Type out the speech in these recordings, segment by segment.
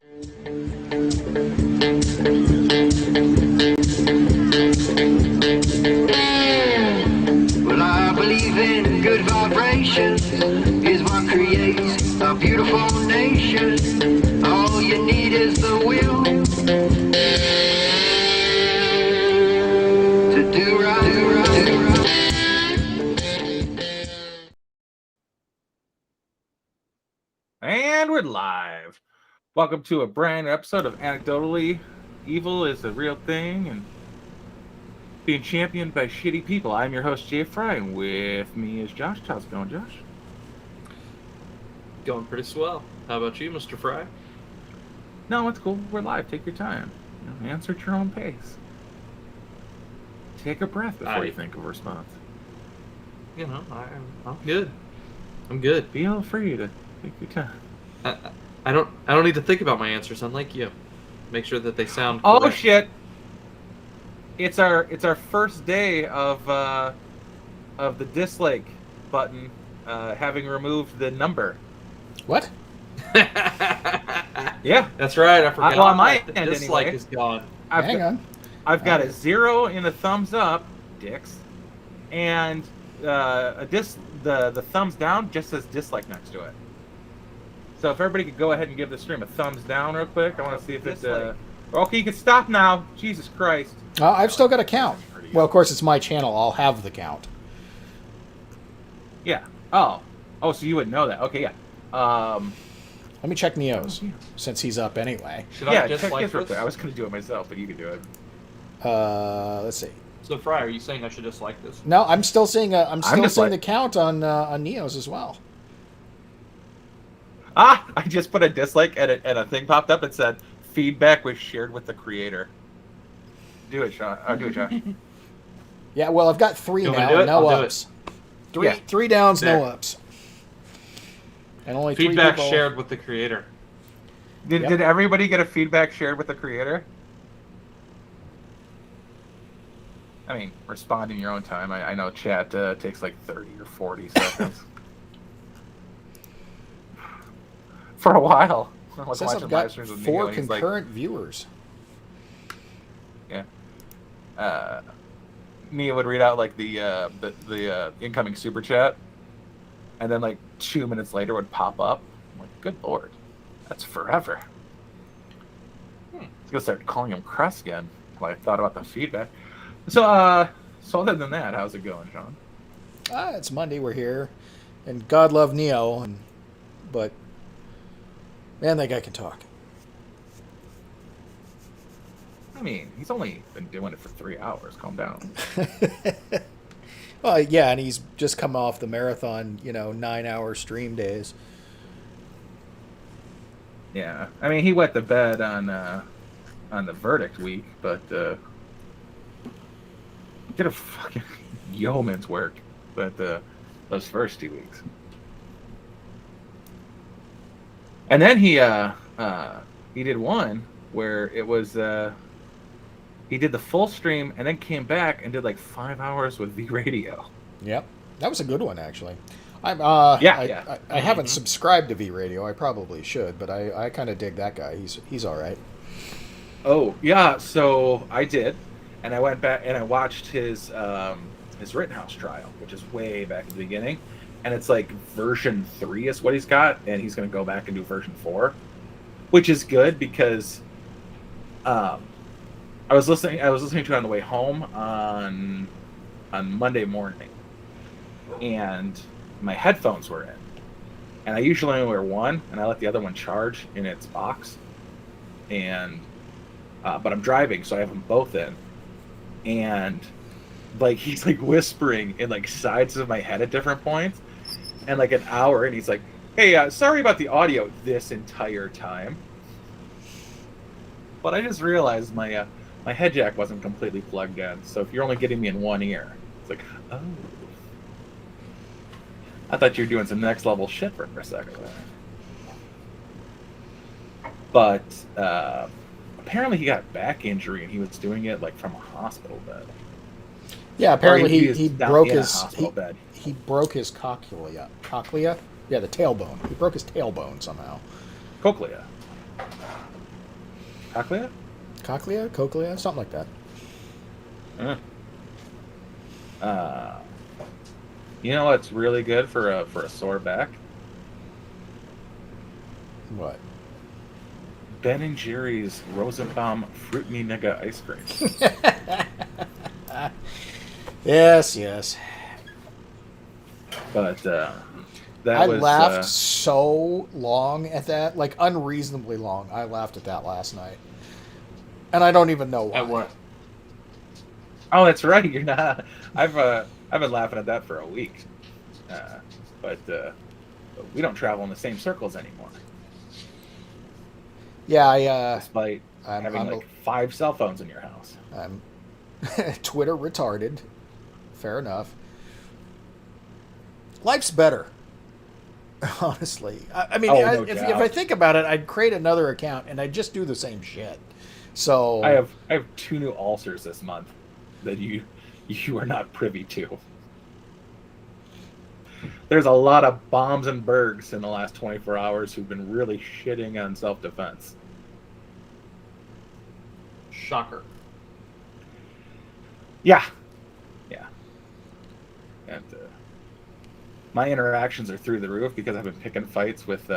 Well, I believe in good vibrations is what creates a beautiful nation. All you need is the will to do right, do right, do right. And we're live. Welcome to a brand new episode of Anecdotally-Evil is a real thing and being championed by shitty people. I'm your host, Jay Fry, and with me is Josh. How's it going, Josh? Going pretty swell. How about you, Mr. Fry? No, it's cool. We're live. Take your time. Answer at your own pace. Take a breath before you think of a response. You know, I'm good. I'm good. Feel free to take your time. I don't need to think about my answers, unlike you. Make sure that they sound Oh correct. shit! It's our first day of the dislike button having removed the number. What? Yeah, That's right. I forgot. well, on my that the end dislike anyway. is gone. Hang on. I've got a 0 in the thumbs up, dicks, and the thumbs down just says dislike next to it. So if everybody could go ahead and give the stream a thumbs down real quick, I want to see if it's okay. You can stop now. Jesus Christ. I've still got a count. Well, of course, it's my channel. I'll have the count. Yeah. Oh, so you would know that. Okay, yeah. Let me check Neo's, since he's up anyway. Should Yeah, I just check like his real this? quick. I was going to do it myself, but you can do it. Let's see. So, Fry, are you saying I should just like this? No, I'm still seeing just seeing like- the count on Neo's as well. I just put a dislike and a thing popped up that said feedback was shared with the creator. Do it, Sean. Oh, do it, Josh. Yeah, well, I've got 3 You want me to now, do it? no I'll do ups. Yeah. Three downs, There. no ups. And only 3 Feedback people. shared with the creator. Did everybody get a feedback shared with the creator? I mean, respond in your own time. I know chat takes like 30 or 40 seconds. For a while. I was Says watching I've live got streams with 4 Neo, and he's like, concurrent viewers. Nia would read out like the incoming super chat, and then like 2 minutes later would pop up. I'm like, good lord, that's forever. I was gonna start calling him Crust again when I thought about the feedback. So other than that, how's it going, John? It's Monday. We're here, and God love Neo, but man, that guy can talk. I mean, he's only been doing it for 3 hours. Calm down. Well, yeah, and he's just come off the marathon, 9-hour stream days. Yeah, I mean, he wet the bed on the verdict week, but did a fucking yeoman's work. But those first 2 weeks, and then he did one where it was he did the full stream and then came back and did like 5 hours with V Radio. Yep, that was a good one actually. I haven't subscribed to V Radio. I probably should, but I kind of dig that guy. He's all right. Oh yeah, so I did, and I went back and I watched his Rittenhouse trial, which is way back at the beginning, and it's like version 3 is what he's got, and he's going to go back and do version 4, which is good because I was listening to it on the way home on Monday morning, and my headphones were in, and I usually only wear one, and I let the other one charge in its box, and but I'm driving, so I have them both in, and like he's like whispering in like sides of my head at different points, and like an hour, and he's like, "Hey, sorry about the audio this entire time," but I just realized my head jack wasn't completely plugged in, so if you're only getting me in one ear, it's like, oh. I thought you were doing some next level shit for a second there. But apparently he got a back injury and he was doing it like from a hospital bed. Yeah, apparently he broke his bed. He broke his cochlea. Cochlea? Yeah, the tailbone. He broke his tailbone somehow. Cochlea. Cochlea? Cochlea, something like that. You know what's really good for a sore back? What? Ben and Jerry's Rosenbaum Fruit Me Nigga ice cream. Yes. But I laughed so long at that, like unreasonably long. I laughed at that last night, and I don't even know why. At what? Oh, that's right. You're not. I've been laughing at that for a week, but we don't travel in the same circles anymore. Yeah, despite having 5 cell phones in your house. I'm Twitter retarded. Fair enough. Life's better. Honestly, I mean, if I think about it, I'd create another account and I'd just do the same shit. So I have 2 new ulcers this month that you are not privy to. There's a lot of bombs and bergs in the last 24 hours who've been really shitting on self-defense. Shocker. Yeah. And my interactions are through the roof because I've been picking fights with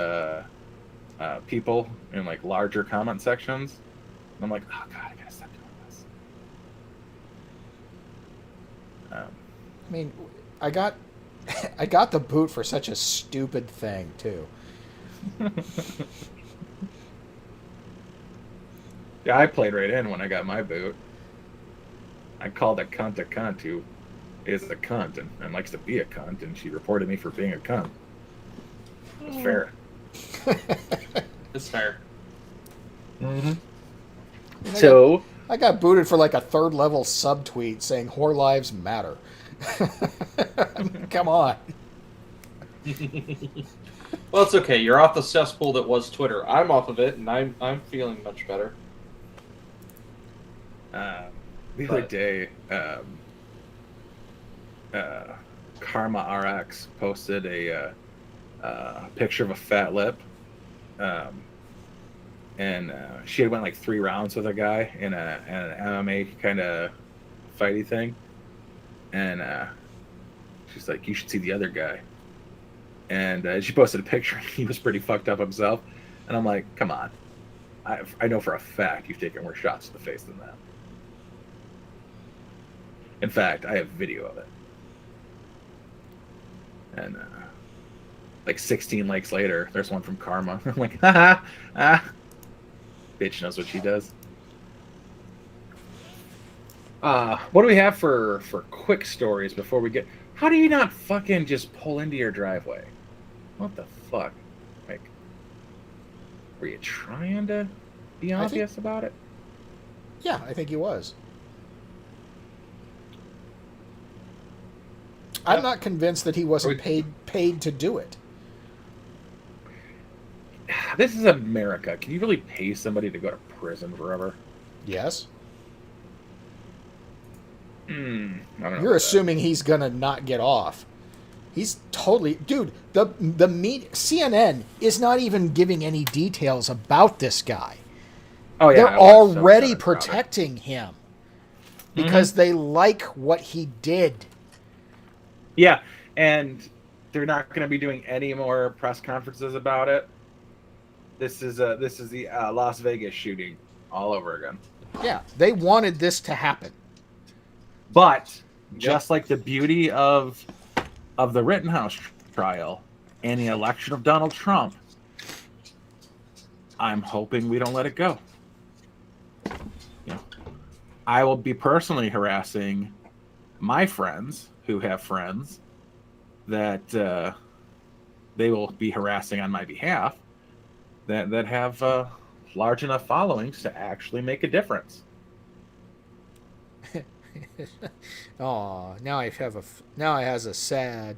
people in like larger comment sections. And I'm like, oh god, I gotta stop doing this. I mean, I got the boot for such a stupid thing too. Yeah, I played right in when I got my boot. I called a cunt who is a cunt and likes to be a cunt, and she reported me for being a cunt. It's fair. It's fair. Mm-hmm. So I got booted for like a 3rd level subtweet saying "whore lives matter." I mean, come on. Well, it's okay. You're off the cesspool that was Twitter. I'm off of it, and I'm feeling much better. The other day, Karma RX posted a picture of a fat lip, and she had went like 3 rounds with a guy in an MMA kind of fighty thing, and she's like, "You should see the other guy," and she posted a picture. He was pretty fucked up himself, and I'm like, "Come on, I know for a fact you've taken worse shots to the face than that." In fact, I have video of it. And like 16 likes later, there's one from Karma. I'm like, bitch knows what she does. What do we have for quick stories before we get... How do you not fucking just pull into your driveway? What the fuck? Like, were you trying to be obvious about it? Yeah, I think he was. I'm not convinced that he wasn't paid to do it. This is America. Can you really pay somebody to go to prison forever? Yes. I don't know. You're assuming he's gonna not get off. He's totally... Dude, the CNN is not even giving any details about this guy. Oh, yeah. They're already protecting him because they like what he did. Yeah, and they're not going to be doing any more press conferences about it. This is the Las Vegas shooting all over again. Yeah, they wanted this to happen. But just like the beauty of the Rittenhouse trial and the election of Donald Trump, I'm hoping we don't let it go. You know, I will be personally harassing my friends who have friends that they will be harassing on my behalf that have large enough followings to actually make a difference. Oh, now I has a sad.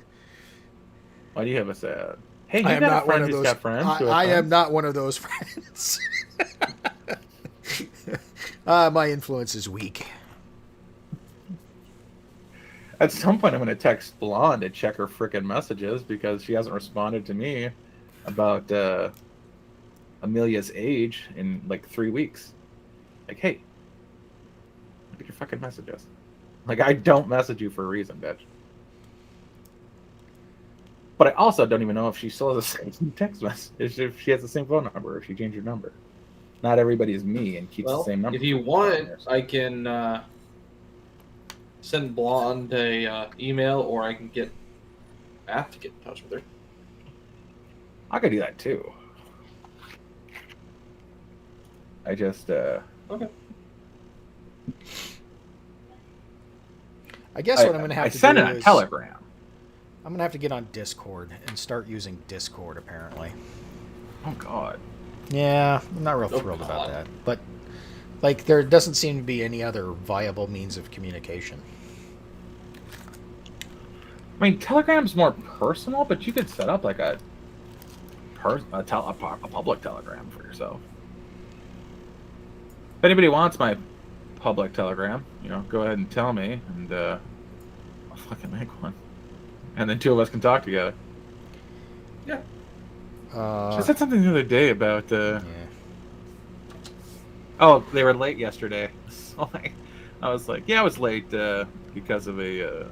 Why do you have a sad? Hey, you I am got not a friend one of who's those. got friends. I am not one of those friends. My influence is weak. At some point, I'm going to text Blonde to check her frickin' messages because she hasn't responded to me about Amelia's age in like 3 weeks. Like, hey, look at your fucking messages. Like, I don't message you for a reason, bitch. But I also don't even know if she still has the same text message, if she has the same phone number, or if she changed her number. Not everybody is me and keeps the same number. If you want, I can send Blonde a email, or I can get Matt to get in touch with her. I could do that too. I just Okay. I guess what I'm going to have to do sent it on is Telegram. I'm going to have to get on Discord and start using Discord, apparently. Oh, God. Yeah, I'm not real thrilled about that. But, like, there doesn't seem to be any other viable means of communication. I mean, Telegram's more personal, but you could set up like a public Telegram for yourself. If anybody wants my public Telegram, go ahead and tell me, and I'll fucking make one. And then two of us can talk together. Yeah. I said something the other day about oh, they were late yesterday. So I was like, yeah, I was late because of an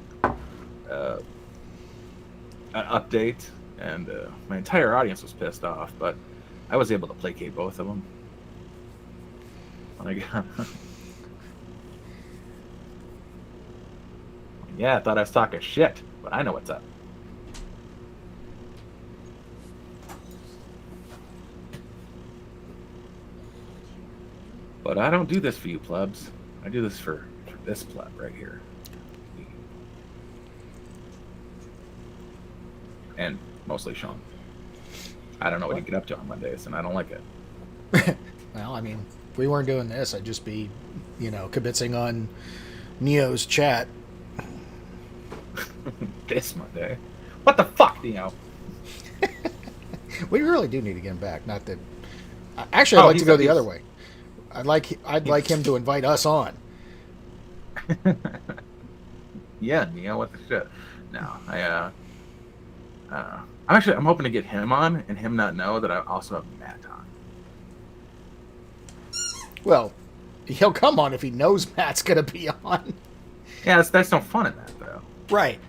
update, and my entire audience was pissed off, but I was able to placate both of them. Like, yeah, I thought I was talking shit, but I know what's up. But I don't do this for you plebs. I do this for this pleb right here. And mostly Sean. I don't know what you get up to on Mondays, and I don't like it. Well, I mean, if we weren't doing this, I'd just be, kibitzing on Neo's chat. This Monday? What the fuck, Neo? We really do need to get him back. Not that. Actually, I'd like to go the other way. I'd like him to invite us on. Yeah, Neo, what the shit? No, I'm hoping to get him on and him not know that I also have Matt on. Well, he'll come on if he knows Matt's gonna be on. Yeah, that's no fun in that though. Right.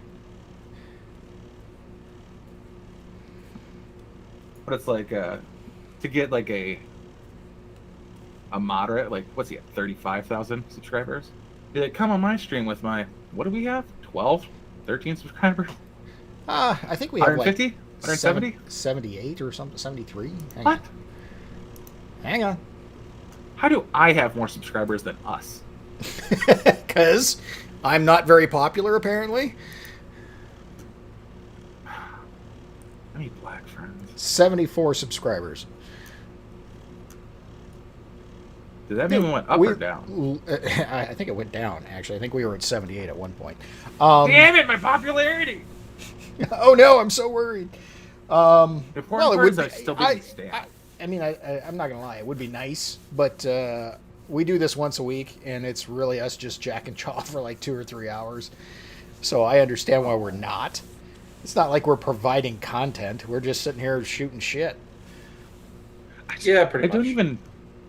But it's like to get like a moderate, like, what's he at, 35,000 subscribers? Be like, come on my stream with my, what do we have? 12, 13 subscribers? I think we have 150, 170, 78 or something, 73. What? Hang on. How do I have more subscribers than us? Because I'm not very popular, apparently. I need black friends. 74 subscribers. Did that mean we went up or down? I think it went down, actually. I think we were at 78 at one point. Damn it, my popularity! Oh no, I'm so worried. The important part is I still didn't stand. I mean, I'm not going to lie. It would be nice, but we do this once a week, and it's really us just jack and chaw for like 2 or 3 hours. So I understand why we're not. It's not like we're providing content. We're just sitting here shooting shit. Yeah, pretty much.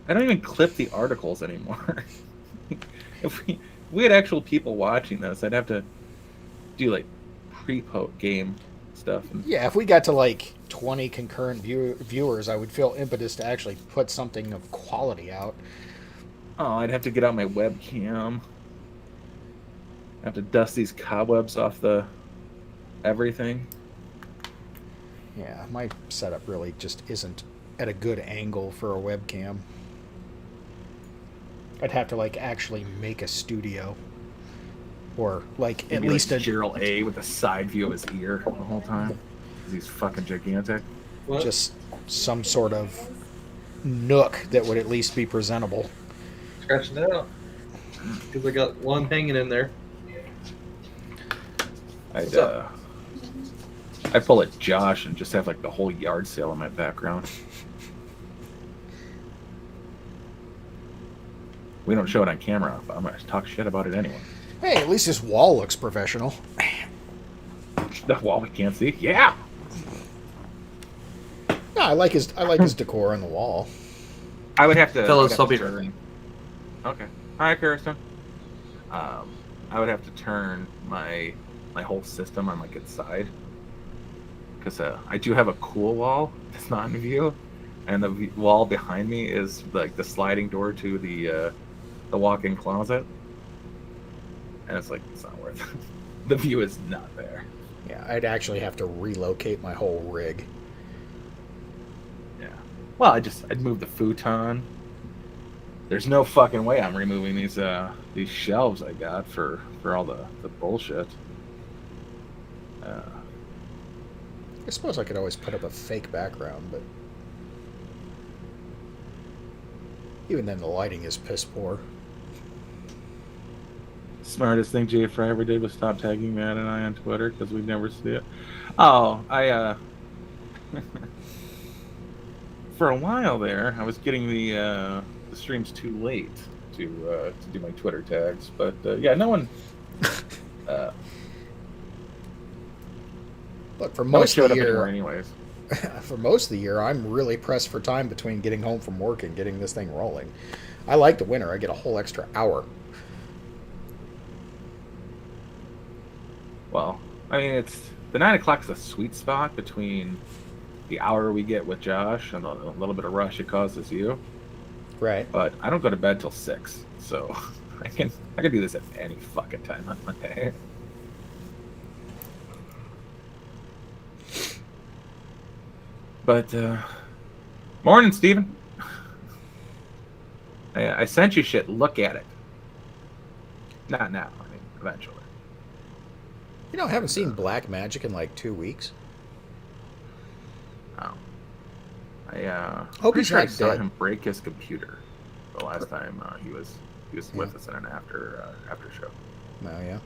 I don't even clip the articles anymore. If we had actual people watching this, I'd have to do like pre-post game stuff. Yeah, if we got to like 20 concurrent viewers, I would feel impetus to actually put something of quality out. Oh, I'd have to get out my webcam. I have to dust these cobwebs off the everything. Yeah, my setup really just isn't at a good angle for a webcam. I'd have to like actually make a studio, or like at least like Gerald A with a side view of his ear the whole time, 'cause he's fucking gigantic. What? Just some sort of nook that would at least be presentable. Scratching it out. Because I got one hanging in there. I'd pull a Josh and just have like the whole yard sale in my background. We don't show it on camera, but I'm gonna talk shit about it anyway. Hey, at least this wall looks professional. The wall we can't see. Yeah. No, I like his decor on the wall. I would have to. Fellas, I'd have I'll be to right Okay. Hi, Kirsten. I would have to turn my whole system on like its side because I do have a cool wall that's not in view, and the wall behind me is like the sliding door to the walk-in closet, and it's like it's not worth it. The view is not there. Yeah, I'd actually have to relocate my whole rig. Yeah. Well, I'd move the futon. There's no fucking way I'm removing these shelves I got for all the bullshit. I suppose I could always put up a fake background, but even then the lighting is piss poor. Smartest thing Jay Fry ever did was stop tagging Matt and I on Twitter because we'd never see it. Oh, I for a while there, I was getting the streams too late to do my Twitter tags, but yeah, no one. Look, for No one most showed of up the anymore, year, anyways. for most of the year, I'm really pressed for time between getting home from work and getting this thing rolling. I like the winter; I get a whole extra hour. Well, I mean, it's the 9 o'clock is a sweet spot between the hour we get with Josh and a little bit of rush it causes you. Right. But I don't go to bed till 6, so I can do this at any fucking time on Monday. But morning, Steven. I sent you shit. Look at it. Not now. I mean, eventually. You know, I haven't seen Black Magic in like 2 weeks. Oh. I Hope pretty he's sure I not saw dead. him break his computer the last time he was Yeah. with us in an after show. Oh, yeah.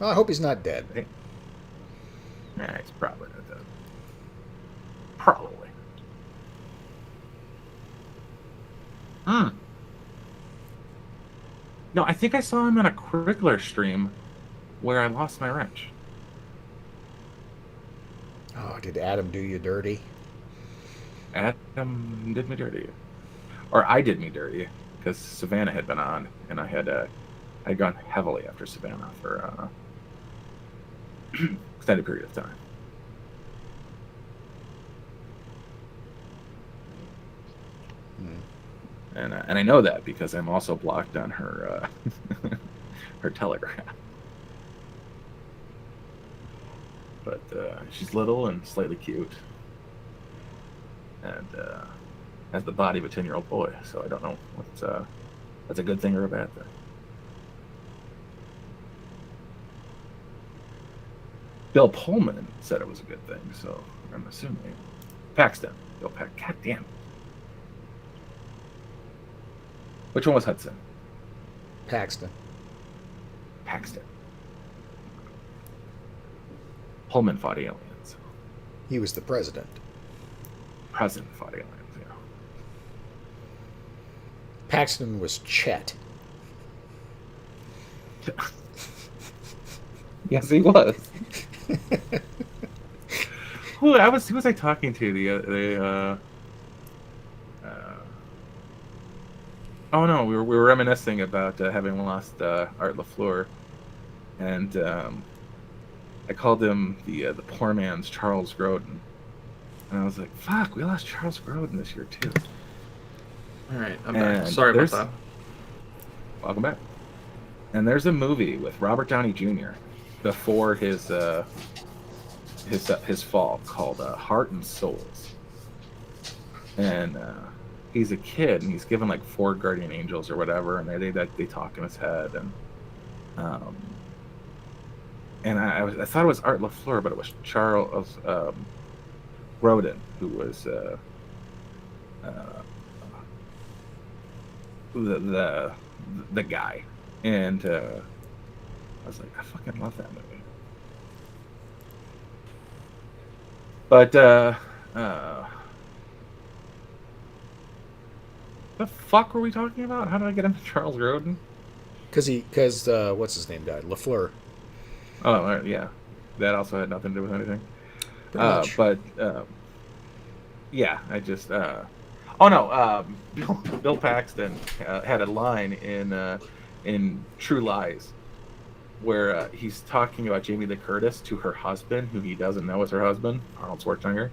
Well, I hope he's not dead. Yeah, he's probably not dead. Probably. No, I think I saw him in a Crickler stream where I lost my wrench. Oh, did Adam do you dirty? Adam did me dirty. Or I did me dirty, because Savannah had been on, and I'd gone heavily after Savannah for extended period of time. And I know that because I'm also blocked on her her Telegram. But she's little and slightly cute, and has the body of a 10-year-old boy. So I don't know what's that's a good thing or a bad thing. Bill Pullman said it was a good thing, so I'm assuming Paxton. Bill Paxton. God damn. Which one was Hudson? Paxton. Paxton. Pullman fought aliens. He was the president. President fought aliens, yeah. Paxton was Chet. Yes, he was. Who was I talking to? Oh no, we were reminiscing about having lost Art LaFleur, and I called him the poor man's Charles Grodin, and I was like, "Fuck, we lost Charles Grodin this year too." All right, I'm back. Sorry about that. Welcome back. And there's a movie with Robert Downey Jr. before his fall called Heart and Souls, and he's a kid and he's given like 4 guardian angels or whatever, and they talk in his head, and I thought it was Art LaFleur, but it was Charles Grodin, who was the guy, and I was like, I fucking love that movie. But the fuck were we talking about? How did I get into Charles Grodin? Because what's his name died? LaFleur. Oh, yeah. That also had nothing to do with anything. Pretty much. But yeah, I just Oh no, Bill Paxton had a line in True Lies where he's talking about Jamie Lee Curtis to her husband, who he doesn't know is her husband, Arnold Schwarzenegger,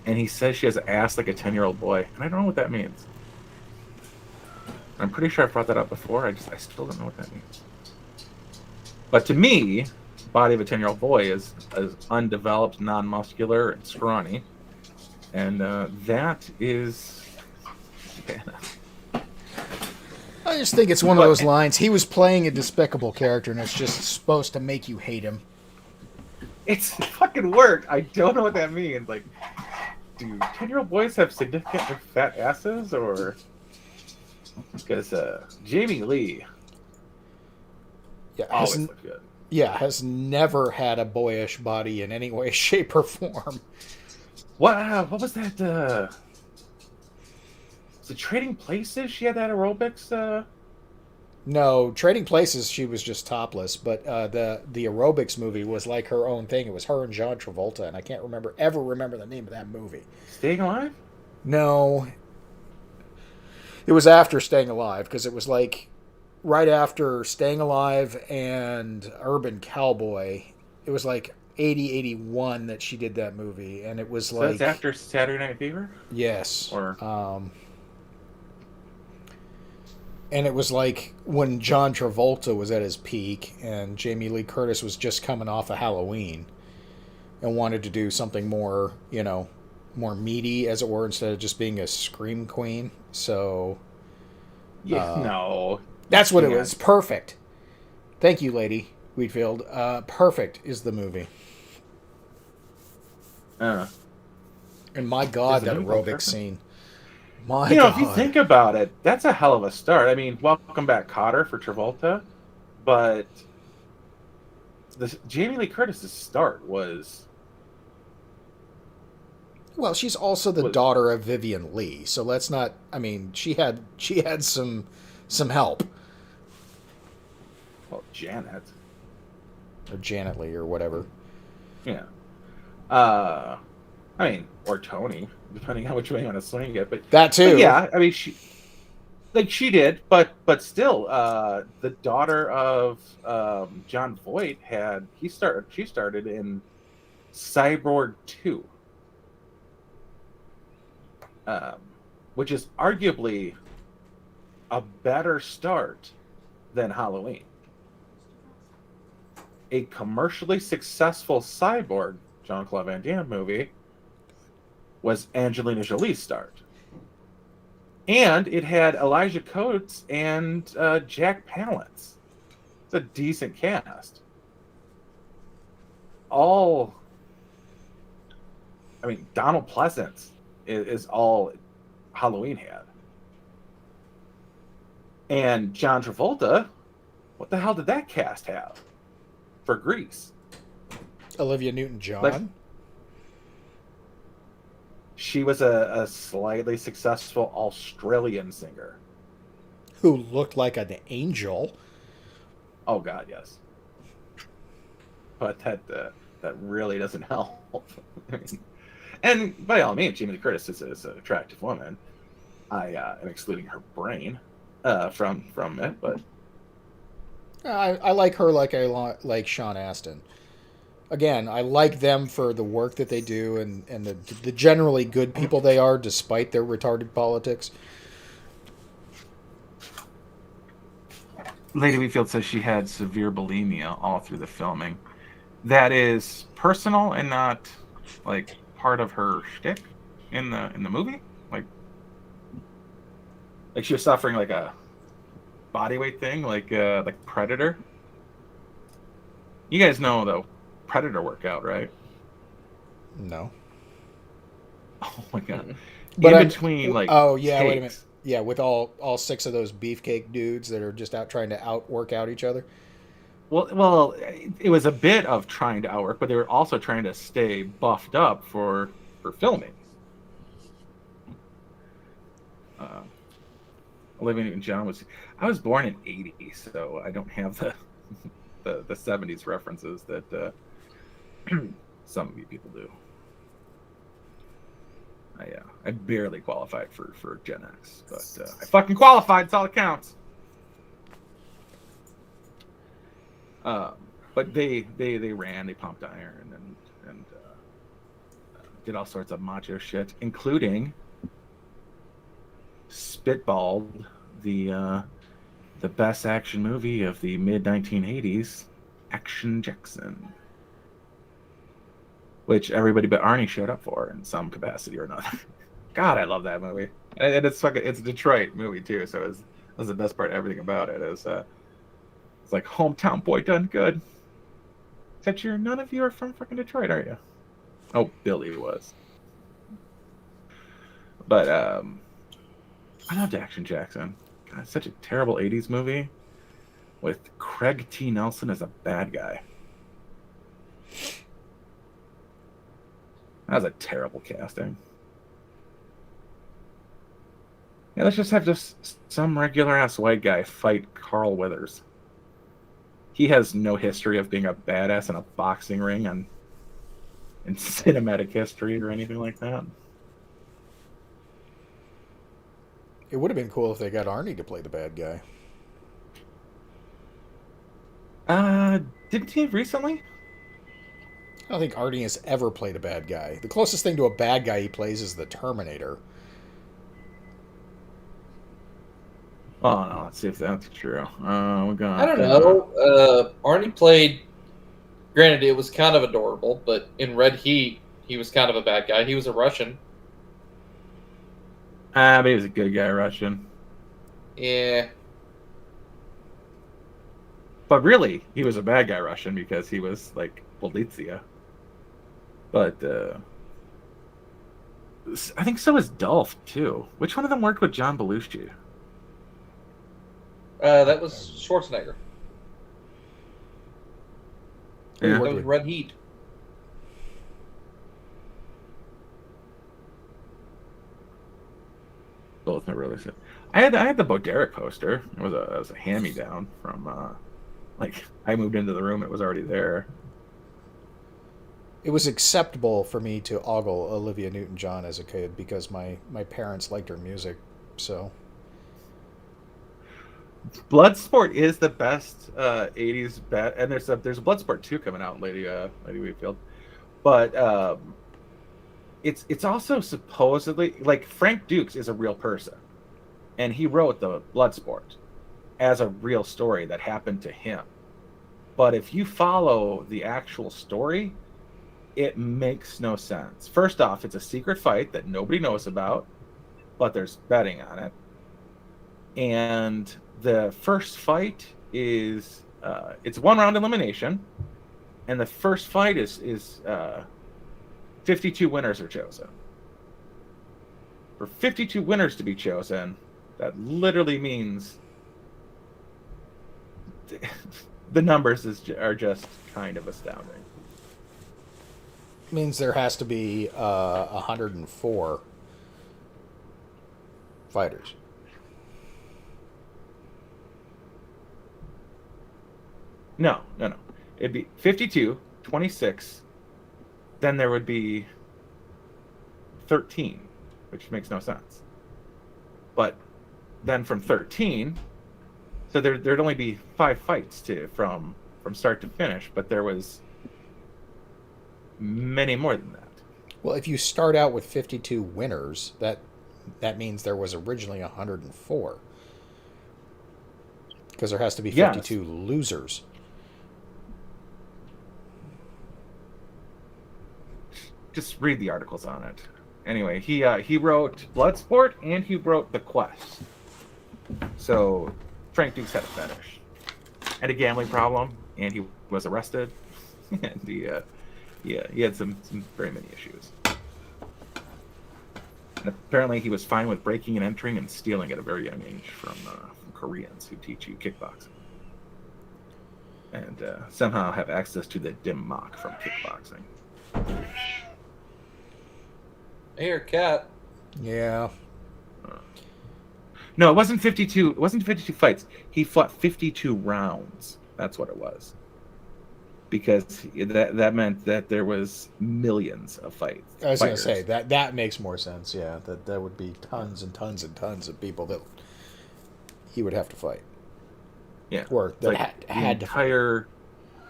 and he says she has an ass like a 10-year-old boy, and I don't know what that means. I'm pretty sure I've brought that up before. I still don't know what that means. But to me, body of a 10-year-old boy is undeveloped, non-muscular, and scrawny, and that is. I just think it's one of those lines. He was playing a despicable character, and it's just supposed to make you hate him. It's fucking work. I don't know what that means. Like, do 10-year-old boys have significant fat asses, or because Jamie Lee always looked good. Yeah, has never had a boyish body in any way, shape, or form. What was that? Was it Trading Places? She had that aerobics. No, Trading Places, she was just topless, but the aerobics movie was like her own thing. It was her and John Travolta, and I can't ever remember the name of that movie. Staying Alive? No, it was after Staying Alive, because it was like right after Staying Alive and Urban Cowboy. It was like 81 that she did that movie, and it was So like... that's after Saturday Night Fever? Yes. Or... and it was like when John Travolta was at his peak, and Jamie Lee Curtis was just coming off of Halloween and wanted to do something more, more meaty, as it were, instead of just being a scream queen. So... Yeah, no. That's what it was. Perfect. Thank you, Lady Wheatfield. Perfect is the movie. And my God, that aerobic scene. My God. If you think about it, that's a hell of a start. I mean, Welcome Back, Kotter for Travolta, but Jamie Lee Curtis's start was... Well, she's also the daughter of Vivian Lee, so let's not... I mean, she had some help. Well, Janet. Or Janet Lee, or whatever. Yeah. I mean, or Tony, depending on which way you want to swing it. But that too. But yeah, I mean, she did, but still, the daughter of John Voight she started in Cyborg 2, which is arguably a better start than Halloween. A commercially successful Cyborg Jean-Claude Van Damme movie was Angelina Jolie's start. And it had Elijah Coates and Jack Palance. It's a decent cast. Donald Pleasance is all Halloween had. And John Travolta, what the hell did that cast have for Grease? Olivia Newton-John? She was a slightly successful Australian singer. Who looked like an angel. Oh, God, yes. But that really doesn't help. And by all means, Jamie Lee Curtis is an attractive woman. I am excluding her brain from it, but... I like her like Sean Astin. Again, I like them for the work that they do and the generally good people they are, despite their retarded politics. Lady Wheatfield says she had severe bulimia all through the filming. That is personal and not like part of her shtick in the movie. Like she was suffering like a body weight thing, like Predator. You guys know the Predator workout, right? No. Oh my God! But in between, like, oh yeah, cakes. wait a minute. Yeah, with all six of those beefcake dudes that are just out trying to work out each other. Well, it was a bit of trying to outwork, but they were also trying to stay buffed up for filming. Olivia Newton-John I was born in '80, so I don't have the '70s references that some of you people do. I barely qualified for Gen X, but I fucking qualified. That's all that counts. But they ran, they pumped iron, and did all sorts of macho shit, including spitballed the best action movie of the mid 1980s, Action Jackson, which everybody but Arnie showed up for in some capacity or another. God, I love that movie, and it's a Detroit movie too, so that was the best part of everything about it. It's like hometown boy done good. Except none of you are from freaking Detroit, are you? Oh, Billy was. But I loved Action Jackson. God, it's such a terrible 80s movie with Craig T. Nelson as a bad guy. That was a terrible casting. Yeah, let's just have some regular ass white guy fight Carl Weathers. He has no history of being a badass in a boxing ring in cinematic history or anything like that. It would have been cool if they got Arnie to play the bad guy. Didn't he recently? I don't think Arnie has ever played a bad guy. The closest thing to a bad guy he plays is the Terminator. Oh no, let's see if that's true. We got, I don't know. Arnie played. Granted, it was kind of adorable, but in Red Heat, he was kind of a bad guy. He was a Russian. But he was a good guy, Russian. Yeah. But really, he was a bad guy, Russian, because he was like Polizia. But I think so is Dolph too. Which one of them worked with John Belushi? That was Schwarzenegger. Yeah. That was Red Heat. Both never really said. I had the Bo Derek poster. It was a hand me down from like I moved into the room. It was already there. It was acceptable for me to ogle Olivia Newton-John as a kid because my parents liked her music. So Bloodsport is the best 80s bet, and there's a Bloodsport 2 coming out, Lady Wheatfield. But it's also supposedly like Frank Dukes is a real person, and he wrote the Bloodsport as a real story that happened to him. But if you follow the actual story, it makes no sense. First off, it's a secret fight that nobody knows about, but there's betting on it. And the first fight is it's 1 round elimination, and the first fight is 52 winners are chosen. For 52 winners to be chosen, that literally means the numbers are just kind of astounding. means there has to be 104 fighters. No. It'd be 52, 26, then there would be 13, which makes no sense. But then from 13, so there'd only be 5 fights from start to finish, but there was many more than that. Well, if you start out with 52 winners, that means there was originally 104. Because there has to be 52 losers. Just read the articles on it. Anyway, he wrote Bloodsport and he wrote The Quest. So Frank Dukes had a fetish and a gambling problem, and he was arrested, and he had some very many issues. And apparently, he was fine with breaking and entering and stealing at a very young age from Koreans who teach you kickboxing, and somehow have access to the dim mak from kickboxing. Here, cat. Yeah. No, it wasn't 52. It wasn't 52 fights. He fought 52 rounds. That's what it was. because that meant that there was millions of fights. I was going to fighters. say that makes more sense. Yeah, that would be tons and tons and tons of people that he would have to fight. Yeah, Or it's that like had to fight.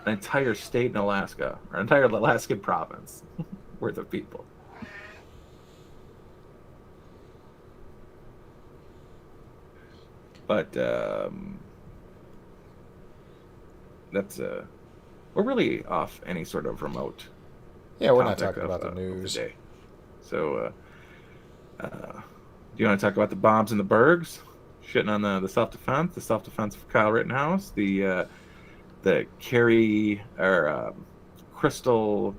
an entire state in Alaska, or an entire Alaskan province worth of people. But that's we're really off any sort of remote. Yeah, we're not topic talking about the of news. day. So, do you want to talk about the bombs and the Bergs? Shitting on the self-defense of Kyle Rittenhouse, the Carrie or Crystal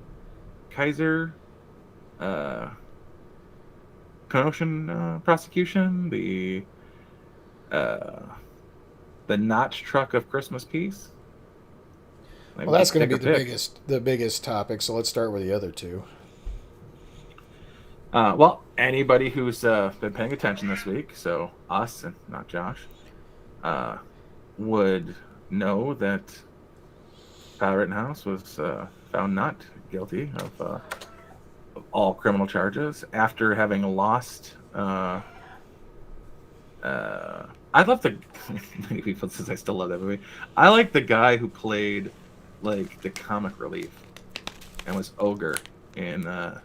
Kaiser commotion prosecution, the notch truck of Christmas peace. Well, that's going to be the biggest topic. So let's start with the other two. Well, anybody who's been paying attention this week, so us and not Josh, would know that Kyle Rittenhouse was found not guilty of all criminal charges after having lost. I love the many people says I still love that movie. I like the guy who played like the comic relief and was Ogre in that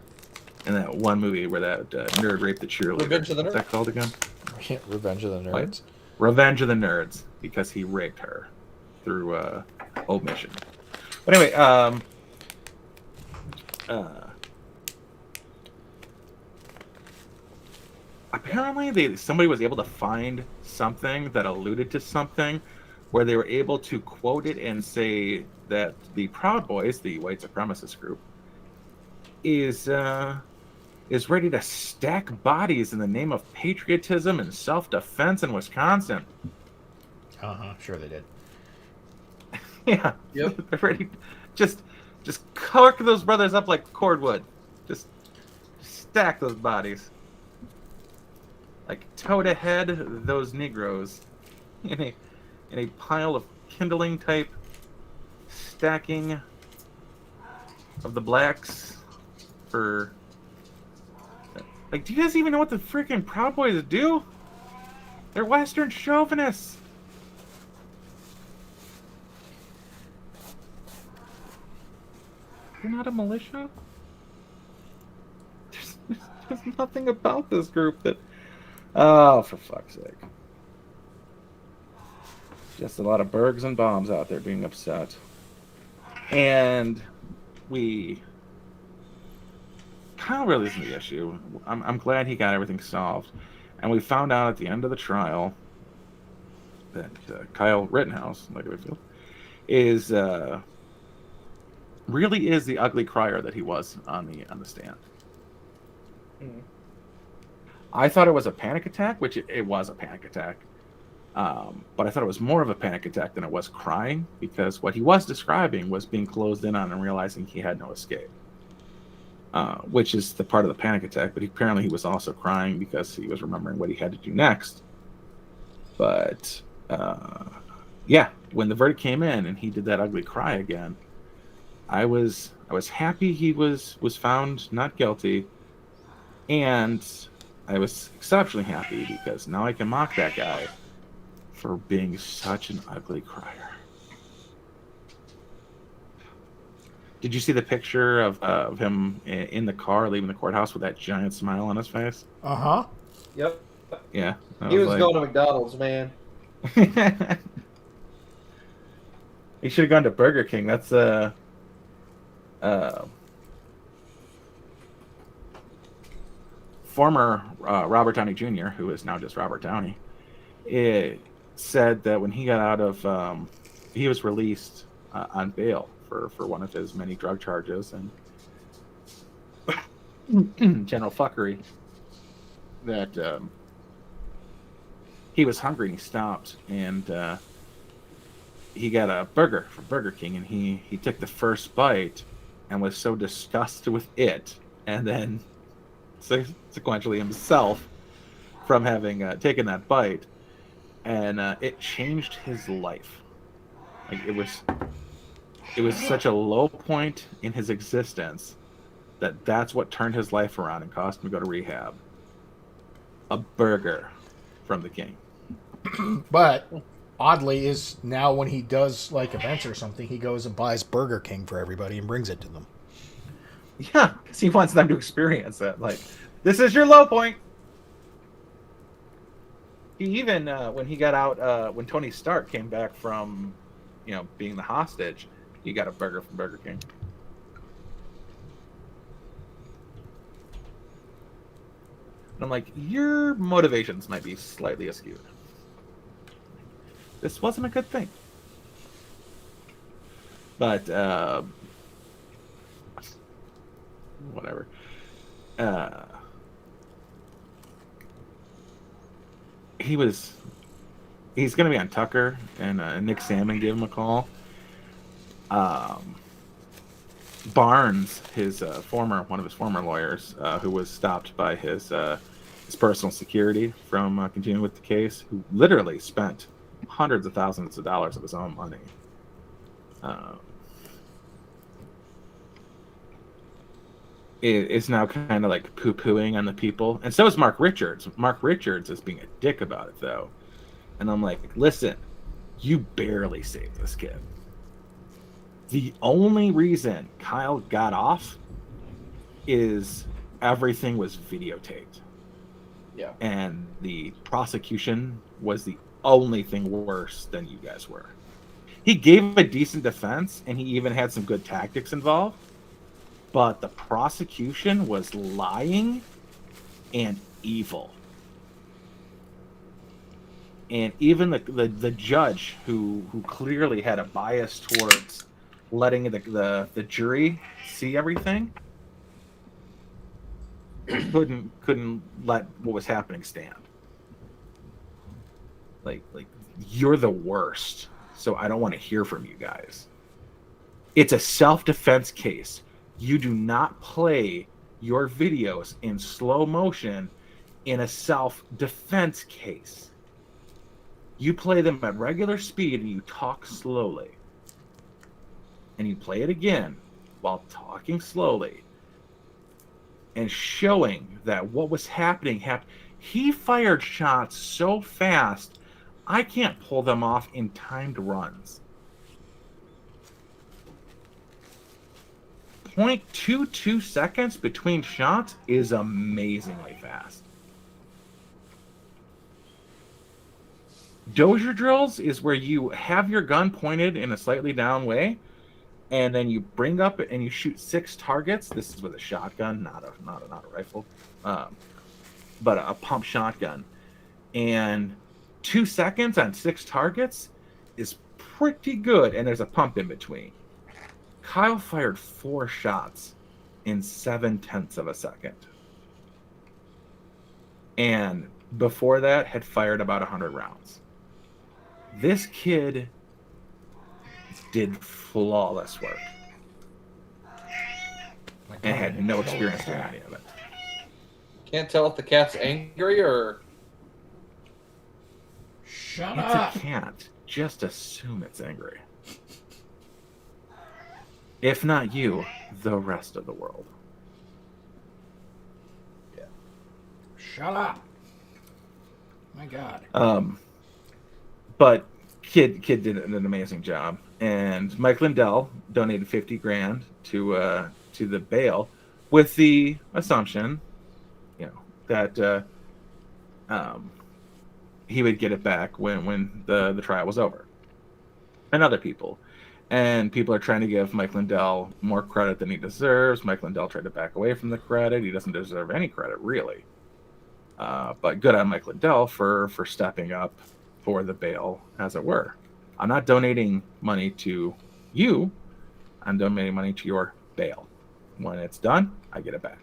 one movie where that nerd raped the cheerleader. Revenge of the Nerds. What's that called again? Revenge of the Nerds. Revenge of the Nerds, because he raped her through omission. But anyway, apparently somebody was able to find something that alluded to something where they were able to quote it and say that the Proud Boys, the white supremacist group, is ready to stack bodies in the name of patriotism and self-defense in Wisconsin. Sure they did. Yeah. Yep. They're ready. Just cork those brothers up like cordwood. Just stack those bodies. Like toe to head those Negroes in a pile of kindling type stacking of the blacks for. Like, do you guys even know what the freaking Proud Boys do? They're Western chauvinists. You're not a militia? There's nothing about this group that... Oh, for fuck's sake. Just a lot of Bergs and bombs out there being upset. And we... Kyle really isn't the issue. I'm glad he got everything solved. And we found out at the end of the trial that Kyle Rittenhouse, like I feel, is really is the ugly crier that he was on the stand. Mm. I thought it was a panic attack, which it was a panic attack. But I thought it was more of a panic attack than it was crying, because what he was describing was being closed in on and realizing he had no escape. Which is the part of the panic attack, but apparently he was also crying because he was remembering what he had to do next. But yeah, when the verdict came in and he did that ugly cry again, I was happy he was found not guilty, and I was exceptionally happy because now I can mock that guy for being such an ugly crier. Did you see the picture of him in the car leaving the courthouse with that giant smile on his face? Uh-huh. Yep. Yeah. He was going to McDonald's, man. He should have gone to Burger King. That's former Robert Downey Jr., who is now just Robert Downey, said that when he got out of, he was released on bail for one of his many drug charges and general fuckery, that he was hungry and he stopped and he got a burger from Burger King, and he took the first bite and was so disgusted with it and then sequentially himself from having taken that bite, and it changed his life. Like, it was it was such a low point in his existence that's what turned his life around and caused him to go to rehab. A burger from the king. But oddly, is now when he does like events or something, he goes and buys Burger King for everybody and brings it to them. Yeah, because he wants them to experience that. Like, this is your low point. He even, when he got out, when Tony Stark came back from, being the hostage, he got a burger from Burger King. And I'm like, your motivations might be slightly askew. This wasn't a good thing. But, whatever. He's going to be on Tucker, and Nick Salmon gave him a call. Barnes, one of his former lawyers, who was stopped by his personal security from continuing with the case, who literally spent hundreds of thousands of dollars of his own money. It's now kind of like poo-pooing on the people, and so is Mark Richards. Mark Richards is being a dick about it, though, and I'm like, listen, you barely saved this kid. The only reason Kyle got off is everything was videotaped. Yeah. And the prosecution was the only thing worse than you guys were. He gave a decent defense, and he even had some good tactics involved. But the prosecution was lying and evil. And even the judge, who clearly had a bias towards letting the jury see everything, couldn't let what was happening stand. Like you're the worst, so I don't want to hear from you guys. It's a self-defense case. You do not play your videos in slow motion in a self-defense case. You play them at regular speed and you talk slowly. And you play it again while talking slowly and showing that what was happening happened. He fired shots so fast, I can't pull them off in timed runs. 0.22 seconds between shots is amazingly fast. Dozier drills is where you have your gun pointed in a slightly down way, and then you bring up and you shoot 6 targets. This is with a shotgun, not a rifle, but a pump shotgun. And 2 seconds on 6 targets is pretty good, and there's a pump in between. Kyle fired 4 shots in 0.7 of a second. And before that, had fired about 100 rounds. This kid did flawless work. And had no experience doing any of it. Can't tell if the cat's angry or... Shut It's up! a cat. Just assume it's angry. If not you, the rest of the world. Yeah. Shut up! My God. But kid did an amazing job, and Mike Lindell donated $50,000 to the bail, with the assumption, that he would get it back when the trial was over, and other people. And people are trying to give Mike Lindell more credit than he deserves. Mike Lindell tried to back away from the credit. He doesn't deserve any credit, really. But good on Mike Lindell for stepping up for the bail, as it were. I'm not donating money to you. I'm donating money to your bail. When it's done, I get it back.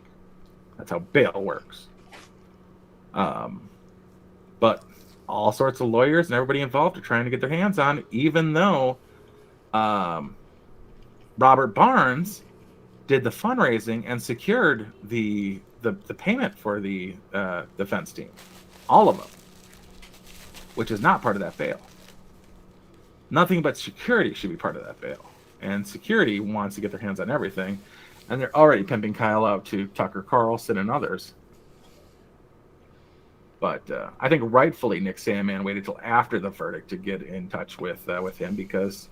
That's how bail works. But all sorts of lawyers and everybody involved are trying to get their hands on it, even though Robert Barnes did the fundraising and secured the payment for the defense team, all of them, which is not part of that bail. Nothing but security should be part of that bail, and security wants to get their hands on everything, and they're already pimping Kyle out to Tucker Carlson and others. But I think rightfully Nick Sandman waited till after the verdict to get in touch with him, because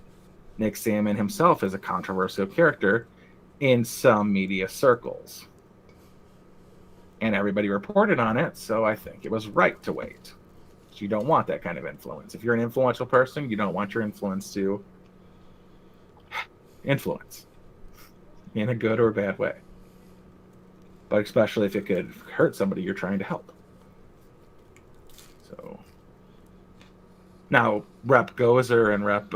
Nick Sandman himself is a controversial character in some media circles. And everybody reported on it, so I think it was right to wait. You don't want that kind of influence. If you're an influential person, you don't want your influence to influence in a good or bad way. But especially if it could hurt somebody you're trying to help. So now Rep Gozer and Rep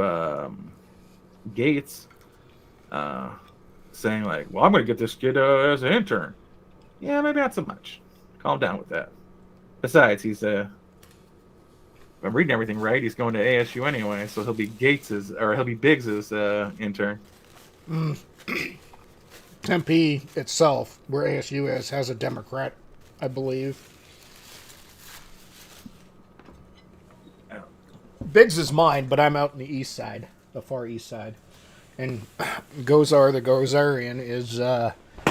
Gates saying like, well, I'm going to get this kid as an intern. Yeah, maybe not so much. Calm down with that. Besides, he's if I'm reading everything right, he's going to ASU anyway, so he'll be Biggs's intern. Tempe itself, where ASU is, has a Democrat, I believe. Biggs is mine, but I'm out in the east side, the far east side. And Gozar, the Gozarian, is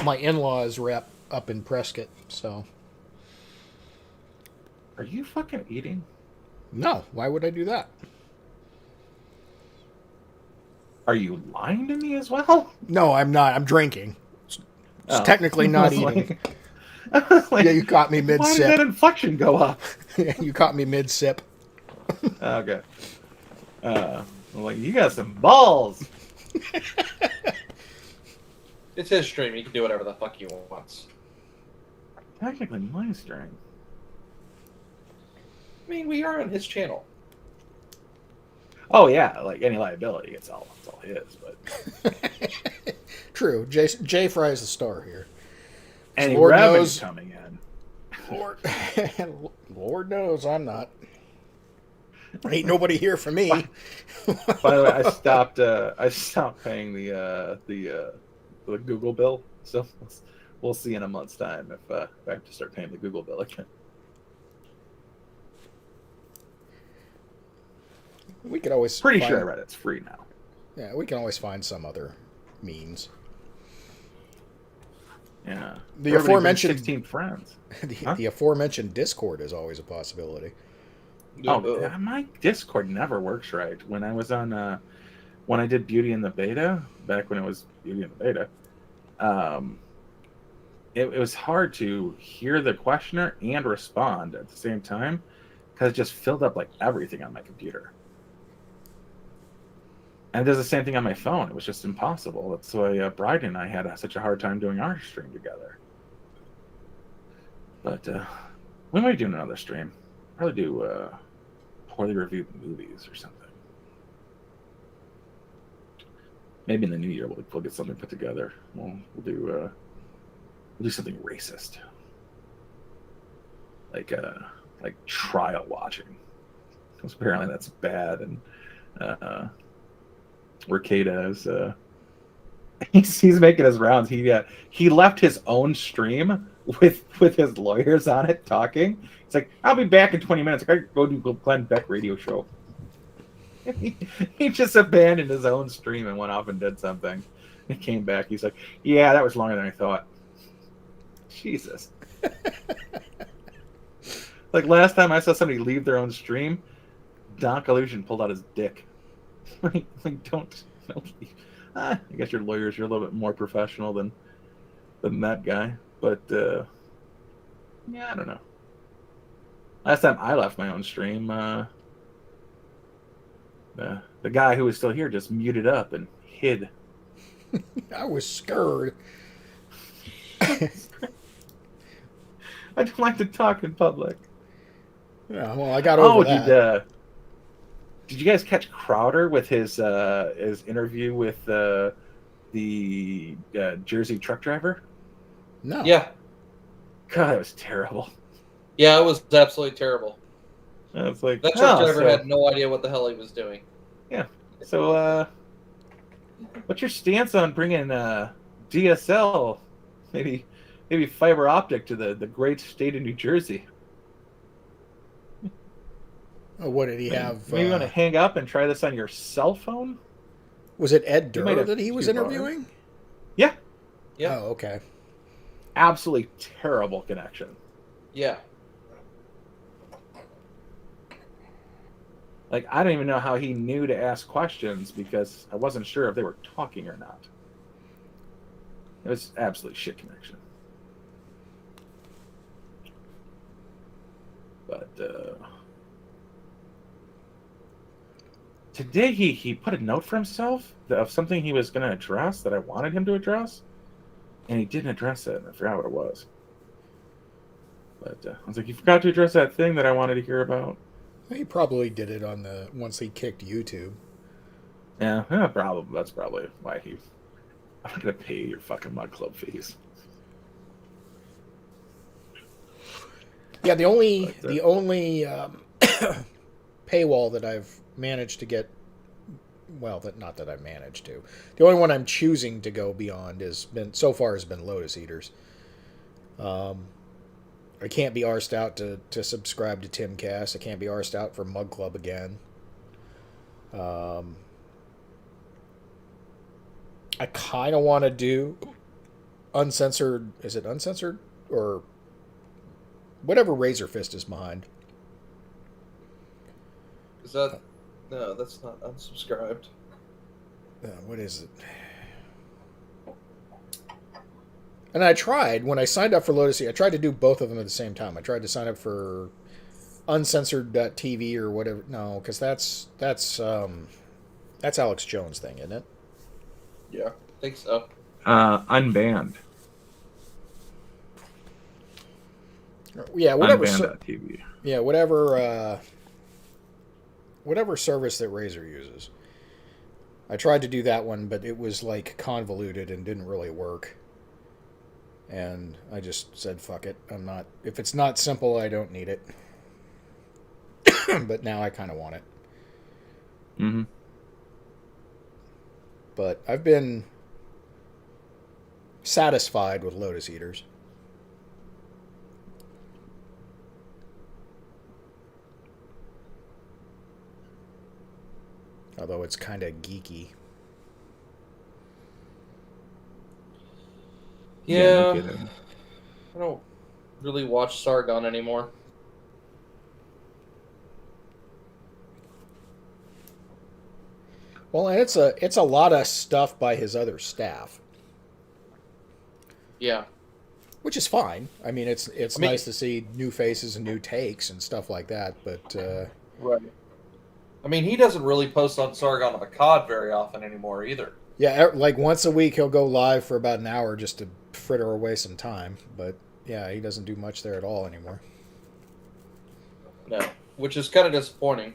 my in-laws rep up in Prescott, so. Are you fucking eating? No, why would I do that? Are you lying to me as well? No, I'm not. I'm drinking. It's technically not eating. Like, yeah, you caught me mid-sip. Why did that inflection go up? You caught me mid-sip. Okay. Like, you got some balls. It's his stream. He can do whatever the fuck he wants. Technically my stream. I mean, we are on his channel. Oh yeah, like any liability, it's all his. But true. Jay Fry's the star here. any Lord revenue knows, coming in. Lord knows I'm not. Ain't nobody here for me. By the way, I stopped paying the Google bill, so we'll see in a month's time if I have to start paying the Google bill again. We could always Pretty sure I read it's free now. Yeah, we can always find some other means. Yeah. The aforementioned 16 friends. The aforementioned Discord is always a possibility. Oh, my Discord never works right. When I was on, when I did Beauty in the Beta, back when it was Beauty in the Beta, it was hard to hear the questioner and respond at the same time because it just filled up like everything on my computer. And it does the same thing on my phone. It was just impossible. That's why Bryden and I had such a hard time doing our stream together. But we might do another stream. Probably do poorly reviewed movies or something. Maybe in the new year we'll get something put together. We'll do something racist, like trial watching. Because apparently that's bad, and Ricada is he's making his rounds. He left his own stream with his lawyers on it talking. It's like, I'll be back in 20 minutes. I gotta go do Glenn Beck radio show. He just abandoned his own stream and went off and did something. He came back. He's like, yeah, that was longer than I thought. Jesus. Like last time I saw somebody leave their own stream, Donk Illusion pulled out his dick. like don't leave. I guess your lawyers, you're a little bit more professional than that guy. But yeah, I don't know. Last time I left my own stream, the guy who was still here just muted up and hid. I was scared. I don't like to talk in public. Yeah, well, I got over that. Did you guys catch Crowder with his interview with the Jersey truck driver? No. Yeah. God, that was terrible. Yeah, it was absolutely terrible. It's like That truck driver had no idea what the hell he was doing. Yeah. So, what's your stance on bringing DSL, maybe fiber optic to the great state of New Jersey? What did he have? Maybe you want to hang up and try this on your cell phone? Was it Ed He might Durr have that he was two bars. interviewing? Yeah. Yeah. Oh, okay. Absolutely terrible connection. Yeah. Like, I don't even know how he knew to ask questions because I wasn't sure if they were talking or not. It was absolute shit connection. But today he put a note for himself of something he was going to address that I wanted him to address, and he didn't address it. I forgot what it was. But I was like, you forgot to address that thing that I wanted to hear about. He probably did it on the once he kicked YouTube. Yeah, probably. That's probably why he. I'm going to pay your fucking Mud Club fees. Yeah, the only paywall that I've managed to get, well, not that I managed to. The only one I'm choosing to go beyond has been Lotus Eaters. I can't be arsed out to subscribe to Timcast. I can't be arsed out for Mug Club again. I kind of want to do uncensored. Is it uncensored or whatever Razor Fist is behind? Is that... No, that's not unsubscribed. What is it? And I tried, when I signed up for Lotus, I tried to do both of them at the same time. I tried to sign up for uncensored.tv or whatever. No, because that's Alex Jones' thing, isn't it? Yeah, I think so. Unbanned. Yeah, whatever. Unbanned.tv. Yeah, whatever service that Razer uses. I tried to do that one, but it was like convoluted and didn't really work. And I just said, fuck it. If it's not simple, I don't need it. But now I kind of want it. Mm-hmm. But I've been satisfied with Lotus Eaters. Although it's kind of geeky. Yeah, no kidding. I don't really watch Sargon anymore. Well, and it's a lot of stuff by his other staff, Yeah. which is fine. I mean, it's nice to see new faces and new takes and stuff like that. But Right. I mean, he doesn't really post on Sargon of Akkad very often anymore either. yeah, like once a week he'll go live for about an hour just to fritter away some time. But yeah, he doesn't do much there at all anymore. No, which is kind of disappointing.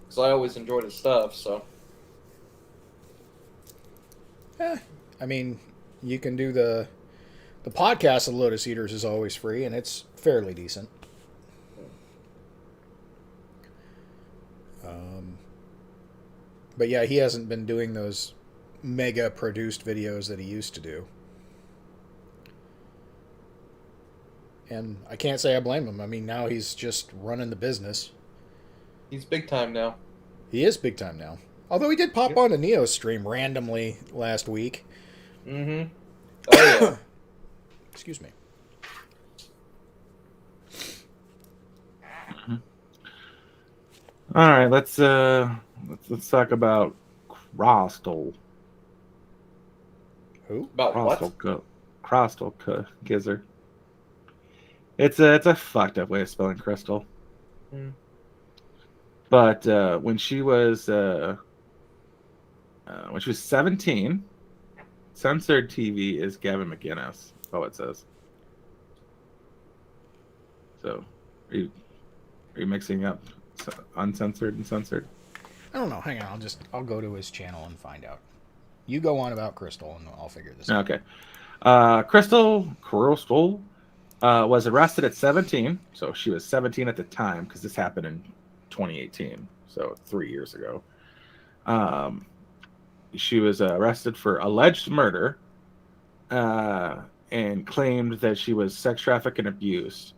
Because I always enjoyed his stuff, so. I mean, you can do the podcast of Lotus Eaters is always free, and it's fairly decent. But yeah, he hasn't been doing those mega produced videos that he used to do. And I can't say I blame him. I mean, now he's just running the business. He's big time now. He is big time now. Although he did pop on a Neo's stream randomly last week. Mm-hmm. Oh, yeah. Excuse me. All right, let's talk about Crostal. Who? About what? Crostal Gizzard. It's a fucked up way of spelling crystal. Mm. But when she was 17, censored TV is Gavin McInnes. That's all it says. So, are you mixing up uncensored and censored? I don't know. Hang on. I'll go to his channel and find out. You go on about Crystal, and I'll figure this out. Okay. Crystal was arrested at 17, so she was 17 at the time because this happened in 2018, so 3 years ago. She was arrested for alleged murder and claimed that she was sex trafficked and abused,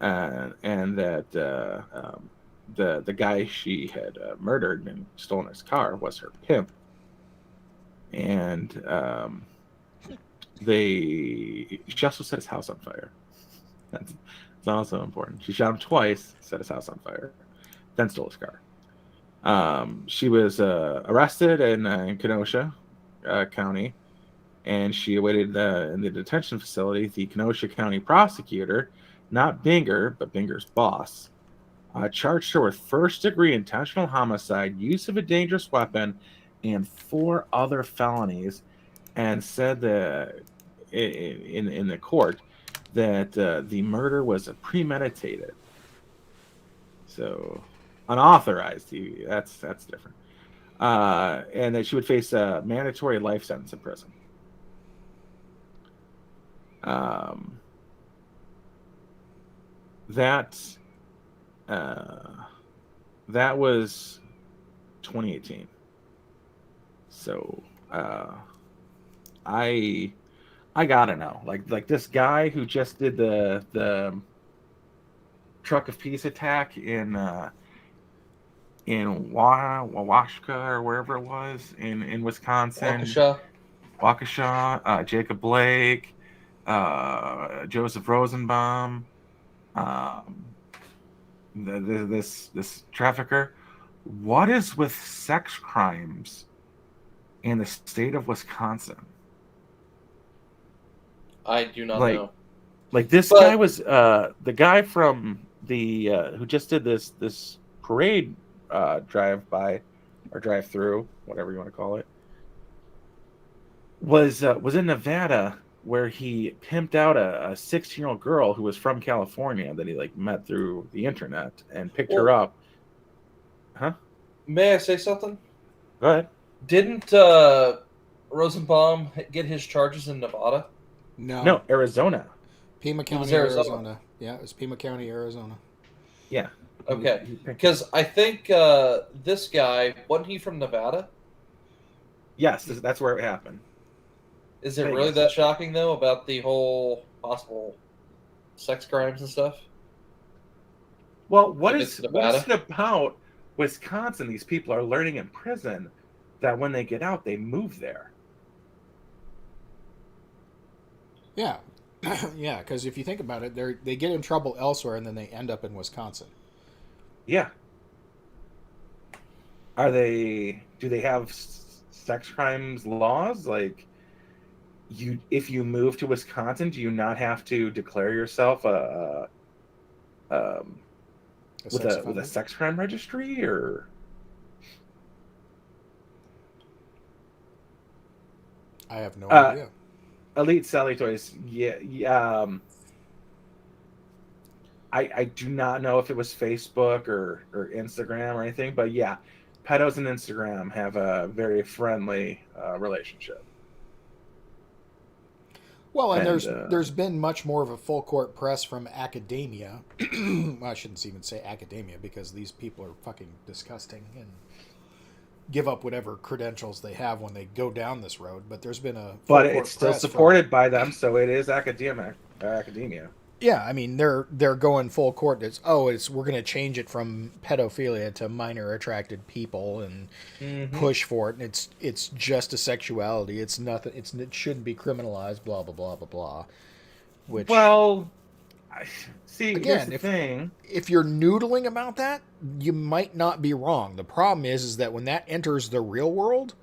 and that the guy she had murdered and stolen his car was her pimp, and she also set his house on fire. That's also important. She shot him twice, set his house on fire, then stole his car. She was arrested in Kenosha County, and she awaited in the detention facility. The Kenosha County prosecutor, not Binger, but Binger's boss, charged her with first-degree intentional homicide, use of a dangerous weapon, and 4 other felonies, and said that in the court that the murder was premeditated. So unauthorized. That's different. And that she would face a mandatory life sentence in prison. That was 2018. So I gotta know, like this guy who just did the truck of peace attack in Wawashka or wherever it was in Wisconsin. Waukesha, Jacob Blake, Joseph Rosenbaum, this trafficker. What is with sex crimes in the state of Wisconsin? I do not know. Like this guy was the guy from the who just did this parade drive by or drive through, whatever you want to call it. Was in Nevada, where he pimped out a 16-year-old girl who was from California that he like met through the internet and picked her up. Huh? May I say something? Go ahead. Didn't Rosenbaum get his charges in Nevada? No, Arizona. Pima County, Arizona. Yeah, it was Pima County, Arizona. Yeah. Okay. Because I think this guy, wasn't he from Nevada? Yes, that's where it happened. Is it really that shocking, though, about the whole possible sex crimes and stuff? Well, what is it about Wisconsin? These people are learning in prison that when they get out, they move there. Yeah. Yeah, because if you think about it, they get in trouble elsewhere and then they end up in Wisconsin. Yeah. Do they have sex crimes laws? Like, if you move to Wisconsin, do you not have to declare yourself with a sex crime registry, or? I have no idea. Elite Sally Toys, yeah. I do not know if it was Facebook or Instagram or anything, but yeah, pedos and Instagram have a very friendly relationship. Well, and there's been much more of a full court press from academia. Well, I shouldn't even say academia, because these people are fucking disgusting and give up whatever credentials they have when they go down this road. But there's been a full but court it's still press supported by them, so it is academia. Yeah, I mean they're going full court. We're going to change it from pedophilia to minor attracted people and push for it. And it's just a sexuality. It's nothing. It shouldn't be criminalized. Blah blah blah blah blah. Which, well, see, again, here's the thing. If you're noodling about that, you might not be wrong. The problem is that when that enters the real world,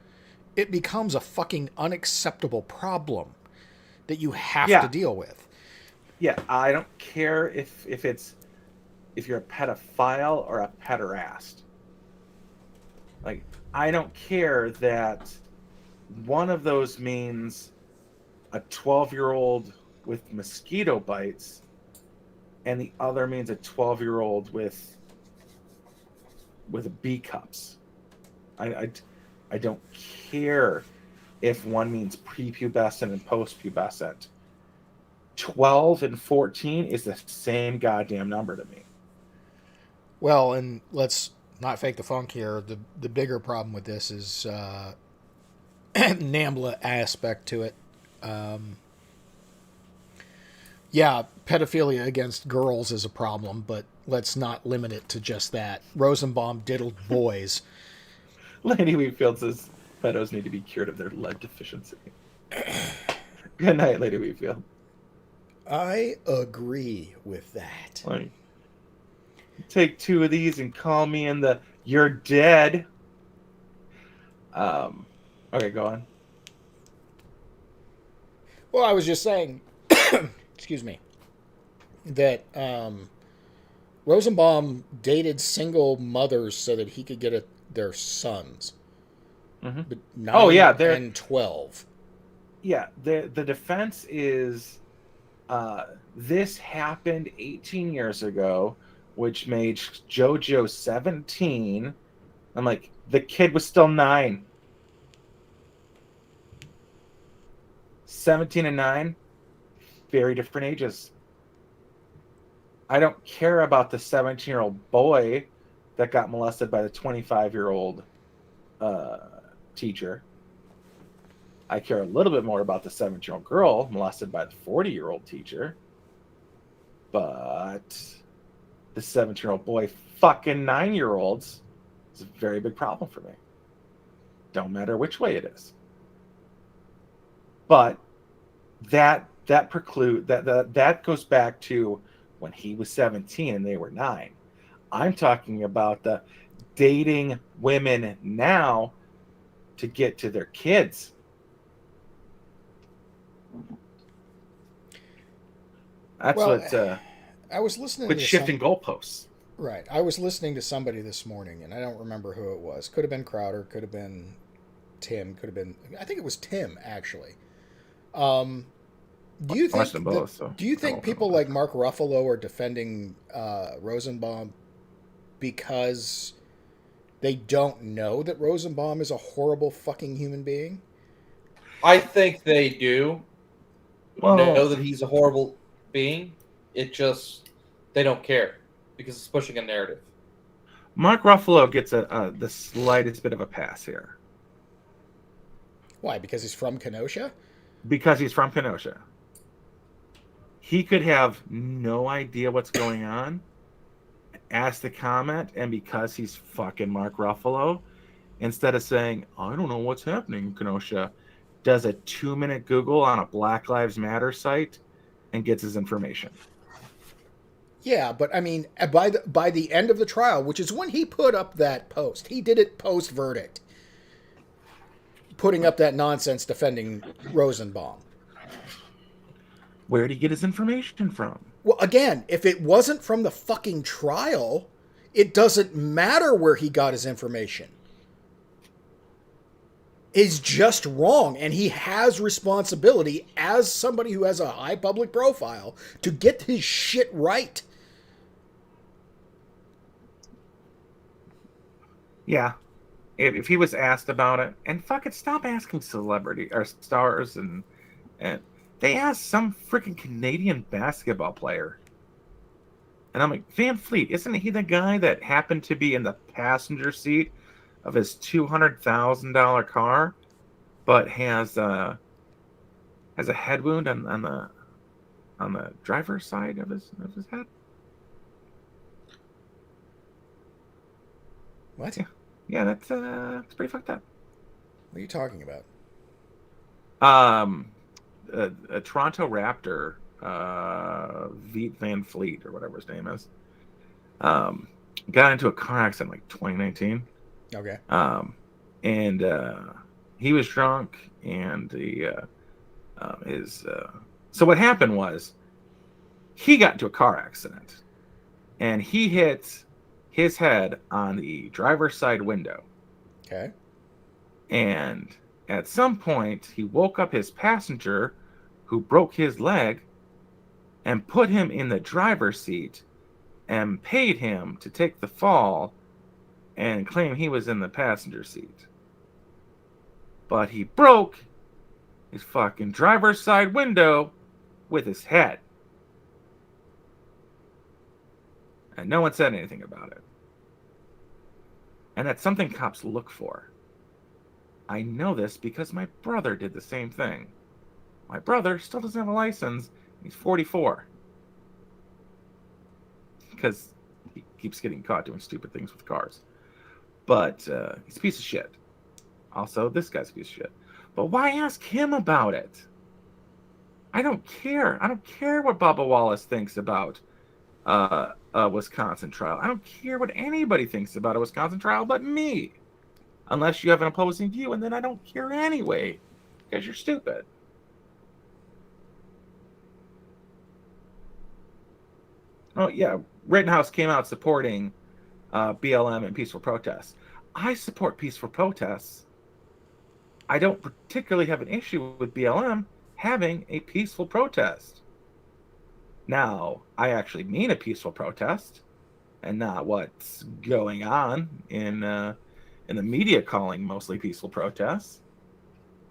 it becomes a fucking unacceptable problem that you have to deal with. Yeah, I don't care if you're a pedophile or a pederast. Like, I don't care that one of those means a 12-year-old with mosquito bites and the other means a 12-year-old with B cups. I don't care if one means prepubescent and postpubescent. 12 and 14 is the same goddamn number to me. Well, and let's not fake the funk here. The bigger problem with this is NAMBLA aspect to it. Yeah, pedophilia against girls is a problem, but let's not limit it to just that. Rosenbaum diddled boys. Lady Wheatfield says pedos need to be cured of their lead deficiency. Good night, Lady Wheatfield. I agree with that. Like, take 2 of these and call me in the "you're dead." Okay, go on. Well, I was just saying, excuse me, that Rosenbaum dated single mothers so that he could get their sons. Mm-hmm. But 9 and 12. Yeah, the defense is this happened 18 years ago, which made JoJo 17. I'm like, the kid was still 9. 17 and 9, very different ages. I don't care about the 17-year-old boy that got molested by the 25-year-old teacher. I care a little bit more about the 17-year-old girl molested by the 40-year-old teacher. But the 17-year-old boy fucking 9-year-olds is a very big problem for me. Don't matter which way it is. But that goes back to when he was 17 and they were 9. I'm talking about the dating women now to get to their kids. That's what I was listening with to shifting goalposts. Right. I was listening to somebody this morning, and I don't remember who it was. Could have been Crowder. Could have been Tim. Could have been. I think it was Tim, actually. Do you think people like Mark Ruffalo are defending Rosenbaum because they don't know that Rosenbaum is a horrible fucking human being? I think they do know that he's a horrible being. It just they don't care because it's pushing a narrative. Mark Ruffalo gets the slightest bit of a pass here. Why? Because he's from Kenosha? Because he's from Kenosha. He could have no idea what's going on, ask the comment, and because he's fucking Mark Ruffalo, instead of saying, I don't know what's happening in Kenosha, does a 2-minute Google on a Black Lives Matter site and gets his information. Yeah, but I mean, by the end of the trial, which is when he put up that post, he did it post-verdict, putting up that nonsense defending Rosenbaum. Where did he get his information from? Well, again, if it wasn't from the fucking trial, it doesn't matter where he got his information. Is just wrong, and he has responsibility as somebody who has a high public profile to get his shit right. Yeah. If he was asked about it, and fucking stop asking celebrity or stars, and they asked some freaking Canadian basketball player. And I'm like, Van Fleet, isn't he the guy that happened to be in the passenger seat of his $200,000 car, but has a head wound on the driver's side of his head? What? Yeah, that's pretty fucked up. What are you talking about? A Toronto Raptor, Veet Van Fleet or whatever his name is, got into a car accident like 2019. Okay. And he was drunk, and so what happened was he got into a car accident, and he hit his head on the driver's side window. Okay. And at some point, he woke up his passenger, who broke his leg, and put him in the driver's seat and paid him to take the fall and claim he was in the passenger seat. But he broke his fucking driver's side window with his head. And no one said anything about it. And that's something cops look for. I know this because my brother did the same thing. My brother still doesn't have a license. He's 44. Because keeps getting caught doing stupid things with cars. But he's a piece of shit. Also, this guy's a piece of shit. But why ask him about it? I don't care. I don't care what Bubba Wallace thinks about a Wisconsin trial. I don't care what anybody thinks about a Wisconsin trial but me. Unless you have an opposing view, and then I don't care anyway. Because you're stupid. Oh, yeah. Rittenhouse came out supporting BLM and peaceful protests. I support peaceful protests. I don't particularly have an issue with BLM having a peaceful protest. Now, I actually mean a peaceful protest, and not what's going on in the media calling mostly peaceful protests.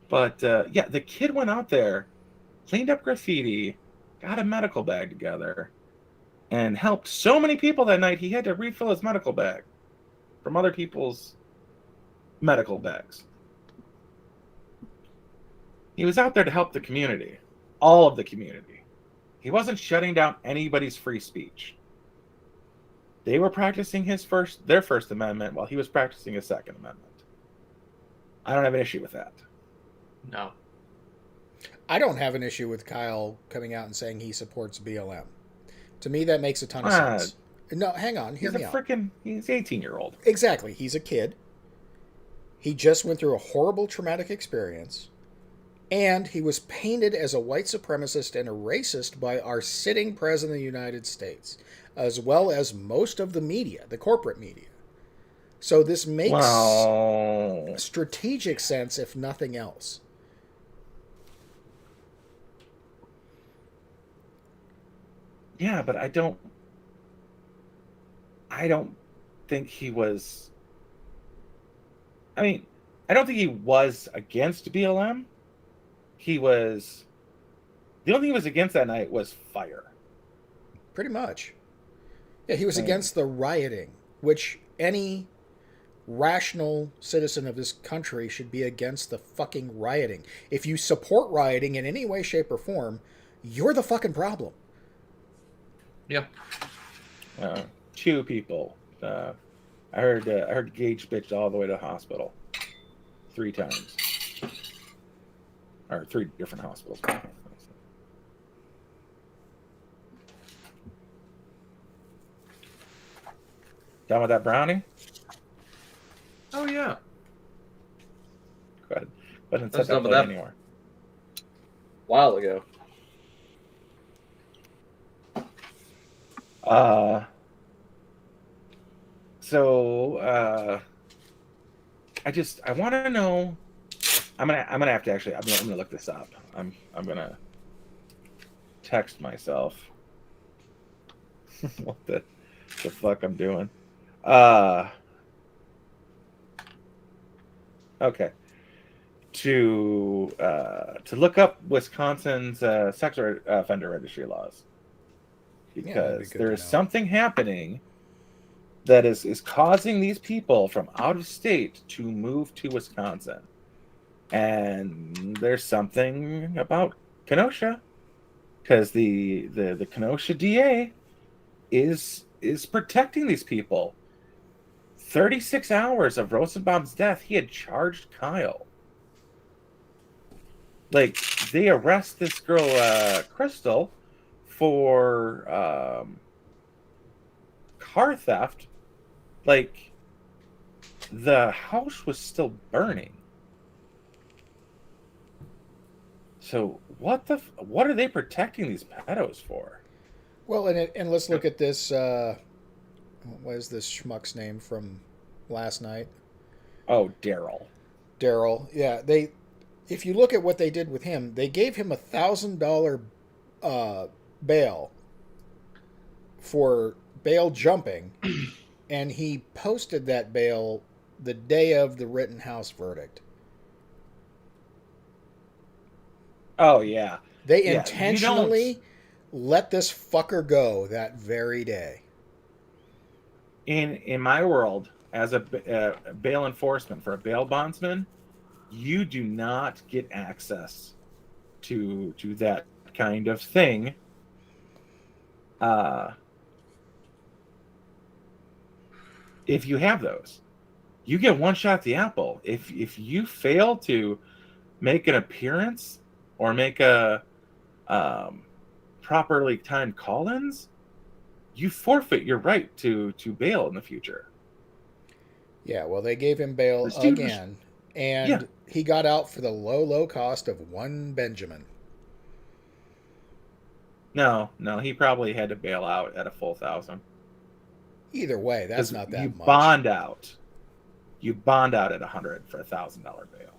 But yeah, the kid went out there, cleaned up graffiti, got a medical bag together, and helped so many people that night he had to refill his medical bag from other people's medical bags. He was out there to help the community, all of the community. He wasn't shutting down anybody's free speech. They were practicing their First Amendment while he was practicing his Second Amendment. I don't have an issue with that. No. I don't have an issue with Kyle coming out and saying he supports BLM. To me, that makes a ton of sense. No, hang on. Hear me out. He's 18-year-old. Exactly. He's a kid. He just went through a horrible traumatic experience. And he was painted as a white supremacist and a racist by our sitting president of the United States, as well as most of the media, the corporate media. So this makes strategic sense, if nothing else. Yeah, but I don't think he was... I mean, I don't think he was against BLM. The only thing he was against that night was fire. Pretty much. Yeah, he was against the rioting, which any rational citizen of this country should be against the fucking rioting. If you support rioting in any way, shape, or form, you're the fucking problem. Yeah. Two people. I heard Gage bitched all the way to the hospital 3 times. Or 3 different hospitals. Done with that brownie? Oh, yeah. Go ahead. Go ahead and I was set done that with plate that anymore. A while ago. I want to know. I'm gonna have to actually. I'm gonna look this up. I'm gonna text myself what the fuck I'm doing. Okay. To look up Wisconsin's sex offender registry laws, because there is something happening that is causing these people from out of state to move to Wisconsin. And there's something about Kenosha, because the Kenosha DA is protecting these people. 36 hours of Rosenbaum's death, he had charged Kyle. Like, they arrest this girl, Crystal, for car theft. Like, the house was still burning. So what are they protecting these pedos for? Well, and let's look at this. What is this schmuck's name from last night? Oh, Daryl. Yeah, if you look at what they did with him, they gave him $1,000 bail for bail jumping, and he posted that bail the day of the Rittenhouse verdict. Oh, yeah. They intentionally let this fucker go that very day. In my world, as a bail enforcement for a bail bondsman, you do not get access to that kind of thing if you have those, you get one shot at the apple. If you fail to make an appearance or make a properly timed call-ins, you forfeit your right to bail in the future. Yeah, well, they gave him bail This dude was, again, yeah, and he got out for the low cost of one Benjamin. no, he probably had to bail out at a full 1,000. Either way, that's Because not you that much. bond out. You bond out at 100 for $1,000 bail.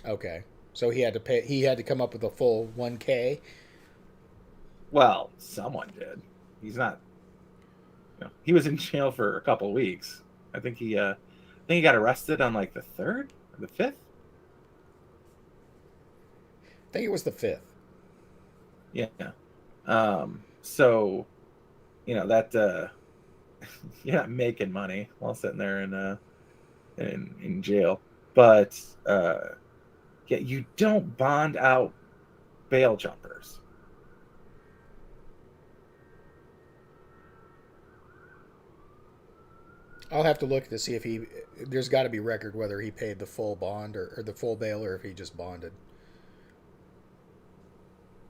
Okay, so he had to pay. He had to come up with a full 1K. Well, someone did. He's not. He was in jail for a couple of weeks. I think he got arrested on like the 3rd or the 5th. I think it was the 5th. Yeah. So, that you're not making money while sitting there in jail, but yeah, you don't bond out bail jumpers. I'll have to look to see if he. There's got to be record whether he paid the full bond or the full bail or if he just bonded.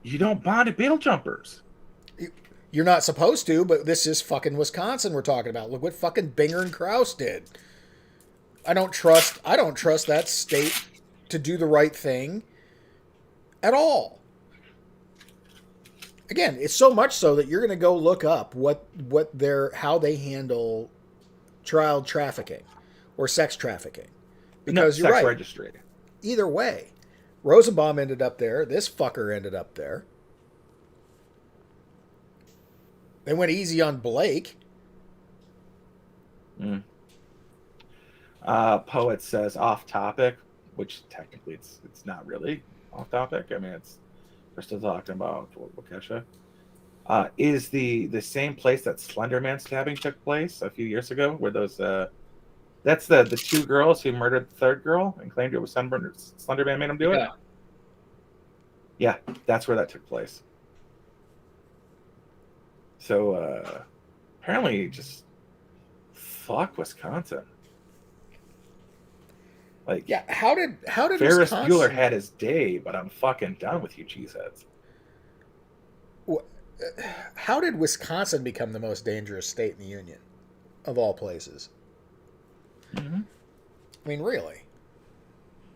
You don't bond at bail jumpers. You're not supposed to, but this is fucking Wisconsin we're talking about. Look what fucking Binger and Krause did. I don't trust that state to do the right thing at all. Again, it's so much so that you're going to go look up how they handle child trafficking or sex trafficking. Because no, you're sex right. registry. Either way, Rosenbaum ended up there. This fucker ended up there. They went easy on Blake. Poet says off topic, which technically it's not really off topic. I mean, we're still talking about Waukesha. Is the same place that Slenderman stabbing took place a few years ago, where those that's the 2 girls who murdered the 3rd girl and claimed it was Slenderman made them do it? Yeah, that's where that took place. So apparently just fuck Wisconsin. Like, Yeah, how did Ferris Wisconsin... Bueller had his day, but I'm fucking done with you cheeseheads. How did Wisconsin become the most dangerous state in the union, of all places? Mm-hmm. I mean, really?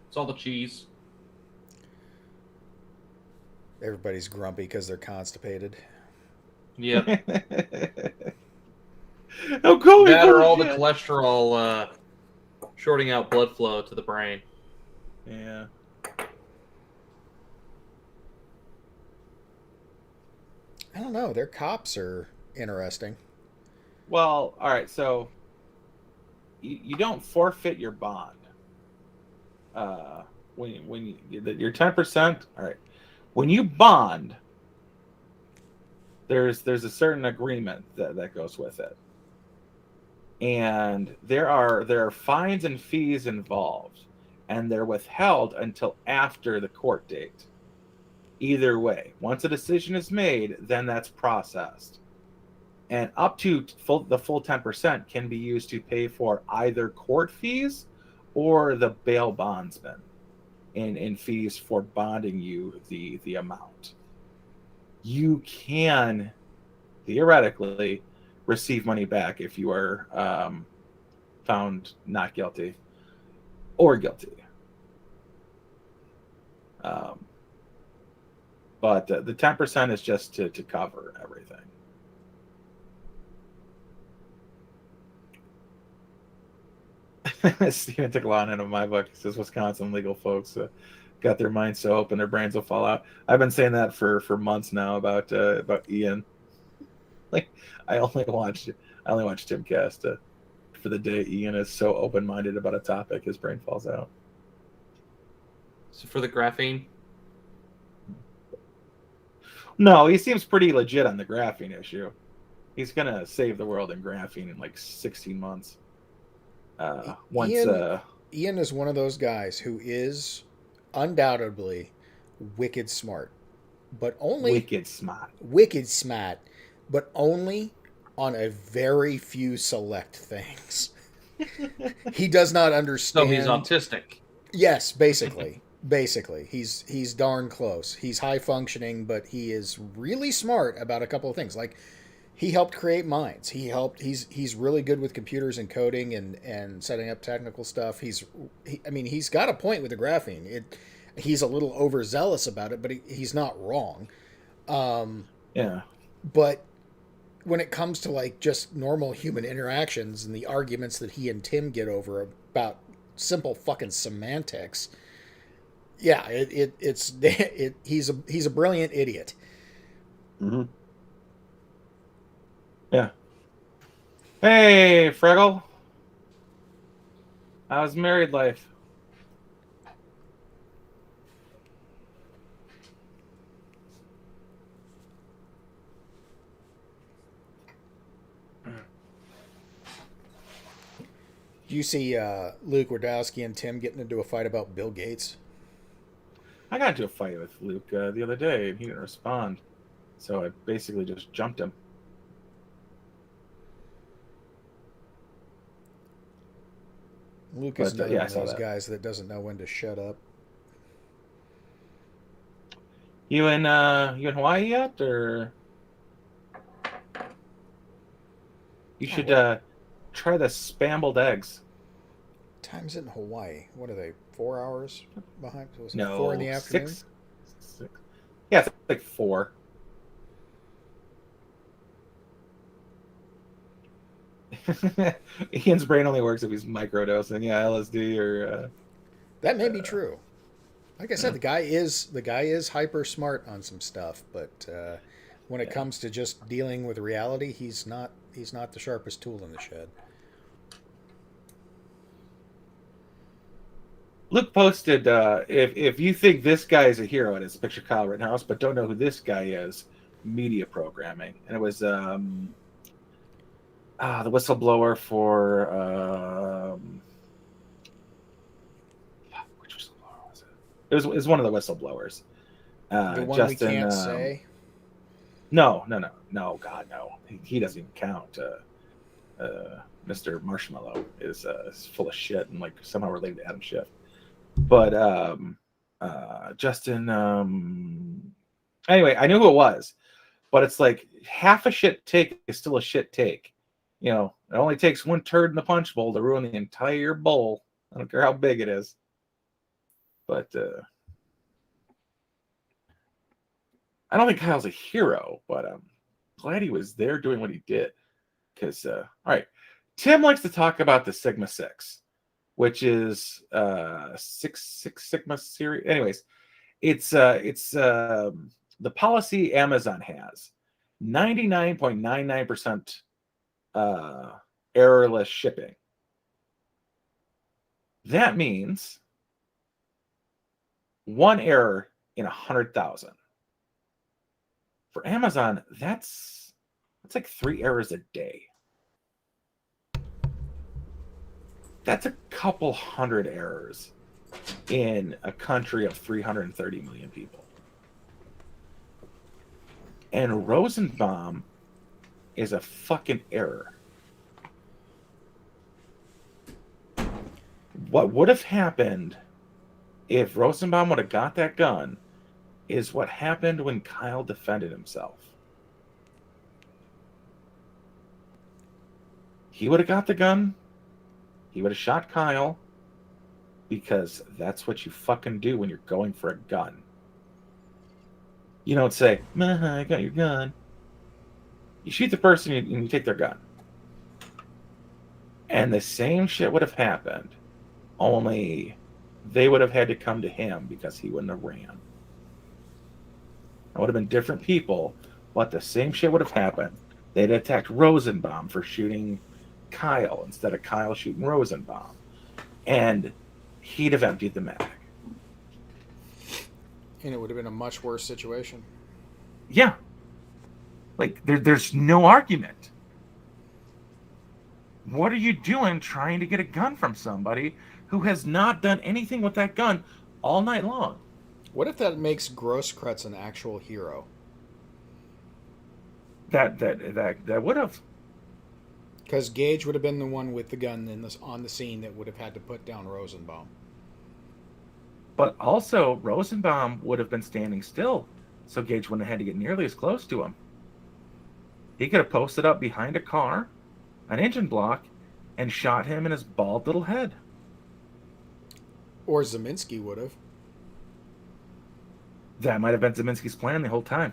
It's all the cheese. Everybody's grumpy because they're constipated. Yeah. Oh, cool. That or all the cholesterol shorting out blood flow to the brain. Yeah. I don't know. Their cops are interesting. Well, all right. So you don't forfeit your bond. When you're 10%. All right. When you bond, there's a certain agreement that goes with it, and there are fines and fees involved, and they're withheld until after the court date. Either way, once a decision is made, then that's processed, and up to the full 10% can be used to pay for either court fees or the bail bondsman in fees for bonding you the amount. You can theoretically receive money back if you are found not guilty or guilty. But the 10% is just to cover everything. Steven took a lot into my book. He says Wisconsin legal folks got their minds so open their brains will fall out. I've been saying that for months now about Ian. Like I only watch Timcast for the day Ian is so open-minded about a topic his brain falls out. So for the graphene? No, he seems pretty legit on the graphene issue. He's gonna save the world in graphene in like 16 months. Ian is one of those guys who is undoubtedly wicked smart, but only wicked smart, but only on a very few select things. He does not understand. So he's autistic. Yes, basically. Basically, he's darn close. He's high functioning, but he is really smart about a couple of things. Like, he helped create mines. He's really good with computers and coding and setting up technical stuff. He's got a point with the graphene. He's a little overzealous about it, but he's not wrong. Yeah. But when it comes to like just normal human interactions and the arguments that he and Tim get over about simple fucking semantics, yeah, he's a brilliant idiot. Mm-hmm. Yeah. Hey, Fraggle. How's married life? Do you see Luke Wardowski and Tim getting into a fight about Bill Gates? I got into a fight with Luke the other day, and he didn't respond. So I basically just jumped him. Luke is another one of those guys that doesn't know when to shut up. You in Hawaii yet, or you should try the spambled eggs. Time's it in Hawaii? What are they? 4 hours behind? Was it No, 4 in the afternoon? Six. Yeah, it's like 4. Ian's brain only works if he's microdosing. Yeah, LSD or. That may be true. Like I said, the guy is hyper smart on some stuff, but when it comes to just dealing with reality, he's not the sharpest tool in the shed. Luke posted, if you think this guy is a hero, and it's a picture of Kyle Rittenhouse, but don't know who this guy is, media programming. And it was the whistleblower for which whistleblower was it? It was one of the whistleblowers. The one Justin, we can't say? No, God, no. He doesn't even count. Mr. Marshmallow is full of shit and like somehow related to Adam Schiff. But Justin, anyway, I knew who it was, but it's like half a shit take is still a shit take. You know, it only takes one turd in the punch bowl to ruin the entire bowl. I don't care how big it is. But I don't think Kyle's a hero, but I'm glad he was there doing what he did. Because, all right, Tim likes to talk about the Sigma 6, which is Six Sigma series. Anyways, it's the policy Amazon has: 99.99% errorless shipping. That means one error in 100,000. For Amazon, that's like 3 errors a day. That's a couple hundred errors in a country of 330 million people. And Rosenbaum is a fucking error. What would have happened if Rosenbaum would have got that gun is what happened when Kyle defended himself. He would have got the gun. He would have shot Kyle, because that's what you fucking do when you're going for a gun. You don't say, I got your gun. You shoot the person and you take their gun. And the same shit would have happened, only they would have had to come to him because he wouldn't have ran. It would have been different people, but the same shit would have happened. They'd attacked Rosenbaum for shooting Kyle instead of Kyle shooting Rosenbaum, and he'd have emptied the mag. And it would have been a much worse situation. Yeah. Like, there's no argument. What are you doing trying to get a gun from somebody who has not done anything with that gun all night long? What if that makes Grosskreutz an actual hero? That would have. Because Gage would have been the one with the gun on the scene that would have had to put down Rosenbaum. But also, Rosenbaum would have been standing still, so Gage wouldn't have had to get nearly as close to him. He could have posted up behind a car, an engine block, and shot him in his bald little head. Or Zeminski would have. That might have been Zeminski's plan the whole time.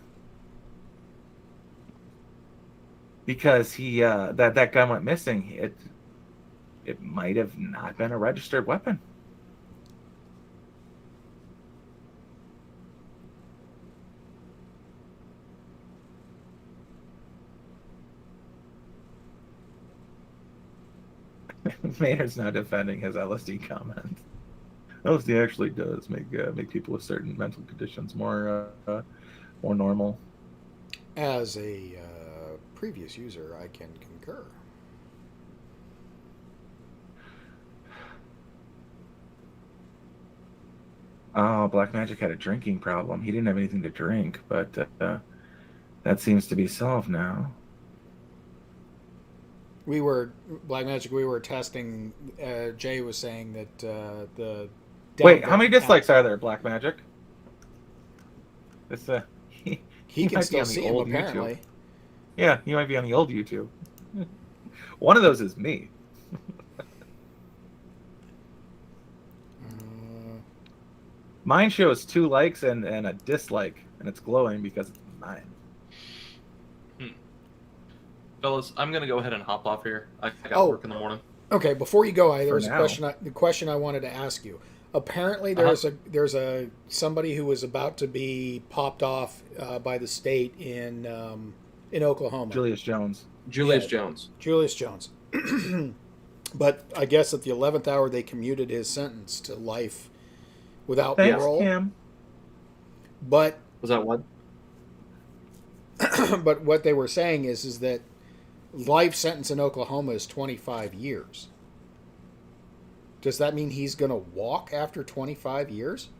Because that gun went missing. It might have not been a registered weapon. Maynard's now defending his LSD comment. LSD actually does make people with certain mental conditions more normal. As a previous user, I can concur. Oh, Black Magic had a drinking problem. He didn't have anything to drink, but that seems to be solved now. Black Magic, we were testing, Jay was saying that the... Wait, how many dislikes are there, Black Magic? It's he can still see him, apparently. YouTube. Yeah, he might be on the old YouTube. One of those is me. Mine shows 2 likes and a dislike, and it's glowing because it's mine. Fellas, I'm going to go ahead and hop off here. I got work in the morning. Okay, before you go, there was the question I wanted to ask you. Apparently, there's somebody who was about to be popped off by the state in Oklahoma. Julius Jones. Julius Jones. But I guess at the 11th hour, they commuted his sentence to life without Thanks, parole. Kim. But was that what? But what they were saying is that life sentence in Oklahoma is 25 years. Does that mean he's going to walk after 25 years?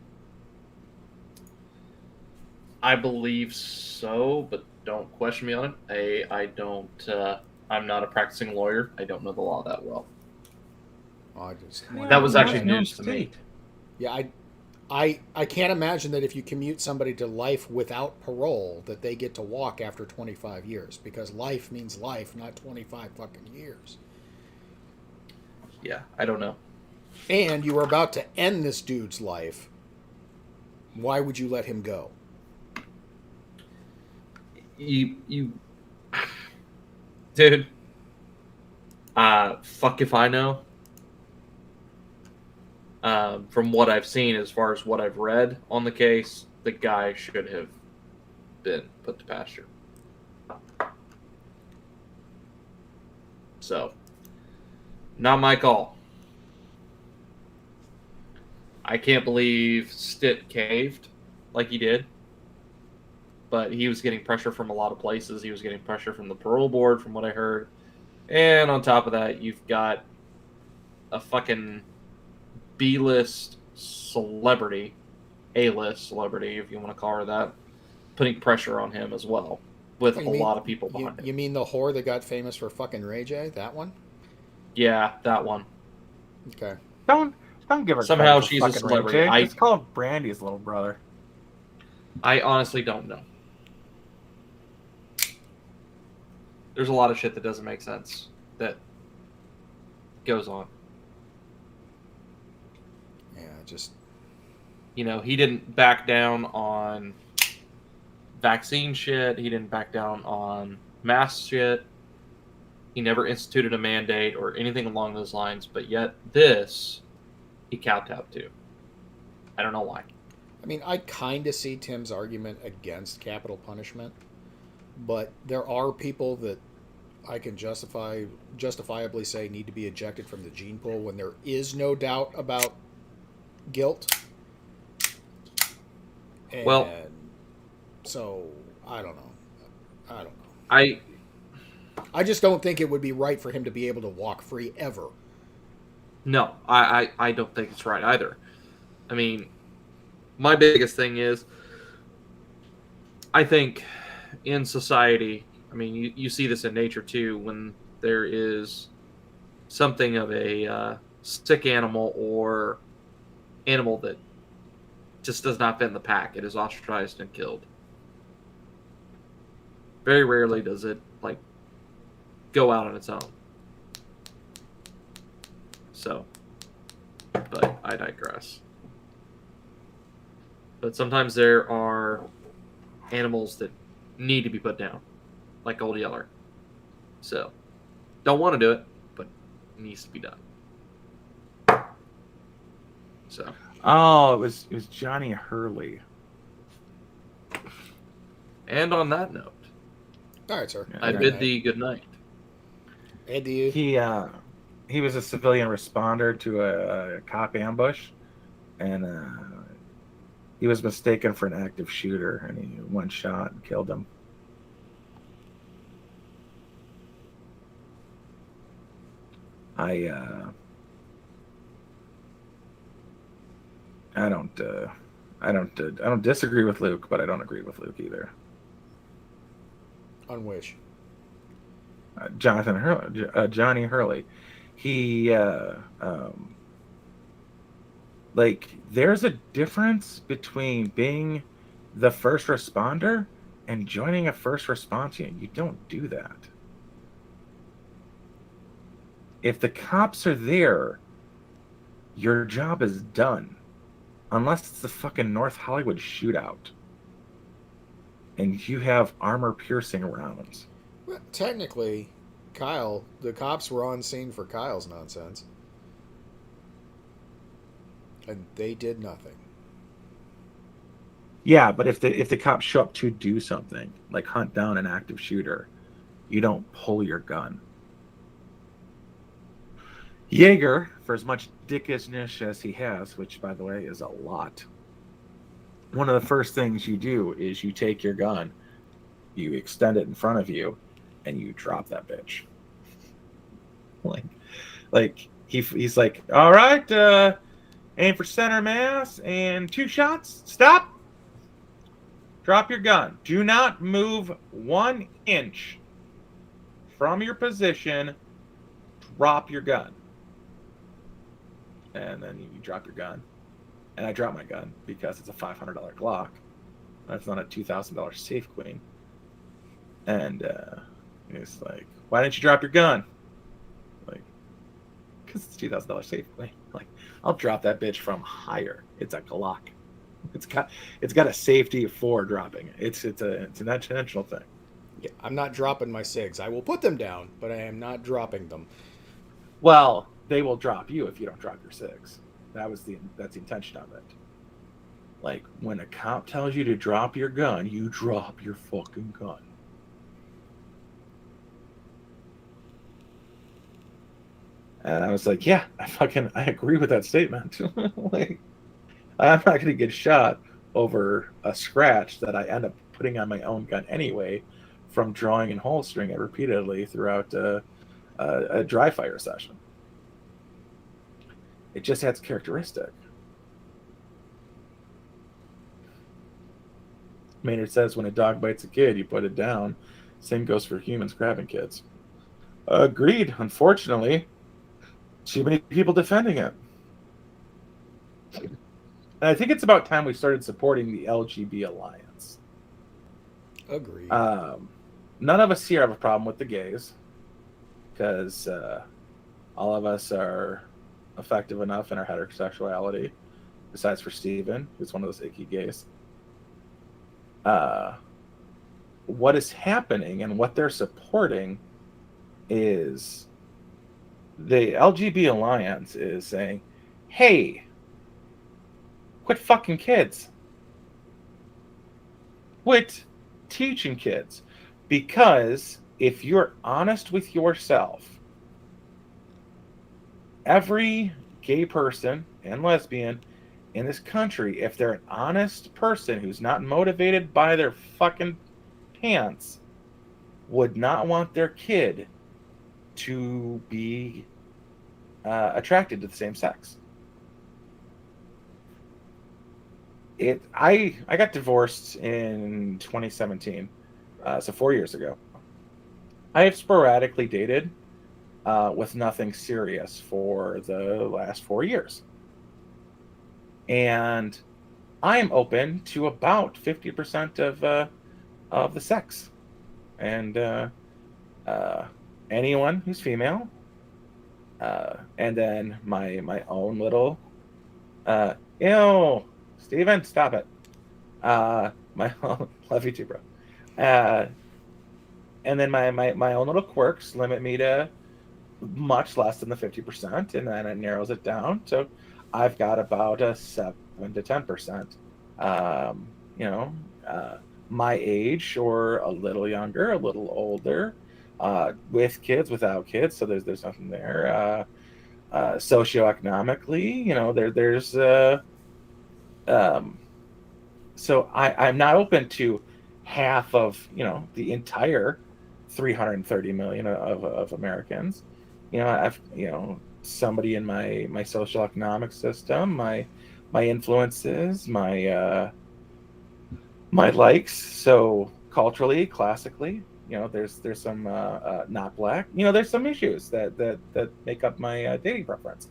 I believe so, but don't question me on it. I don't. I'm not a practicing lawyer. I don't know the law that well. That was actually news to me. Yeah, I can't imagine that if you commute somebody to life without parole, that they get to walk after 25 years, because life means life, not 25 fucking years. Yeah, I don't know. And you were about to end this dude's life. Why would you let him go? You dude. Fuck if I know. From what I've seen, as far as what I've read on the case, the guy should have been put to pasture. So, not my call. I can't believe Stitt caved like he did. But he was getting pressure from a lot of places. He was getting pressure from the parole board, from what I heard. And on top of that, you've got a fucking B-list celebrity, A-list celebrity, if you want to call her that, putting pressure on him as well, with a lot of people behind him. You mean the whore that got famous for fucking Ray J? That one? Yeah, that one. Okay. Don't give her somehow she's a celebrity. Just call him Brandy's little brother. I honestly don't know. There's a lot of shit that doesn't make sense that goes on. Yeah, just... You know, he didn't back down on vaccine shit. He didn't back down on mask shit. He never instituted a mandate or anything along those lines. But yet this, he kowtowed to. I don't know why. I mean, I kind of see Tim's argument against capital punishment, but there are people that I can justifiably say need to be ejected from the gene pool when there is no doubt about guilt. And well, so I don't know. I just don't think it would be right for him to be able to walk free ever. No, I don't think it's right either. I mean, my biggest thing is, I think in society, I mean, you see this in nature too, when there is something of a sick animal or animal that just does not fit in the pack. It is ostracized and killed. Very rarely does it like go out on its own. So, but I digress. But sometimes there are animals that need to be put down, like Old Yeller. So, don't want to do it, but it needs to be done. So. Oh, it was Johnny Hurley. And on that note, All right, sir. I bid thee good night. And to you. He was a civilian responder to a cop ambush, and he was mistaken for an active shooter, and he one shot and killed him. I don't disagree with Luke, but I don't agree with Luke either. On which? Johnny Hurley. He like there's a difference between being the first responder and joining a first response unit. You don't do that. If the cops are there, your job is done. Unless it's the fucking North Hollywood shootout. And you have armor-piercing rounds. Well, technically, the cops were on scene for Kyle's nonsense. And they did nothing. Yeah, but if the cops show up to do something, like hunt down an active shooter, you don't pull your gun. Jaeger, for as much dickishness as he has, which, by the way, is a lot, one of the first things you do is you take your gun, you extend it in front of you, and you drop that bitch. Like he's like, all right, aim for center mass, and 2 shots, stop, drop your gun. Do not move 1 inch from your position, drop your gun. And then you drop your gun. And I drop my gun because it's a $500 Glock. That's not a $2,000 Safe Queen. And he's like, why didn't you drop your gun? Like, because it's $2,000 Safe Queen. Like, I'll drop that bitch from higher. It's a Glock. It's got a safety for dropping it. It's an intentional thing. Yeah, I'm not dropping my SIGs. I will put them down, but I am not dropping them. Well, they will drop you if you don't drop your SIGs. That's the intention of it. Like, when a cop tells you to drop your gun, you drop your fucking gun. And I was like, yeah, I agree with that statement. Like, I'm not going to get shot over a scratch that I end up putting on my own gun anyway from drawing and holstering it repeatedly throughout a dry fire session. It just adds characteristic. Maynard says when a dog bites a kid, you put it down. Same goes for humans grabbing kids. Agreed. Unfortunately, too many people defending it. And I think it's about time we started supporting the LGB Alliance. Agreed. None of us here have a problem with the gays because all of us are effective enough in our heterosexuality, besides for Steven, who's one of those icky gays. What is happening and what they're supporting is the LGB Alliance is saying, hey, quit fucking kids. Quit teaching kids. Because if you're honest with yourself, every gay person and lesbian in this country, if they're an honest person who's not motivated by their fucking pants, would not want their kid to be attracted to the same sex. I got divorced in 2017, so 4 years ago. I have sporadically dated with nothing serious for the last 4 years. And I'm open to about 50% of the sex. And anyone who's female. And then my own little ew, Steven, stop it. My love you too, bro. And then my own little quirks limit me to much less than the 50%, and then it narrows it down. So I've got about a 7 to 10%. My age or a little younger, a little older, with kids, without kids. So there's nothing there. Socioeconomically, there's so I'm not open to half of the entire 330 million of Americans. I've somebody in my social economic system, my influences, my likes. So culturally, classically, there's some not black. There's some issues that make up my dating preference.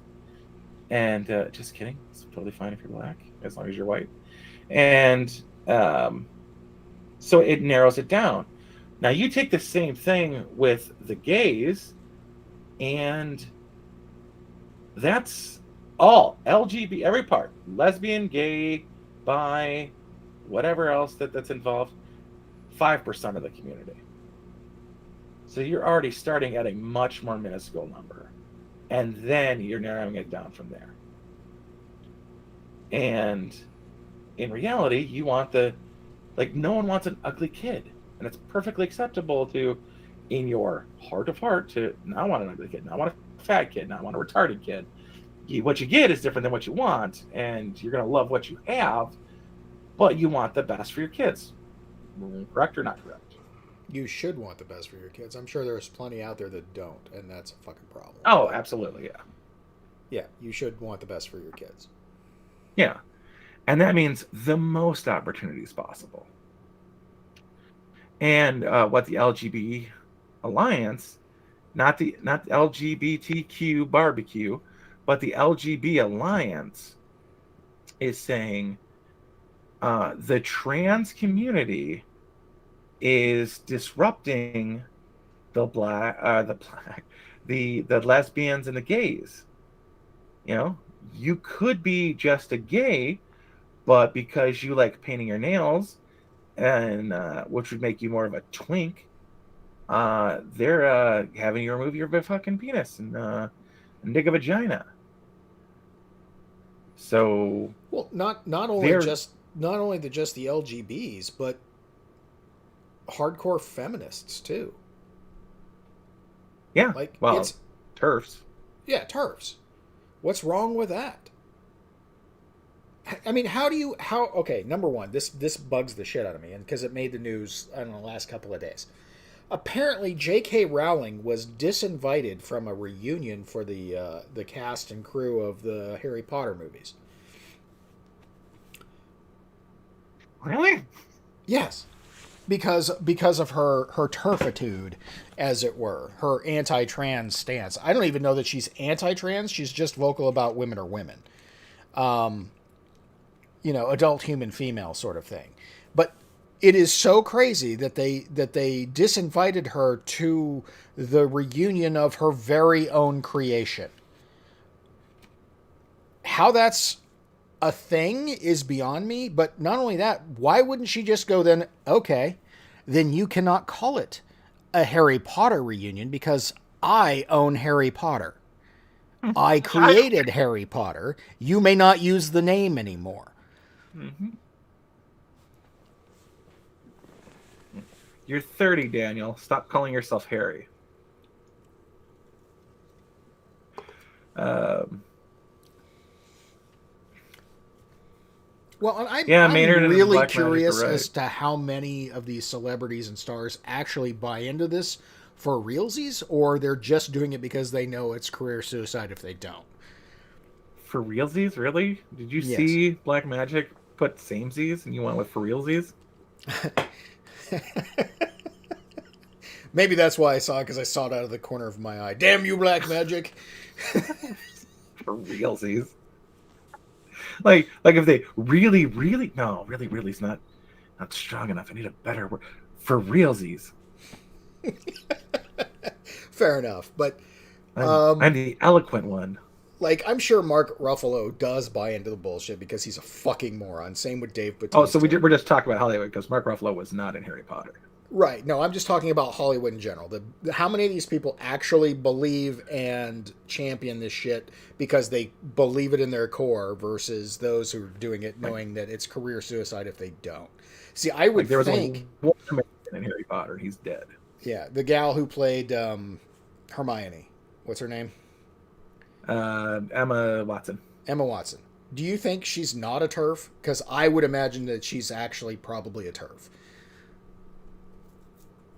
And just kidding, it's totally fine if you're black as long as you're white. And so it narrows it down. Now you take the same thing with the gays, and that's all LGBT, every part, lesbian, gay, bi, whatever else that's involved, 5% of the community. So you're already starting at a much more minuscule number, and then you're narrowing it down from there. And in reality, you want no one wants an ugly kid, and it's perfectly acceptable to, in your heart of heart, to not want an ugly kid, not want a fat kid, not want a retarded kid. What you get is different than what you want, and you're going to love what you have, but you want the best for your kids. Correct or not correct? You should want the best for your kids. I'm sure there's plenty out there that don't, and that's a fucking problem. Oh, absolutely, yeah. Yeah, you should want the best for your kids. Yeah. And that means the most opportunities possible. And what the LGBT Alliance, not the LGBTQ barbecue, but the LGB Alliance is saying the trans community is disrupting the lesbians and the gays. You could be just a gay, but because you like painting your nails, and which would make you more of a twink, they're having you remove your fucking penis and dig a vagina. So not only just the LGBs, but hardcore feminists too. Yeah, TERFs. Yeah, TERFs. What's wrong with that? I mean, okay, number one, this bugs the shit out of me, and because it made the news, I don't know, the last couple of days. Apparently, J.K. Rowling was disinvited from a reunion for the cast and crew of the Harry Potter movies. Really? Yes. Because of her turfitude, as it were, her anti-trans stance. I don't even know that she's anti-trans. She's just vocal about women are women. Adult human female sort of thing. But it is so crazy that they disinvited her to the reunion of her very own creation. How that's a thing is beyond me, but not only that, why wouldn't she just go then, okay, then you cannot call it a Harry Potter reunion because I own Harry Potter. I created Harry Potter. You may not use the name anymore. Mm-hmm. You're 30, Daniel. Stop calling yourself Harry. Well, I'm really curious as to how many of these celebrities and stars actually buy into this for realsies, or they're just doing it because they know it's career suicide if they don't. For realsies? Really? Did you see Black Magic put samesies and you went with for realsies? Maybe that's why I saw it, because I saw it out of the corner of my eye. Damn you, Black Magic! For realsies. Like if they really no, really's not strong enough. I need a better word. For realsies. Fair enough, but I'm the eloquent one. like, I'm sure Mark Ruffalo does buy into the bullshit because he's a fucking moron. Same with Dave Bautista. Oh, so we're just talking about Hollywood because Mark Ruffalo was not in Harry Potter. Right. No, I'm just talking about Hollywood in general. How many of these people actually believe and champion this shit because they believe it in their core versus those who are doing it knowing that it's career suicide if they don't. See, I would there was think... only one in Harry Potter. He's dead. Yeah, the gal who played Hermione. What's her name? Emma Watson. Emma Watson. Do you think she's not a TERF? Because I would imagine that she's actually probably a TERF.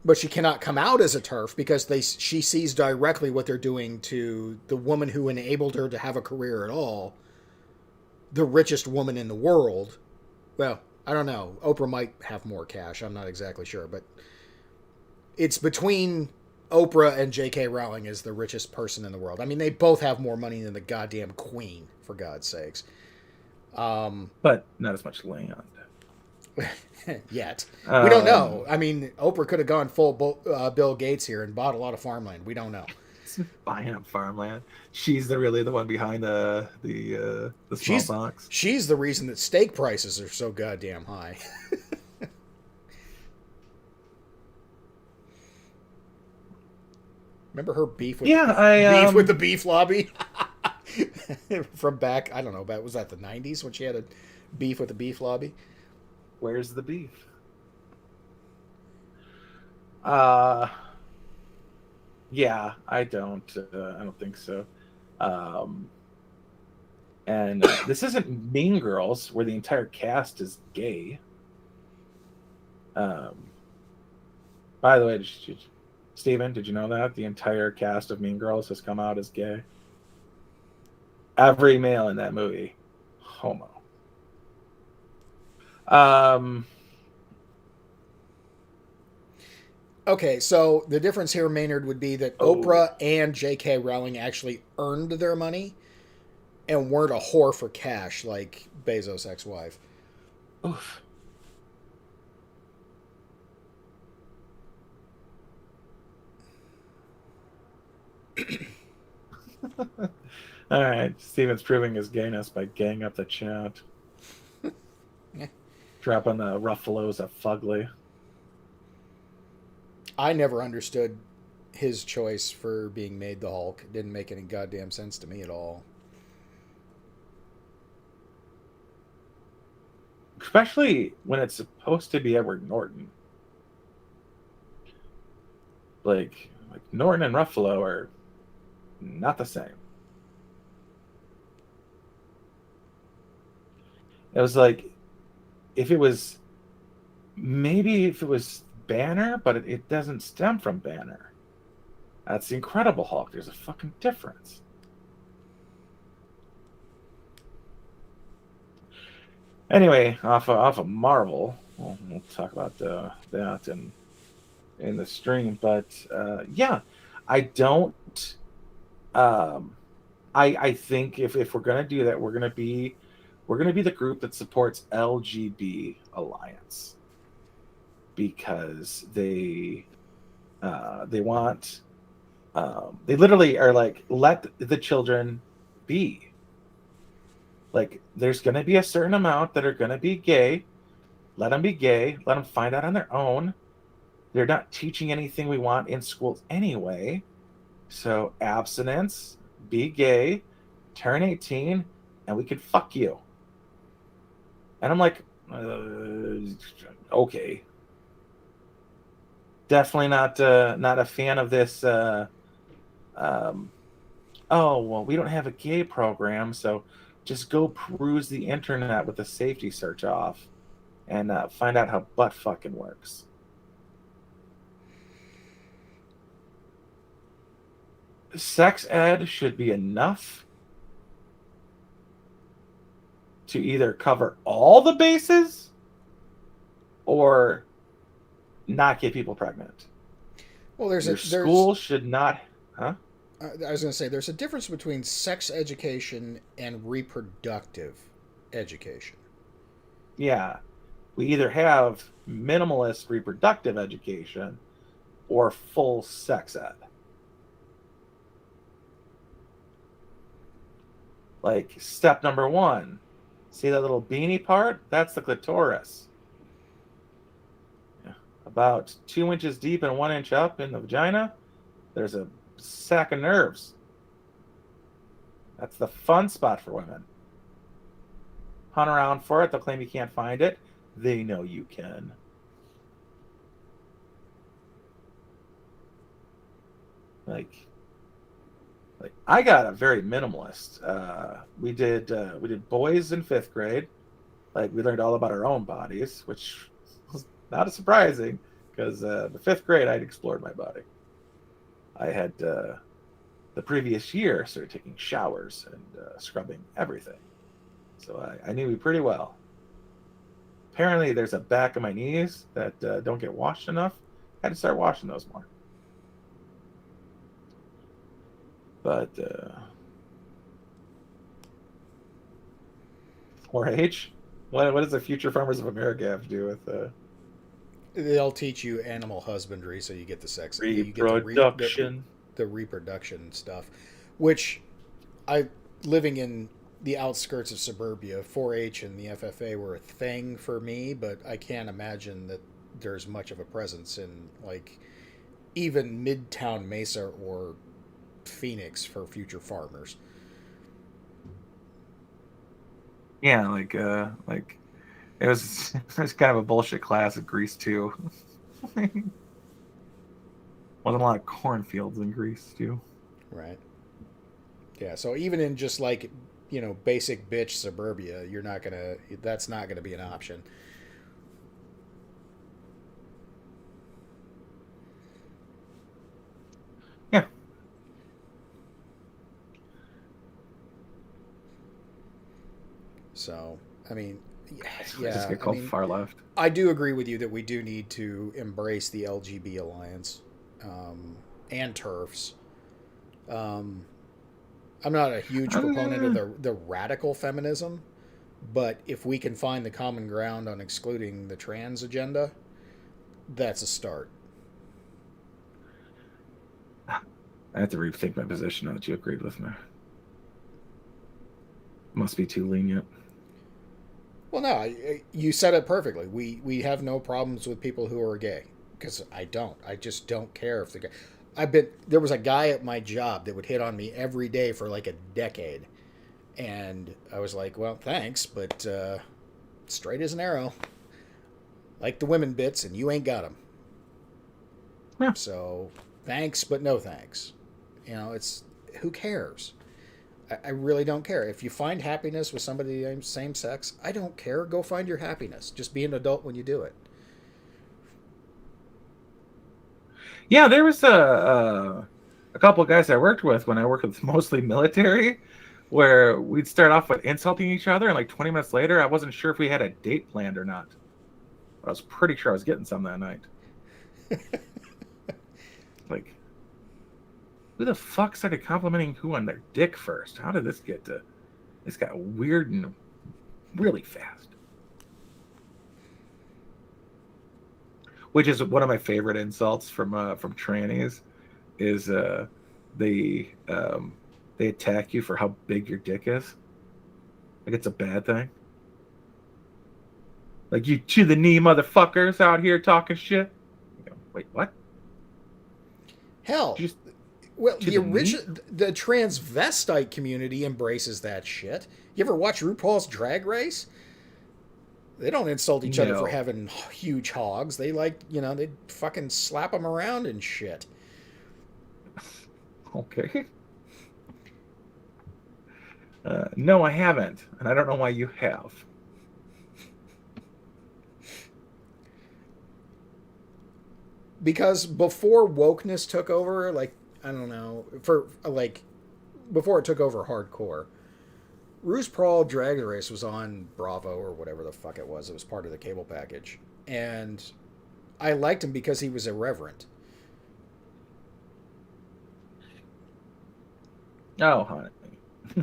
But she cannot come out as a TERF because she sees directly what they're doing to the woman who enabled her to have a career at all. The richest woman in the world. Well, I don't know. Oprah might have more cash. I'm not exactly sure. But it's between Oprah and J.K. Rowling as the richest person in the world. I mean, they both have more money than the goddamn queen, for God's sakes. But not as much land. Yet. We don't know. I mean, Oprah could have gone full Bill Gates here and bought a lot of farmland. We don't know. Buying up farmland. She's really the one behind the smallpox. She's the reason that steak prices are so goddamn high. Remember her beef with with the beef lobby? From back, I don't know, was that the 90s when she had a beef with the beef lobby? Where's the beef? Yeah, I don't think so. And this isn't Mean Girls, where the entire cast is gay. By the way, Steven, did you know that the entire cast of Mean Girls has come out as gay? Every male in that movie, homo. Okay, so the difference here, Maynard, would be that Oprah and J.K. Rowling actually earned their money and weren't a whore for cash like Bezos' ex-wife. Oof. All right, Steven's proving his gayness by gaying up the chat. Yeah. Dropping the Ruffalos at Fugly. I never understood his choice for being made the Hulk. It didn't make any goddamn sense to me at all. Especially when it's supposed to be Edward Norton. Like Norton and Ruffalo are not the same. It was like if it was Banner, but it doesn't stem from Banner. That's the Incredible Hulk. There's a fucking difference. Anyway, off of Marvel, we'll talk about that in the stream. But yeah, I don't. I think if we're gonna do that, we're gonna be the group that supports LGB Alliance. Because they want they literally are like, let the children be. Like, there's going to be a certain amount that are going to be gay. Let them be gay. Let them find out on their own. They're not teaching anything we want in schools anyway. So abstinence, be gay, turn 18, and we can fuck you. And I'm like, okay. Definitely not a fan of this. Oh, well, we don't have a gay program, so just go peruse the internet with the safety search off and find out how butt fucking works. Sex ed should be enough to either cover all the bases or not get people pregnant. Well, there's Your school should not, huh? I was going to say there's a difference between sex education and reproductive education. Yeah. We either have minimalist reproductive education or full sex ed. Like step number one, see that little beanie part? That's the clitoris. Yeah. About 2 inches deep and 1 inch up in the vagina, there's a sack of nerves. That's the fun spot for women. Hunt around for it. They'll claim you can't find it. They know you can. Like I got a very minimalist. We did boys in 5th grade. Like we learned all about our own bodies, which was not as surprising because the 5th grade I'd explored my body. I had the previous year started taking showers and scrubbing everything, so I knew me pretty well. Apparently, there's a back of my knees that don't get washed enough. I had to start washing those more. But 4-H, what does the Future Farmers of America have to do with They'll teach you animal husbandry, so you get the sex, reproduction? The reproduction stuff, which I living in the outskirts of suburbia, 4-H and the FFA were a thing for me, but I can't imagine that there's much of a presence in like even Midtown Mesa or Phoenix for future farmers. Yeah, like it was kind of a bullshit class at Greece too. Wasn't a lot of cornfields in Greece too. Right. Yeah. So even in just like, basic bitch suburbia, that's not gonna be an option. Yeah. So, I mean, I just get called far left. I do agree with you that we do need to embrace the LGB alliance, and TERFs. I'm not a huge proponent of the radical feminism, but if we can find the common ground on excluding the trans agenda, that's a start. I have to rethink my position now that you agreed with me. Must be too lenient. Well, no, you said it perfectly. We have no problems with people who are gay, because I don't. I just don't care if they're gay. There was a guy at my job that would hit on me every day for like a decade, and I was like, well, thanks, but straight as an arrow, like the women bits, and you ain't got them. Yeah. So thanks, but no thanks. It's who cares. I really don't care. If you find happiness with somebody same sex, I don't care. Go find your happiness. Just be an adult when you do it. Yeah, there was a couple of guys I worked with when I worked with mostly military, where we'd start off with insulting each other, and like 20 minutes later, I wasn't sure if we had a date planned or not. But I was pretty sure I was getting some that night. Like, who the fuck started complimenting who on their dick first? How did this get to? This got weird and really fast. Which is one of my favorite insults from trannies, is they attack you for how big your dick is. Like it's a bad thing. Like, you to the knee motherfuckers out here talking shit. Wait, what? Hell, well, the transvestite community embraces that shit. You ever watch RuPaul's Drag Race? They don't insult each other for having huge hogs. They they fucking slap them around and shit. Okay. No, I haven't, and I don't know why you have. Because before wokeness took over, I don't know, before it took over hardcore, RuPaul Drag Race was on Bravo or whatever the fuck it was. It was part of the cable package. And I liked him because he was irreverent. Oh, honey.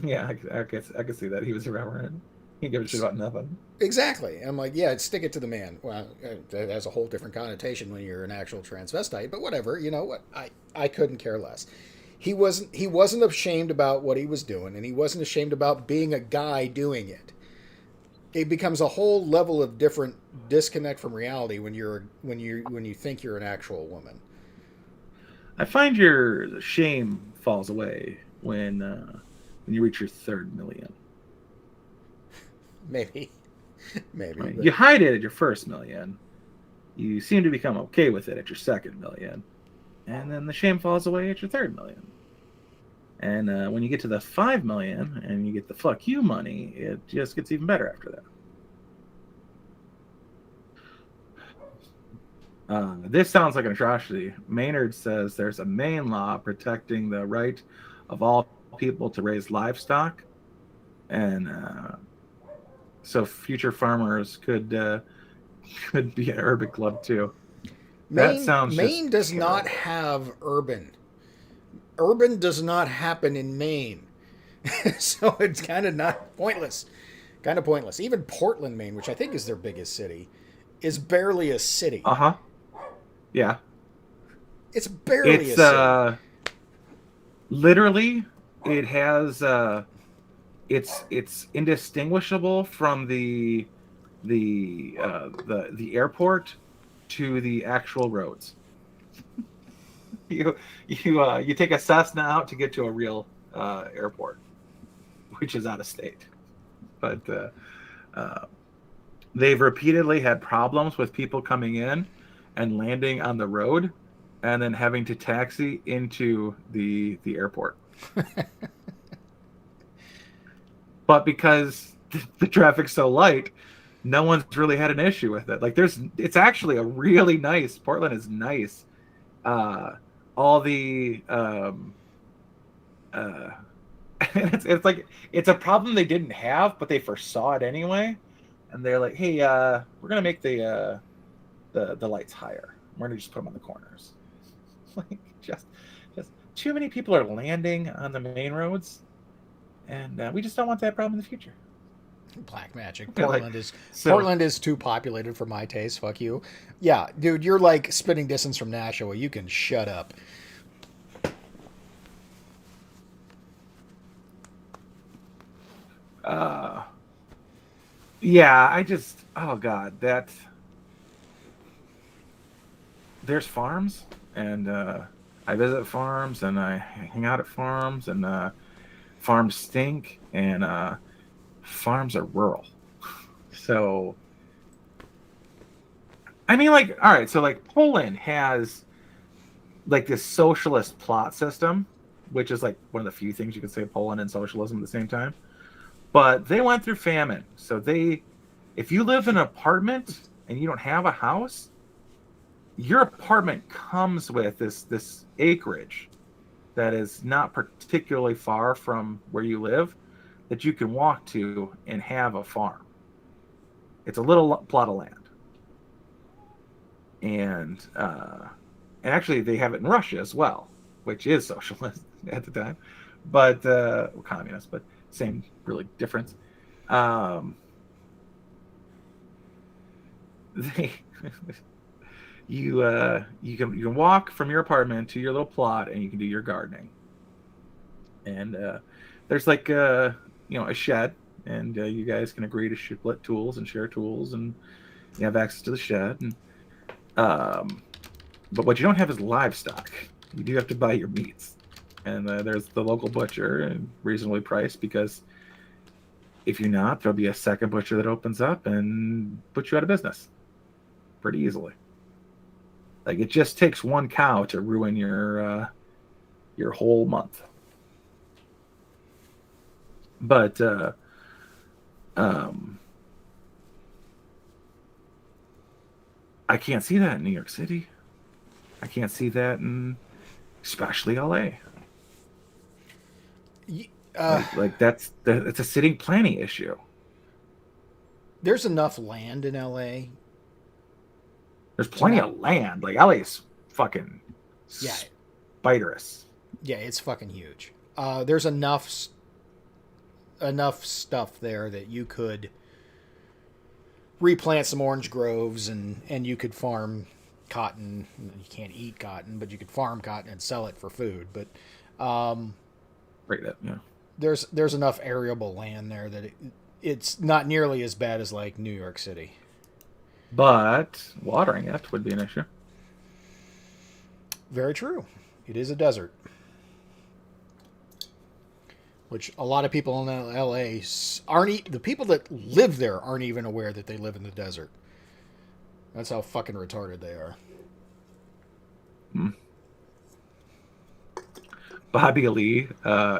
Yeah, I can see that. He was irreverent. He didn't give a shit about nothing. Exactly. I'm like, yeah, stick it to the man. Well, that has a whole different connotation when you're an actual transvestite, but whatever. You know what? I couldn't care less. He wasn't ashamed about what he was doing, and he wasn't ashamed about being a guy doing it. It becomes a whole level of different disconnect from reality when you think you're an actual woman. I find your shame falls away when you reach your third million. Maybe, maybe. Right? But You hide it at your first million. You seem to become okay with it at your second million, and then the shame falls away at your third million. And when you get to the 5 million and you get the fuck you money, it just gets even better after that. This sounds like an atrocity. Maynard says there's a Maine law protecting the right of all people to raise livestock, and so future farmers could be an urban club too. That sounds Maine just does terrible. not have urban. Urban does not happen in Maine, so it's kind of not pointless. Kind of pointless. Even Portland, Maine, which I think is their biggest city, is barely a city. Uh-huh. Yeah. It's barely It's a city. literally it has it's indistinguishable from the airport to the actual roads. You take a Cessna out to get to a real airport, which is out of state. But they've repeatedly had problems with people coming in and landing on the road, and then having to taxi into the airport. But because the traffic's so light, no one's really had an issue with it. Like it's actually a really nice. Portland is nice. All the it's like it's a problem they didn't have, but they foresaw it anyway, and they're like, hey, we're gonna make the lights higher. We're gonna just put them on the corners. Like just too many people are landing on the main roads, and we just don't want that problem in the future. Black magic. Yeah, Portland is too populated for my taste. Fuck you. Yeah, dude, you're like spitting distance from Nashua. You can shut up. Yeah, oh god, there's farms, and I visit farms, and I hang out at farms, and farms stink, and farms are rural. So I mean, like, all right, so like Poland has like this socialist plot system, which is like one of the few things you can say Poland and socialism at the same time. But they went through famine, so if you live in an apartment and you don't have a house, your apartment comes with this acreage that is not particularly far from where you live, that you can walk to and have a farm. It's a little plot of land, and actually they have it in Russia as well, which is socialist at the time, but communist, but same really difference. They you can walk from your apartment to your little plot, and you can do your gardening. And there's like a shed, and you guys can agree to split tools and share tools, and you have access to the shed. And but what you don't have is livestock. You do have to buy your meats, and there's the local butcher, and reasonably priced, because if you're not, there'll be a second butcher that opens up and puts you out of business pretty easily. Like, it just takes one cow to ruin your whole month. But I can't see that in New York City. I can't see that in especially LA. Like that's a city planning issue. There's enough land in LA. There's plenty of land. Like LA's fucking Yeah. spiderous. Yeah, it's fucking huge. There's enough stuff there that you could replant some orange groves and you could farm cotton. You can't eat cotton, but you could farm cotton and sell it for food. But Right up, yeah. there's enough arable land there that it's not nearly as bad as like New York City. But watering it would be an issue. Very true. It is a desert. Which a lot of people in LA aren't. The people that live there aren't even aware that they live in the desert. That's how fucking retarded they are. Bobby Lee,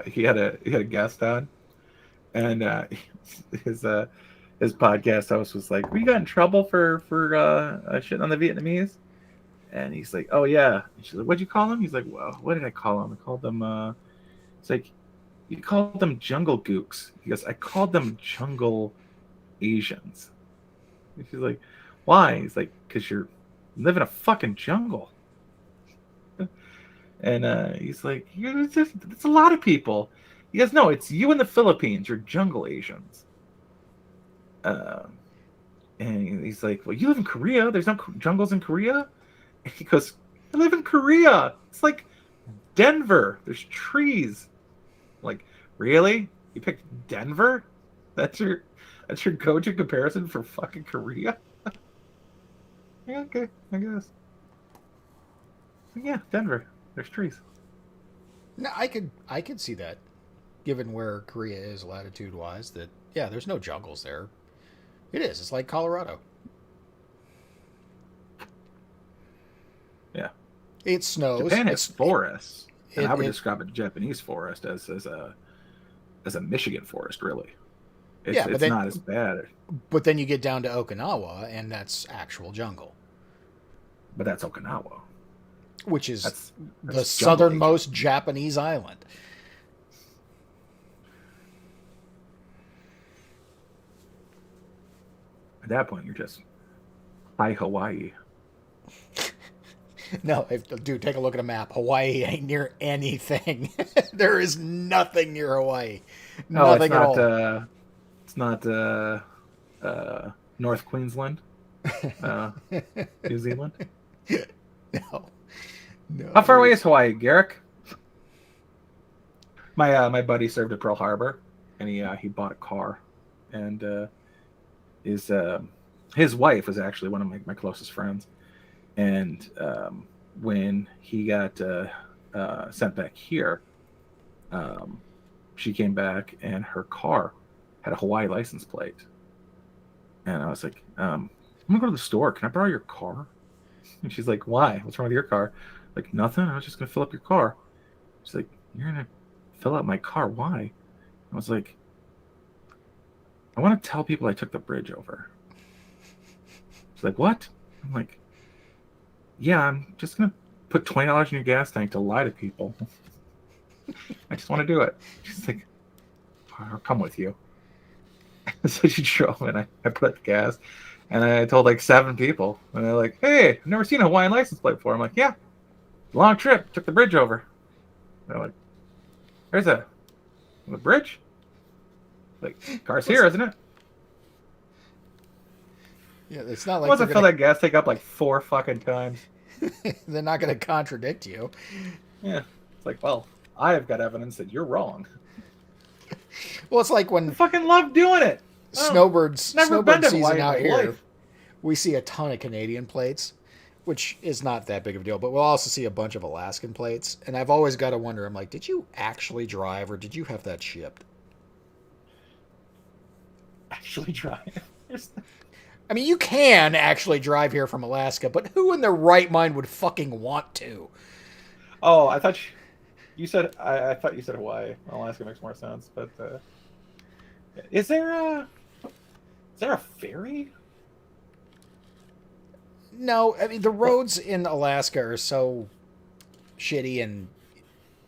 he had a guest on, and his podcast host was like, "We got in trouble for shitting on the Vietnamese," and he's like, "Oh yeah." And she's like, "What'd you call them?" He's like, "Well, what did I call them? I called them." It's like, "You called them jungle gooks." He goes, "I called them jungle Asians." And she's like, "Why?" He's like, "Because you live in a fucking jungle." And he's like, it's a lot of people. He goes, "No, it's you in the Philippines. You're jungle Asians." And he's like, "Well, you live in Korea. There's no jungles in Korea." And he goes, "I live in Korea. It's like Denver. There's trees." I'm like, really? You picked Denver? That's your go-to comparison for fucking Korea? Yeah, okay, I guess. Yeah, Denver. There's trees. No, I could see that, given where Korea is latitude-wise. That yeah, there's no jungles there. It is. It's like Colorado. Yeah. It snows. Japan has forests, and I would it- describe a Japanese forest as a Michigan forest, really. It's, Yeah, but it's then- not as bad, But then you get down to Okinawa, and that's actual jungle, but that's Okinawa. which is That's the jungle southernmost Japanese island. At that point, you're just high Hawaii. No, dude, take a look at a map. Hawaii ain't near anything. There is nothing near Hawaii. Nothing at all. It's not North Queensland, New Zealand. No. How far away is Hawaii, Garrick? My buddy served at Pearl Harbor, and he bought a car, and his wife was actually one of my closest friends, and when he got sent back here, she came back and her car had a Hawaii license plate, and I was like, "I'm gonna go to the store. Can I borrow your car?" And she's like, "Why? What's wrong with your car?" Like, "Nothing. I was just gonna fill up your car." She's like, "You're gonna fill up my car? Why?" I was like, "I want to tell people I took the bridge over." She's like, "What?" I'm like, "Yeah, I'm just gonna put $20 in your gas tank to lie to people. I just want to do it." She's like, "I'll come with you." So she drove, and I put up the gas, and I told like 7 people, and they're like, "Hey, I've never seen a Hawaiian license plate before." I'm like, "Yeah, long trip, took the bridge over." They're like, "There's the bridge? Like, car's here, isn't it?" Yeah, it's not I like wasn't they're fill gonna, that gas tank up like 4 fucking times. they're not going to contradict you. Yeah, it's like, well, I've got evidence that you're wrong. Well, it's like I when fucking love doing it. snowbird never been to season Hawaii in out my here, life. we see a ton of Canadian plates, which is not that big of a deal. But we'll also see a bunch of Alaskan plates. And I've always got to wonder, I'm like, did you actually drive or did you have that shipped? Actually drive. I mean, you can actually drive here from Alaska, but who in their right mind would fucking want to? Oh, I thought you said I thought you said Hawaii. Alaska makes more sense, but is there a ferry? No, I mean, the roads in Alaska are so shitty and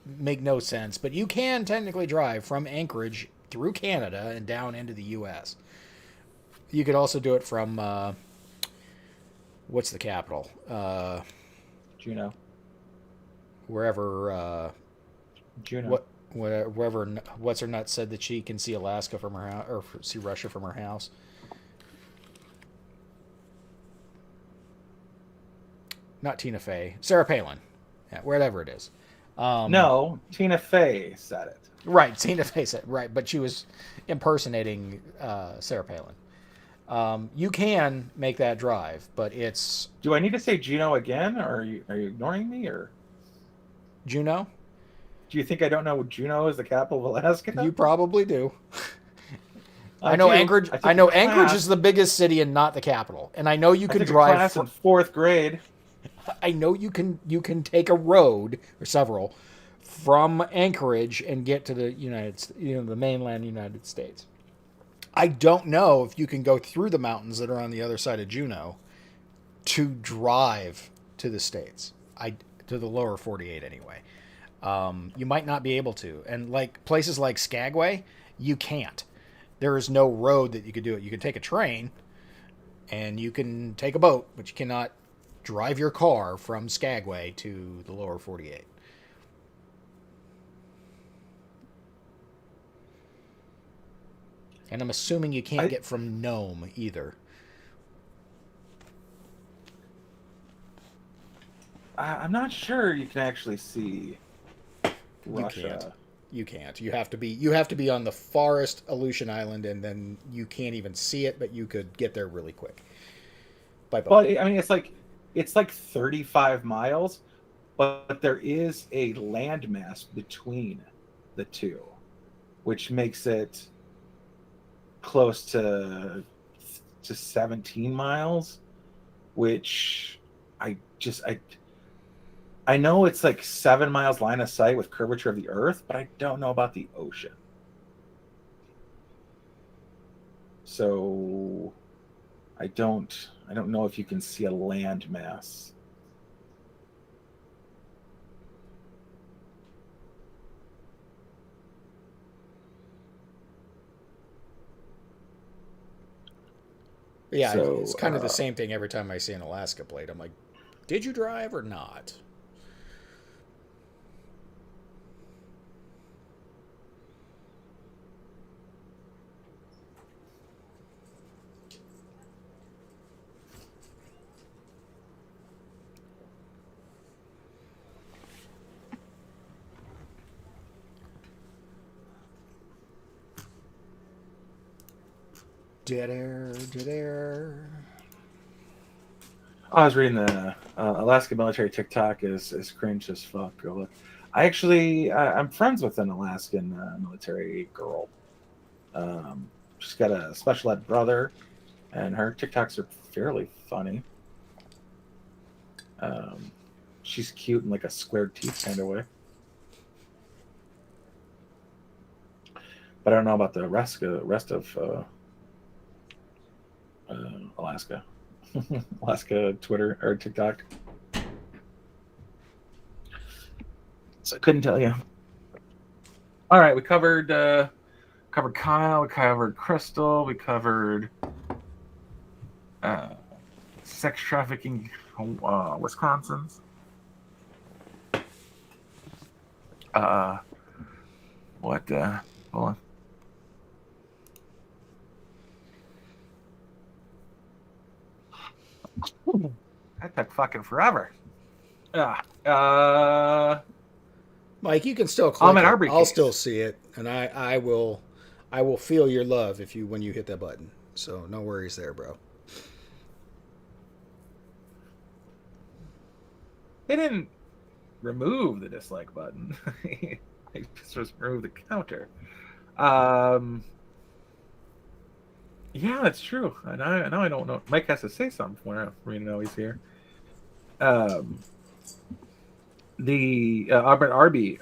make no sense, but you can technically drive from Anchorage through Canada and down into the U.S. You could also do it from, what's the capital? Juneau. Wherever, Juneau. wherever what's her nut said that she can see Alaska from her house or see Russia from her house. Not Tina Fey, Sarah Palin, yeah, whatever it is. No, Tina Fey said it. Right, Tina Fey said right, but she was impersonating Sarah Palin. You can make that drive, but it's Do I need to say Juneau again, or are you ignoring me, or Juneau. do you think I don't know Juneau is the capital of Alaska? You probably do. I I know do. Anchorage. took I know a class. Anchorage is the biggest city and not the capital. And I know you I can took a drive. class in 4th grade. I know you can take a road or several from Anchorage and get to the the mainland United States. I don't know if you can go through the mountains that are on the other side of Juneau to drive to the States. To the lower 48 anyway. You might not be able to. And like places like Skagway, you can't. There is no road that you could do it. You can take a train and you can take a boat, but you cannot drive your car from Skagway to the lower 48. And I'm assuming you can't get from Nome either. I'm not sure you can actually see Russia. You can't. You have to be on the farthest Aleutian Island, and then you can't even see it, but you could get there really quick. By boat. But I mean, it's like 35 miles, but there is a landmass between the two, which makes it close to 17 miles, which I know it's like 7 miles line of sight with curvature of the earth, but I don't know about the ocean. So I don't know if you can see a land mass. Yeah, So, it's kind of the same thing every time I see an Alaska plate. I'm like, did you drive or not? Dead air. I was reading the Alaska military TikTok is cringe as fuck. Go look. I'm friends with an Alaskan military girl. She's got a special ed brother, and her TikToks are fairly funny. She's cute in like a squared teeth kind of way. But I don't know about the rest of Alaska. Alaska Twitter or TikTok. So I couldn't tell you. All right, we covered Kyle, we covered Crystal, we covered sex trafficking, Wisconsin's. Hold on. That took fucking forever. Mike, you can still click I'm an it. Arbery I'll case. still see it, and I will feel your love when you hit that button. So no worries there, bro. They didn't remove the dislike button. They just removed the counter. Yeah, that's true. And I don't know. Mike has to say something for me to know he's here. The Arbery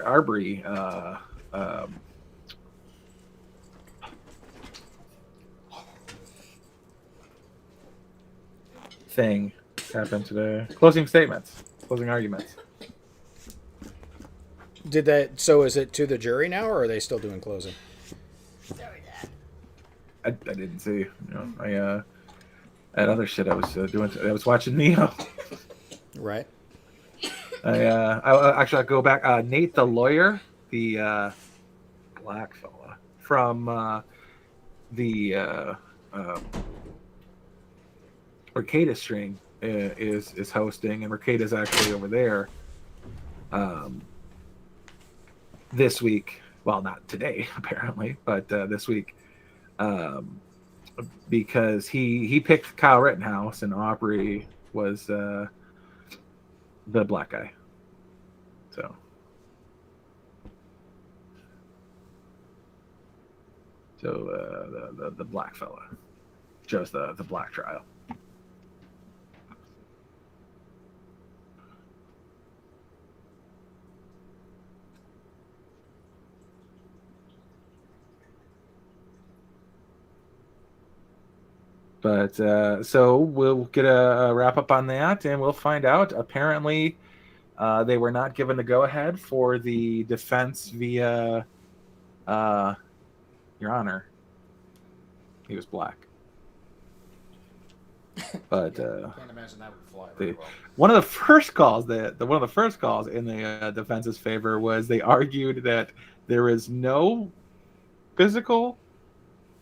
thing happened today. Closing statements, closing arguments. Did that? So is it to the jury now, or are they still doing closing? I didn't see. You know, I had other shit I was doing. I was watching Neo. Right. I actually I'll go back. Nate the lawyer, the black fella from the Mercatus string is hosting, and Mercatus actually over there this week. Well, not today apparently, but this week, because he picked Kyle Rittenhouse and Aubrey was the black guy. So the black fella chose the black trial. But so we'll get a wrap up on that, and we'll find out. Apparently, they were not given the go-ahead for the defense via Your Honor. He was black. But can't imagine that would fly very well. one of the first calls in the defense's favor was they argued that there is no physical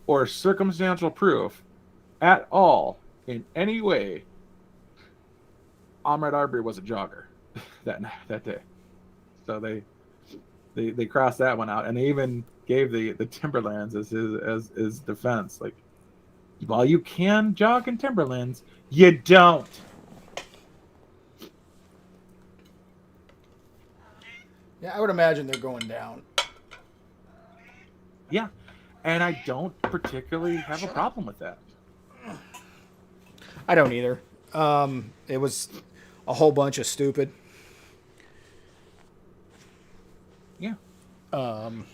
or circumstantial proof at all in any way Ahmaud Arbery was a jogger that day. So they crossed that one out, and they even gave the Timberlands as his defense. Like, while you can jog in Timberlands, you don't. Yeah, I would imagine they're going down. Yeah, and I don't particularly have a problem with that. I don't either. It was a whole bunch of stupid. Yeah.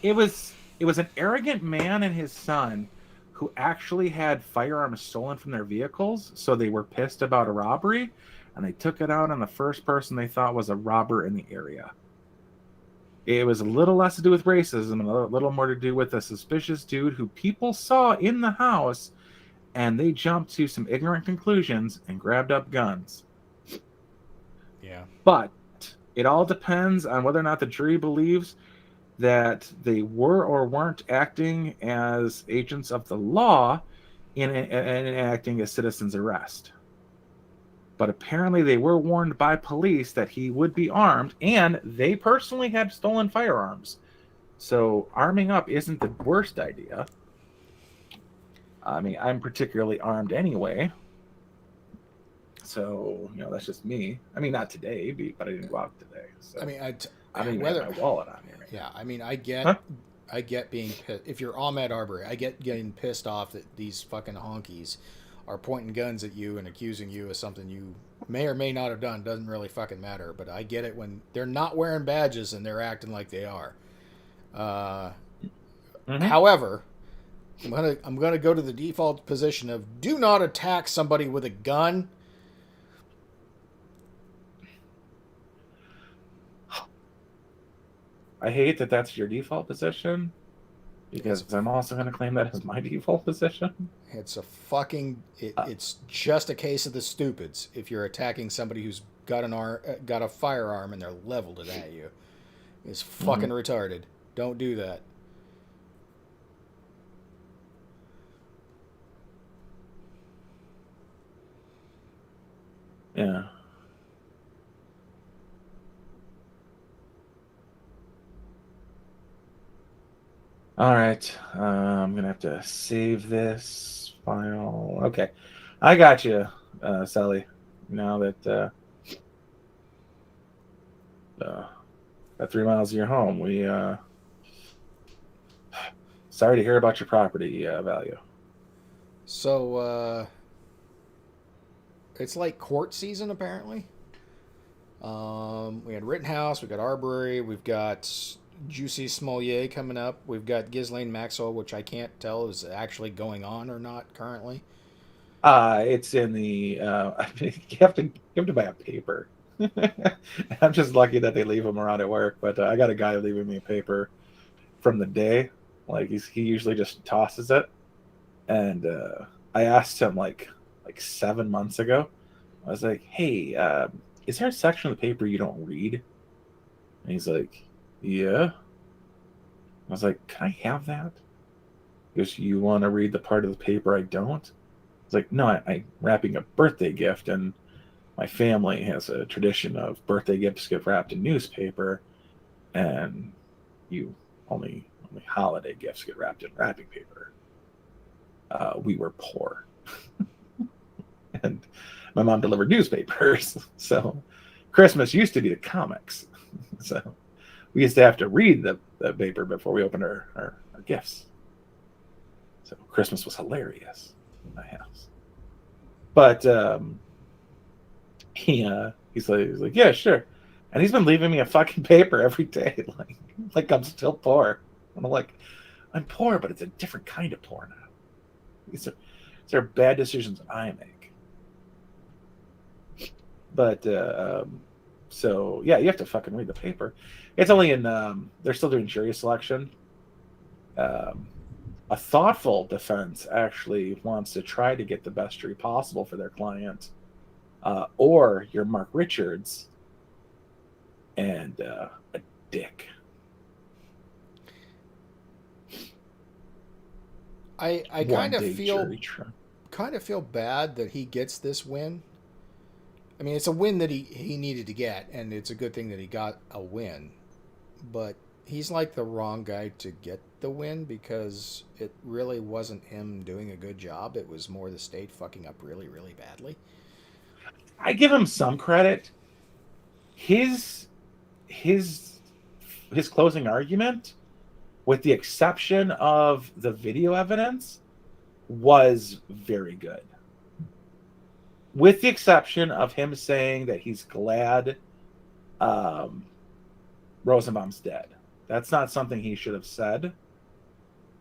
It was an arrogant man and his son who actually had firearms stolen from their vehicles, so they were pissed about a robbery, and they took it out on the first person they thought was a robber in the area. It was a little less to do with racism and a little more to do with a suspicious dude who people saw in the house, and they jumped to some ignorant conclusions and grabbed up guns. Yeah. But it all depends on whether or not the jury believes that they were or weren't acting as agents of the law in acting a citizen's arrest. But apparently they were warned by police that he would be armed, and they personally had stolen firearms. So arming up isn't the worst idea. I mean, I'm particularly armed anyway. So, that's just me. I mean, not today, but I didn't go out today. So I mean, I don't even have my wallet on me right yeah, now. I mean, I get being pissed. If you're Ahmaud Arbery, I get getting pissed off that these fucking honkies are pointing guns at you and accusing you of something you may or may not have done. Doesn't really fucking matter. But I get it when they're not wearing badges and they're acting like they are. However, I'm gonna go to the default position of do not attack somebody with a gun. I hate that that's your default position, because I'm also going to claim that as my default position. It's a fucking. It's just a case of the stupids. If you're attacking somebody who's got a firearm and they're leveled it at you, it's fucking retarded. Don't do that. Yeah. All right. I'm going to have to save this file. Okay. I got you, Sally. Now that at 3 miles of your home, sorry to hear about your property value. So, it's like court season, apparently. We had Rittenhouse, we got Arbery, we've got Juicy Smollier coming up. We've got Ghislaine Maxwell, which I can't tell is actually going on or not currently. It's in the you have to buy a paper. I'm just lucky that they leave them around at work, but I got a guy leaving me a paper from the day. Like he usually just tosses it, and I asked him like 7 months ago. I was like, "Hey, is there a section of the paper you don't read?" And he's like, "Yeah." I was like, can I have that? He goes, you want to read the part of the paper I don't? I was like, no, I'm wrapping a birthday gift, and my family has a tradition of birthday gifts get wrapped in newspaper, and you only holiday gifts get wrapped in wrapping paper. We were poor, and my mom delivered newspapers, so Christmas used to be the comics. So we used to have to read the paper before we opened our gifts. So Christmas was hilarious in my house. But he's like, yeah, sure. And he's been leaving me a fucking paper every day, like I'm still poor. And I'm like, I'm poor, but it's a different kind of poor now. These are bad decisions I make. But so yeah, you have to fucking read the paper. It's only in they're still doing jury selection. A thoughtful defense actually wants to try to get the best jury possible for their client, or your Mark Richards and a dick. I kind of feel bad that he gets this win. I mean, it's a win that he needed to get, and it's a good thing that he got a win. But he's like the wrong guy to get the win because it really wasn't him doing a good job. It was more the state fucking up really, really badly. I give him some credit. His closing argument, with the exception of the video evidence, was very good. With the exception of him saying that he's glad Rosenbaum's dead. That's not something he should have said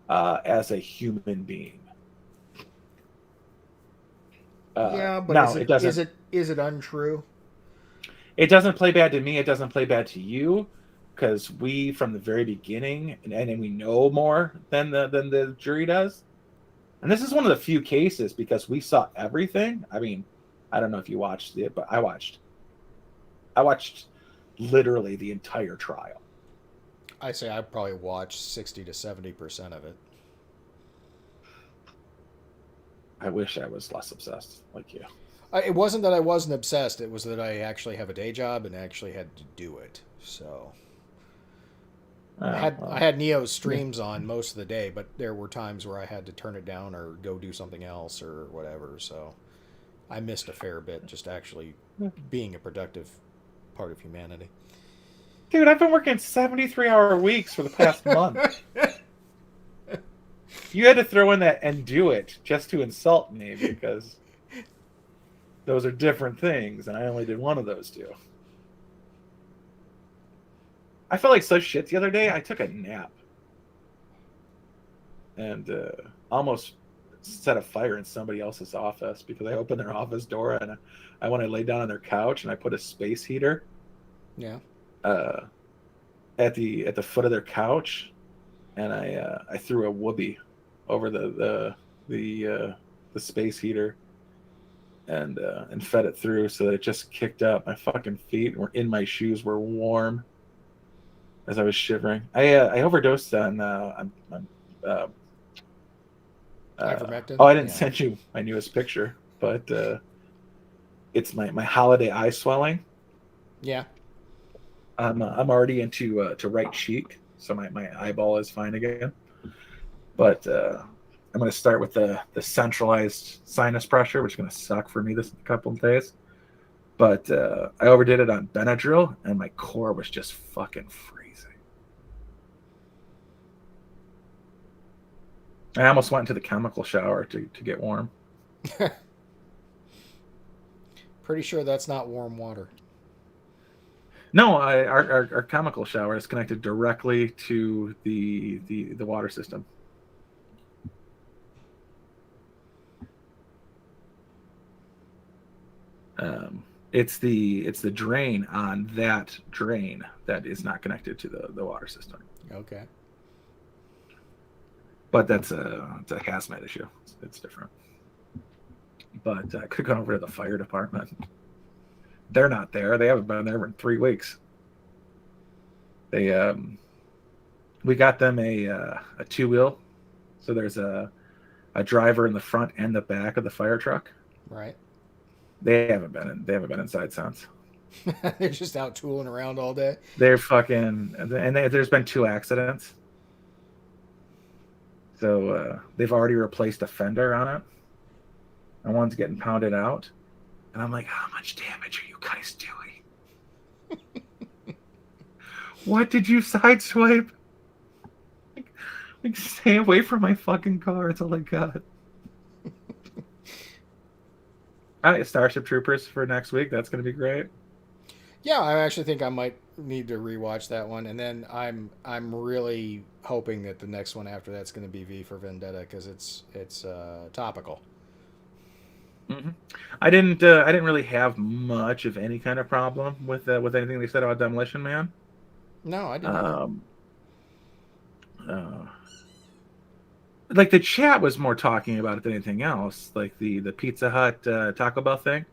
as a human being. Yeah, but no, it doesn't. Is it untrue? It doesn't play bad to me. It doesn't play bad to you, because we, from the very beginning, and we know more than the jury does. And this is one of the few cases because we saw everything. I mean, I don't know if you watched it, but I watched literally the entire trial. I say I probably watched 60 to 70% of it. I wish I was less obsessed like you. It wasn't that I wasn't obsessed. It was that I actually have a day job and actually had to do it. So I had Neo's streams on most of the day, but there were times where I had to turn it down or go do something else or whatever. So I missed a fair bit just actually being a productive part of humanity. Dude, I've been working 73-hour weeks for the past month. You had to throw in that and do it just to insult me because those are different things, and I only did one of those two. I felt like such shit the other day. I took a nap and almost set a fire in somebody else's office because I opened their office door and I went and laid down on their couch and I put a space heater. Yeah. At the foot of their couch, and I threw a whoopee over the space heater and fed it through so that it just kicked up. My fucking feet were in my shoes were warm as I was shivering. I overdosed on ivermectin. I didn't send you my newest picture, but it's my holiday eye swelling. Yeah. I'm already into to right cheek, so my eyeball is fine again. But I'm going to start with the centralized sinus pressure, which is going to suck for me this couple of days. But I overdid it on Benadryl, and my core was just fucking freezing. I almost went into the chemical shower to get warm. Pretty sure that's not warm water. No, our chemical shower is connected directly to the water system. It's the drain on that drain that is not connected to the water system. Okay. But it's a hazmat issue. It's different. But I could have gone over to the fire department. They're not there. They haven't been there in 3 weeks. They We got them a 2-wheel, so there's a driver in the front and the back of the fire truck. Right. They haven't been inside since. They're just out tooling around all day. They're fucking, and there's been 2 accidents. So they've already replaced a fender on it, and one's getting pounded out. And I'm like, how much damage are you guys doing? What did you sideswipe? Like, stay away from my fucking car. It's all I got. Starship Troopers for next week. That's going to be great. Yeah, I actually think I might need to rewatch that one, and then I'm really hoping that the next one after that's going to be V for Vendetta because it's topical. Mm-hmm. I didn't really have much of any kind of problem with anything they said about Demolition Man. No, I didn't. Like the chat was more talking about it than anything else. Like the Pizza Hut Taco Bell thing.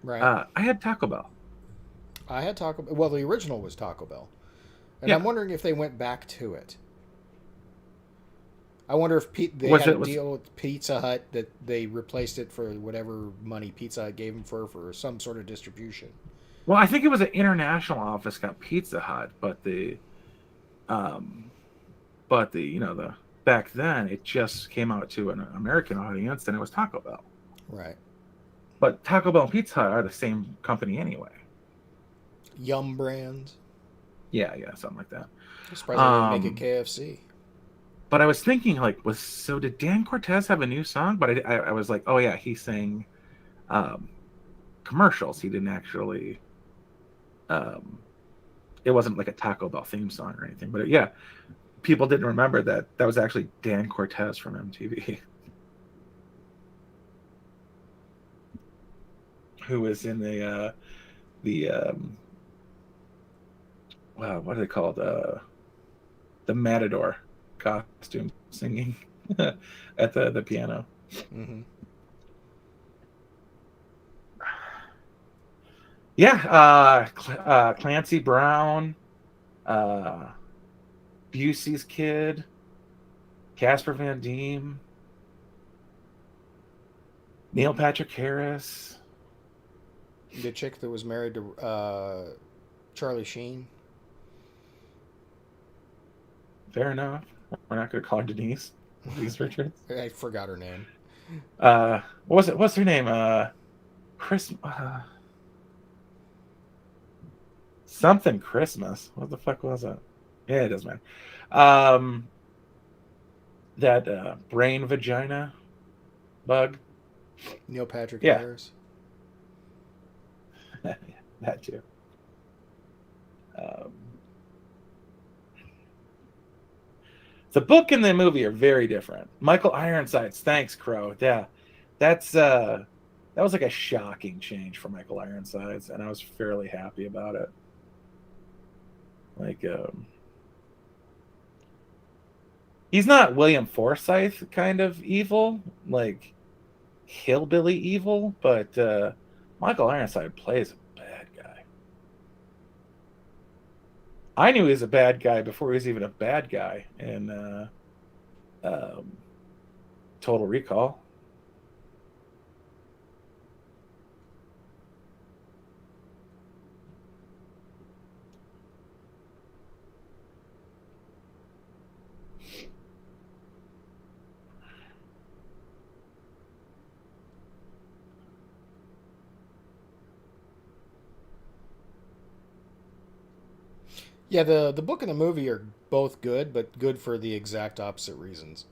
Right. I had Taco Bell. I had Taco Bell. Well, the original was Taco Bell. And I'm wondering if they went back to it. I wonder if they had a deal with Pizza Hut that they replaced it for whatever money Pizza Hut gave them for some sort of distribution. Well, I think it was an international office got Pizza Hut, but the back then it just came out to an American audience and it was Taco Bell. Right. But Taco Bell and Pizza Hut are the same company anyway. Yum Brands. Yeah, something like that. I'm surprised they didn't make it KFC. But I was thinking, like, did Dan Cortez have a new song? But I was like, oh yeah, he sang commercials. He didn't actually. It wasn't like a Taco Bell theme song or anything. But yeah, people didn't remember that was actually Dan Cortez from MTV, who was in the wow, what are they called? The Matador costume singing at the piano. Mm-hmm. Yeah, Clancy Brown, Busey's Kid, Casper Van Diem, Neil Patrick Harris. The chick that was married to Charlie Sheen. Fair enough. We're not going to call her Denise Richards. I forgot her name. What was it? What's her name? Chris. Something Christmas. What the fuck was it? Yeah, it doesn't matter. That brain vagina bug. Neil Patrick Harris. That too. The book and the movie are very different. Michael Ironsides, thanks, Crow. Yeah, that was like a shocking change for Michael Ironsides, and I was fairly happy about it. Like, he's not William Forsythe kind of evil, like hillbilly evil, but Michael Ironside plays a bad guy. I knew he was a bad guy before he was even a bad guy in Total Recall. Yeah, the book and the movie are both good, but good for the exact opposite reasons.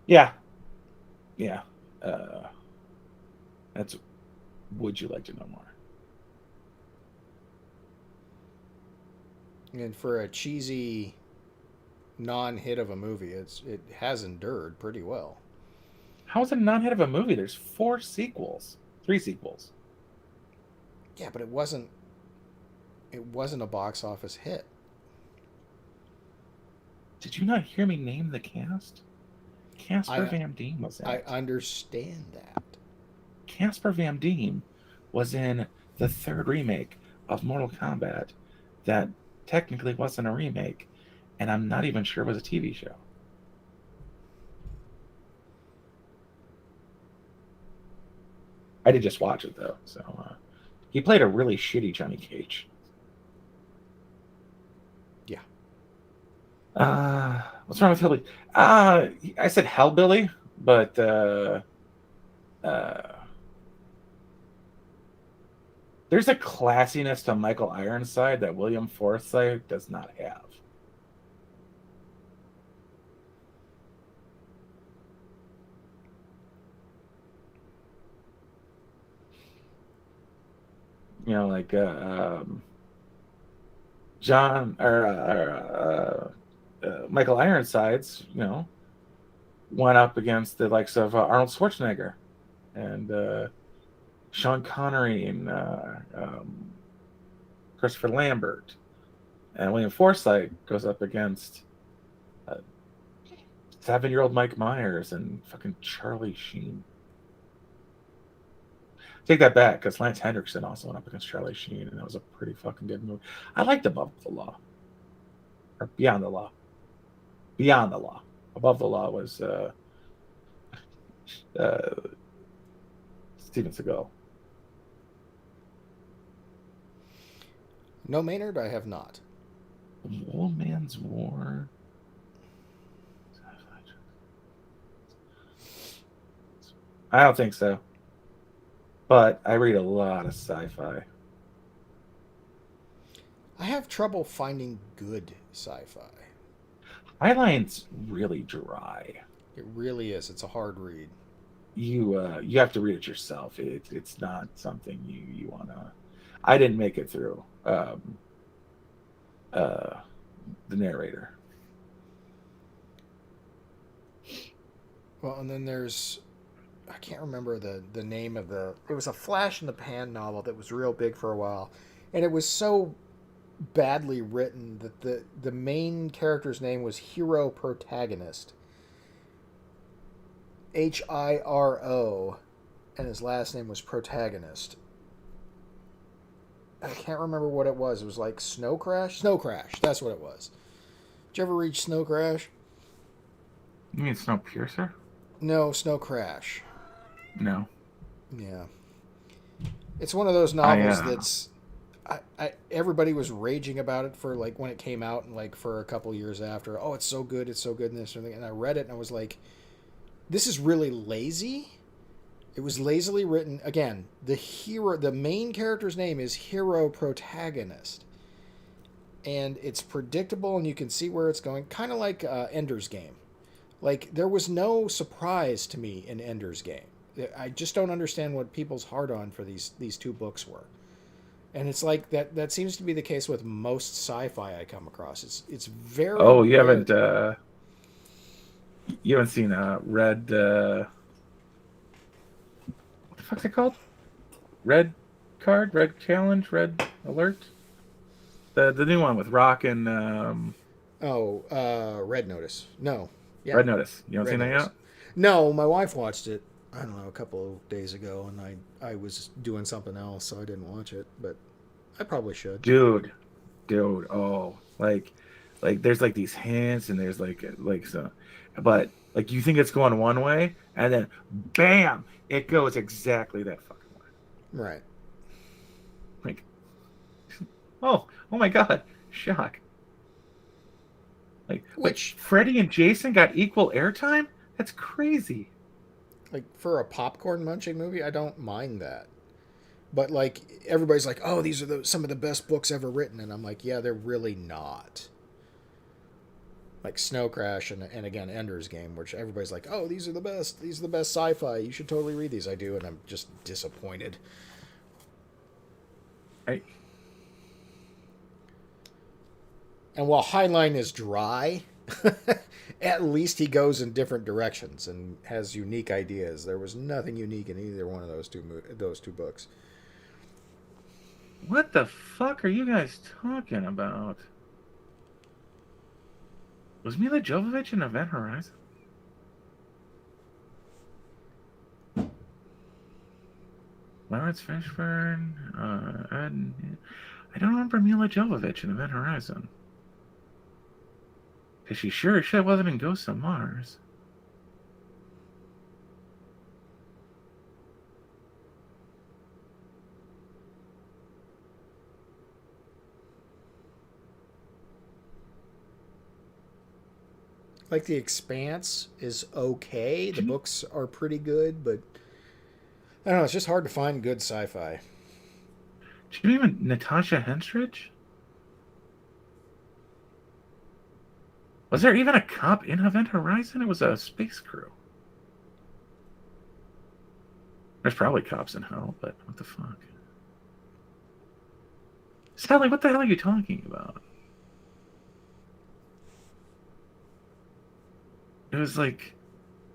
Yeah. That's. Would you like to know more? And for a cheesy non-hit of a movie, it has endured pretty well. How is it a non-hit of a movie? There's 3 sequels. Yeah, but it wasn't a box office hit. Did you not hear me name the cast? Casper Van Dien was in it. I understand that. Casper Van Dien was in the 3rd remake of Mortal Kombat that technically wasn't a remake, and I'm not even sure it was a TV show. I did just watch it though, so he played a really shitty Johnny Cage. Yeah. What's wrong with Hillbilly? I said Hellbilly, but there's a classiness to Michael Ironside that William Forsythe does not have. You know, like John or Michael Ironsides, you know, went up against the likes of Arnold Schwarzenegger and Sean Connery and Christopher Lambert, and William Forsythe goes up against 7-year-old Mike Myers and fucking Charlie Sheen. Take that back, because Lance Henriksen also went up against Charlie Sheen, and that was a pretty fucking good movie. I liked Above the Law. Or Beyond the Law. Beyond the Law. Above the Law was Steven Seagal. No, Maynard, I have not. Old Man's War. I don't think so. But I read a lot of sci-fi. I have trouble finding good sci-fi. Highline's really dry. It really is. It's a hard read. You have to read it yourself. It's not something you want to. I didn't make it through the narrator. Well, and then there's, I can't remember the name of it was a flash in the pan novel that was real big for a while, and it was so badly written that the main character's name was Hero Protagonist, Hiro, and his last name was Protagonist. I can't remember what it was. It was like Snow Crash. That's what it was. Did you ever read Snow Crash? You mean Snowpiercer? No, Snow Crash. No. Yeah. It's one of those novels that's everybody was raging about it for like when it came out and like for a couple years after. Oh, it's so good and this and that. And I read it and I was like, this is really lazy. It was lazily written. Again, the main character's name is Hero Protagonist. And it's predictable and you can see where it's going. Kind of like Ender's Game. Like, there was no surprise to me in Ender's Game. I just don't understand what people's hard-on for these two books were. And it's like that seems to be the case with most sci-fi I come across. It's very you haven't seen Red what the fuck's it called? Red Challenge, Red Alert? The new one with Rock and Red Notice. No. Yeah. Red Notice. You haven't seen that yet? No, my wife watched it, I don't know, a couple of days ago, and I was doing something else, so I didn't watch it, but I probably should. Dude, oh, like there's like these hints, and there's like so, but like you think it's going one way, and then bam, it goes exactly that fucking way. Right. Like, oh my god, shock. Like, Freddy and Jason got equal airtime? That's crazy. Like, for a popcorn munching movie, I don't mind that. But, like, everybody's like, oh, these are some of the best books ever written. And I'm like, yeah, they're really not. Like Snow Crash and again, Ender's Game, which everybody's like, oh, these are the best. These are the best sci-fi. You should totally read these. I do, and I'm just disappointed. And while Heinlein is dry, at least he goes in different directions and has unique ideas. There was nothing unique in either one of those two books. What the fuck are you guys talking about? Was Mila Jovovich in Event Horizon? Lawrence Fishburne? I don't remember Mila Jovovich in Event Horizon. Because she sure as shit wasn't in Ghosts of Mars. Like The Expanse is okay. The books are pretty good, but I don't know. It's just hard to find good sci-fi. Did you even Natasha Henstridge? Was there even a cop in Event Horizon? It was a space crew. There's probably cops in hell, but what the fuck? Sally, what the hell are you talking about? It was like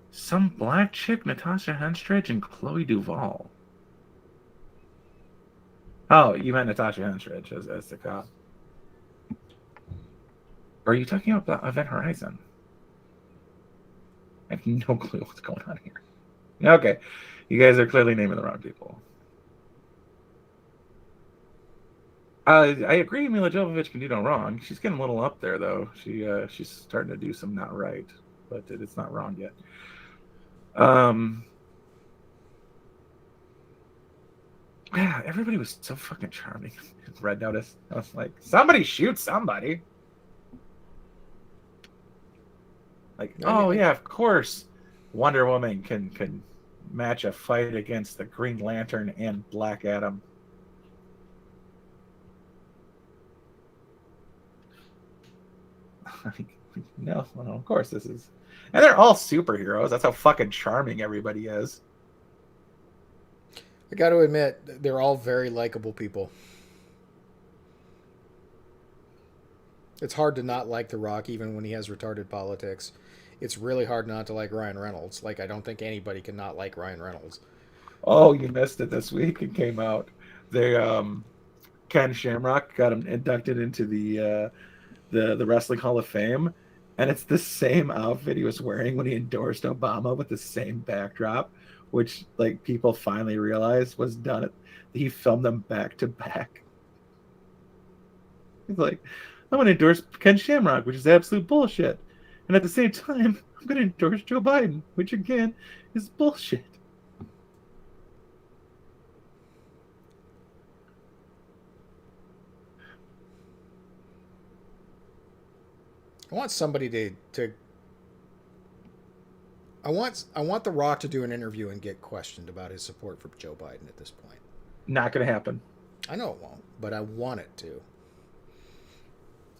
some black chick, Natasha Henstridge, and Chloe Duvall. Oh, you meant Natasha Henstridge as the cop. Or are you talking about Event Horizon? I have no clue what's going on here. Okay, you guys are clearly naming the wrong people. I agree. Mila Jovovich can do no wrong. She's getting a little up there, though. She's starting to do some not right, but it's not wrong yet. Yeah, everybody was so fucking charming. Red Notice. I was like, somebody shoot somebody. Like, oh yeah, of course, Wonder Woman can match a fight against the Green Lantern and Black Adam. No, of course this is, and they're all superheroes. That's how fucking charming everybody is. I got to admit, they're all very likable people. It's hard to not like The Rock, even when he has retarded politics. It's really hard not to like Ryan Reynolds. Like, I don't think anybody can not like Ryan Reynolds. Oh, you missed it this week. It came out. They Ken Shamrock got him inducted into the Wrestling Hall of Fame, and it's the same outfit he was wearing when he endorsed Obama with the same backdrop, which like people finally realized was done. He filmed them back to back. He's like, I'm going to endorse Ken Shamrock, which is absolute bullshit, and at the same time, I'm going to endorse Joe Biden, which again is bullshit. I want somebody to I want The Rock to do an interview and get questioned about his support for Joe Biden at this point. Not going to happen. I know it won't, but I want it to.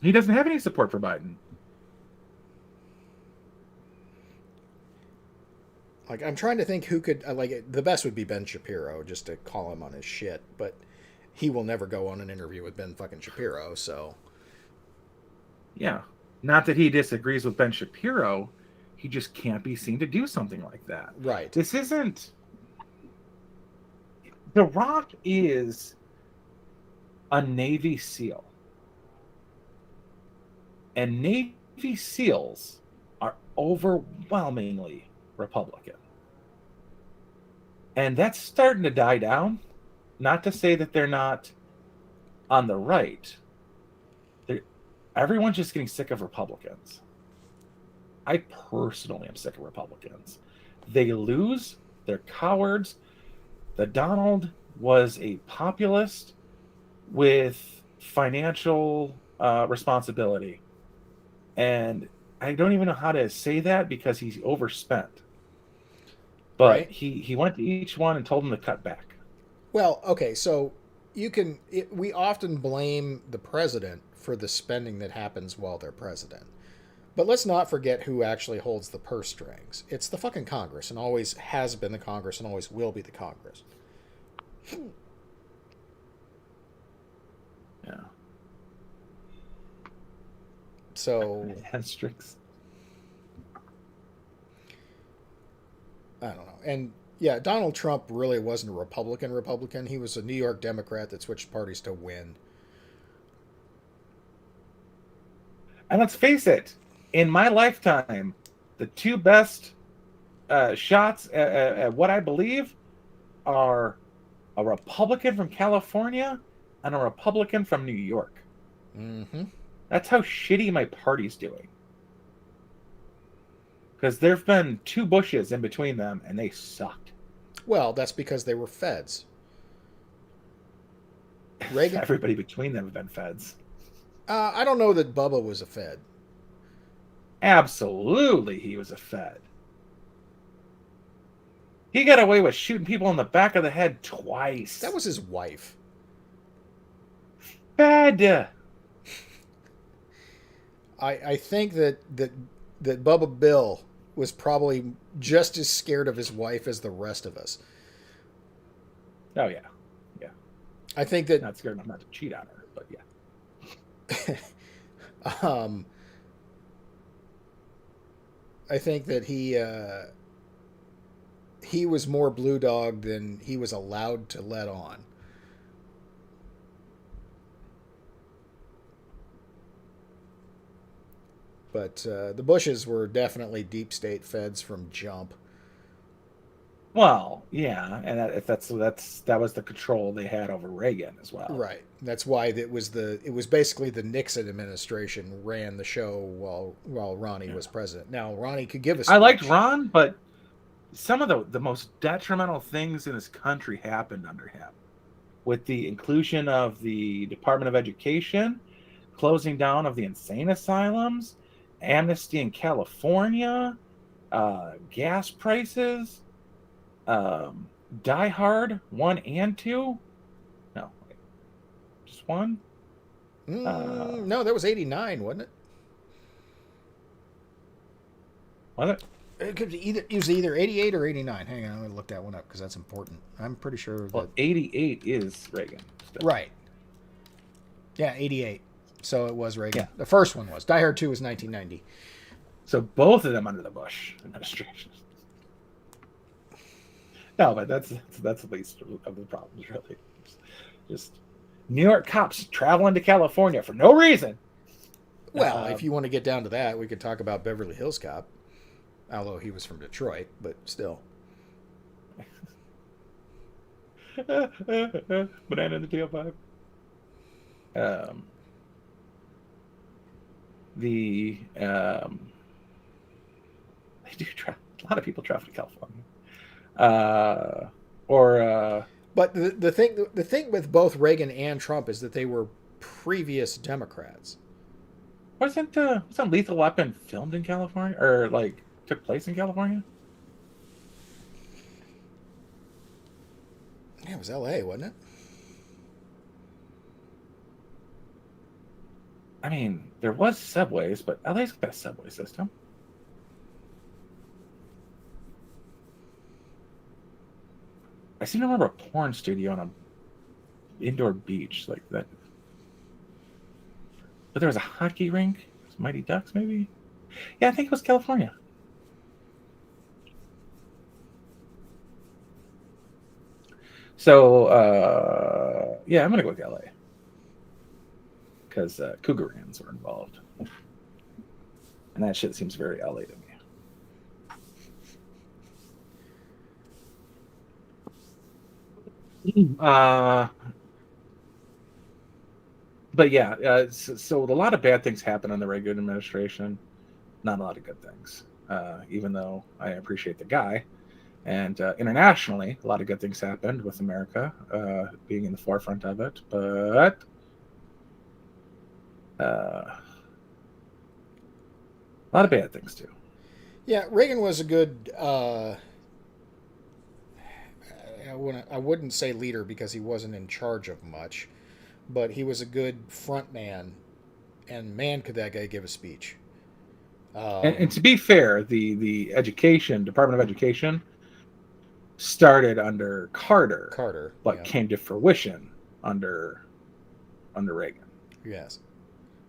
He doesn't have any support for Biden. Like, I'm trying to think who could, like, the best would be Ben Shapiro, just to call him on his shit, but he will never go on an interview with Ben fucking Shapiro, so. Yeah. Not that he disagrees with Ben Shapiro. He just can't be seen to do something like that. Right. This isn't... The Rock is a Navy SEAL. And Navy SEALs are overwhelmingly Republican. And that's starting to die down. Not to say that they're not on the right. Everyone's just getting sick of Republicans. I personally am sick of Republicans. They lose. They're cowards. The Donald was a populist with financial responsibility. And I don't even know how to say that because he's overspent. But right. he went to each one and told them to cut back. Well, okay, so we often blame the president for the spending that happens while they're president. But let's not forget who actually holds the purse strings. It's the fucking Congress, and always has been the Congress, and always will be the Congress. Yeah. So... Asterisks. I don't know. And yeah, Donald Trump really wasn't a Republican. He was a New York Democrat that switched parties to win. And let's face it, in my lifetime, the two best shots at what I believe are a Republican from California and a Republican from New York. Mm-hmm. That's how shitty my party's doing. Because there have been 2 Bushes in between them, and they sucked. Well, that's because they were feds. Reagan. Everybody between them have been feds. I don't know that Bubba was a fed. Absolutely, he was a fed. He got away with shooting people in the back of the head twice. That was his wife. Fed. I think that Bubba Bill was probably just as scared of his wife as the rest of us. Oh, yeah. Yeah. I think that Not scared enough not to cheat on her, but yeah. I think that he was more blue dog than he was allowed to let on. But the Bushes were definitely deep state feds from jump. Well, yeah, and that was the control they had over Reagan as well. Right. That's why it was basically the Nixon administration ran the show while Ronnie was president. Now Ronnie could give us. I liked Ron, but some of the most detrimental things in this country happened under him, with the inclusion of the Department of Education, closing down of the insane asylums, amnesty in California, gas prices. Die Hard 1 and 2? No, wait. Just 1? No, that was 89, wasn't it? Was it? It was either 88 or 89. Hang on, I'm gonna look that one up because that's important. I'm pretty sure Well, 88 is Reagan. Still. Right. Yeah, 88. So it was Reagan. Yeah. The first one was. Die Hard 2 was 1990. So both of them under the Bush administration. No, but that's the least of the problems, really. Just New York cops traveling to California for no reason. Well, if you want to get down to that, we could talk about Beverly Hills Cop, although he was from Detroit, but still. Banana in the tailpipe. They do travel. A lot of people travel to California. But the thing with both Reagan and Trump is that they were previous Democrats. wasn't Lethal Weapon filmed in California or like took place in California? Yeah, it was L.A., wasn't it? I mean, there was subways, but LA's got a subway system. I seem to remember a porn studio on an indoor beach like that. But there was a hockey rink. It was Mighty Ducks, maybe? Yeah, I think it was California. So, yeah, I'm going to go with LA. Because Cougarans were involved. And that shit seems very LA to me. But yeah, so a lot of bad things happen in the Reagan administration. Not a lot of good things. Even though I appreciate the guy. And internationally, a lot of good things happened with America being in the forefront of it. But a lot of bad things too. Yeah, Reagan was a good. I wouldn't say leader because he wasn't in charge of much, but he was a good front man, and man, could that guy give a speech. And to be fair, the Department of Education started under Carter, but yeah. came to fruition under Reagan. Yes,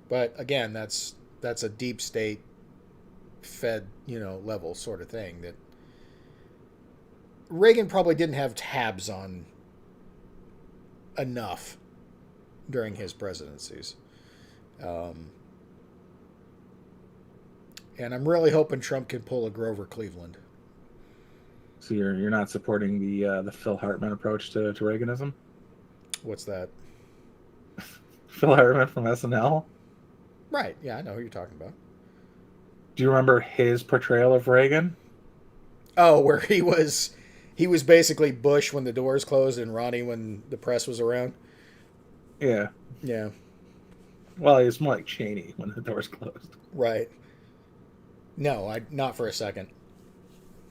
but again, that's a deep state Fed level sort of thing that Reagan probably didn't have tabs on enough during his presidencies. And I'm really hoping Trump can pull a Grover Cleveland. So you're not supporting the Phil Hartman approach to Reaganism? What's that? Phil Hartman from SNL? Right. Yeah, I know who you're talking about. Do you remember his portrayal of Reagan? Oh, where he was basically Bush when the doors closed and Ronnie when the press was around. Yeah. Yeah. Well, he was more like Cheney when the doors closed. Right. No, not for a second.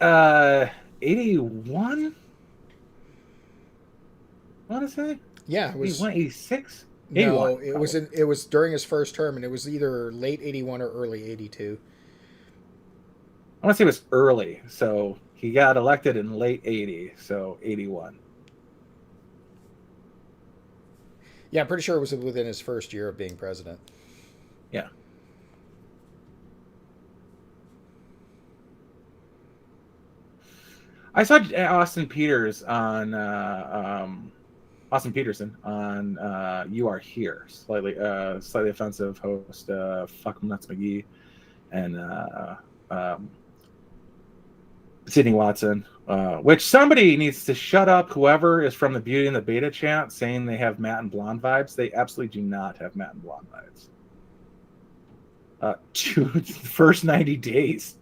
81? I want to say? Yeah, it was 81, 86? no, 81, it was during his first term, and it was either late 81 or early 82. I want to say it was early, so he got elected in late 80, so 81. Yeah, I'm pretty sure it was within his first year of being president. Yeah. I saw Austin Peterson on You Are Here, slightly offensive host, Fuck Nuts McGee, and Sydney Watson, which somebody needs to shut up. Whoever is from the Beauty and the Beta chat saying they have Matt and Blonde vibes, they absolutely do not have Matt and Blonde vibes. To the first 90 days,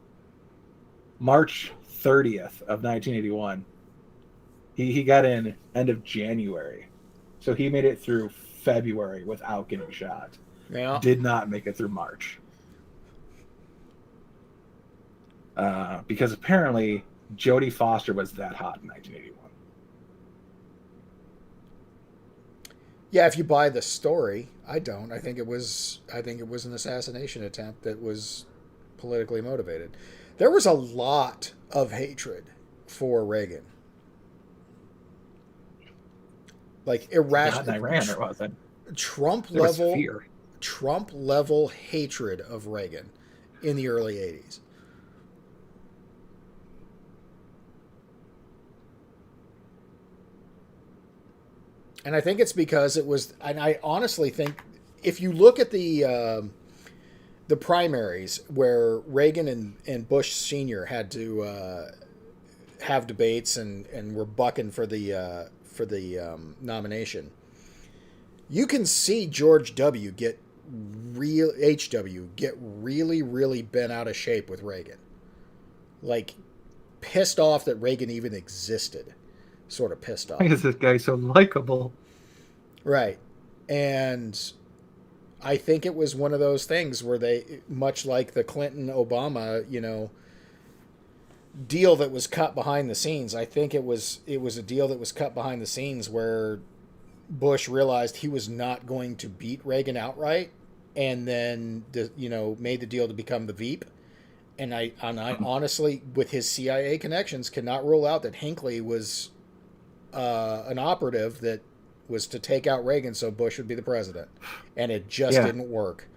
March 30th of 1981. He got in end of January. So he made it through February without getting shot. Yeah. Did not make it through March. Because apparently Jodie Foster was that hot in 1981. Yeah, if you buy the story, I don't. I think it was an assassination attempt that was politically motivated. There was a lot of hatred for Reagan. Like irrational. Not in Iran, there wasn't. Trump There was level fear. Trump level hatred of Reagan in the early 80s. And I think it's because it was, and I honestly think if you look at the primaries where Reagan and Bush Sr. had to have debates and were bucking for the nomination, you can see George W. get really, really bent out of shape with Reagan. Like, pissed off that Reagan even existed. Sort of pissed off. Why is this guy so likable? Right. And I think it was one of those things where they, much like the Clinton-Obama, deal that was cut behind the scenes, I think it was a deal that was cut behind the scenes where Bush realized he was not going to beat Reagan outright, and then made the deal to become the Veep. And I honestly, with his CIA connections, cannot rule out that Hinckley was an operative that was to take out Reagan so Bush would be the president, and it just didn't work.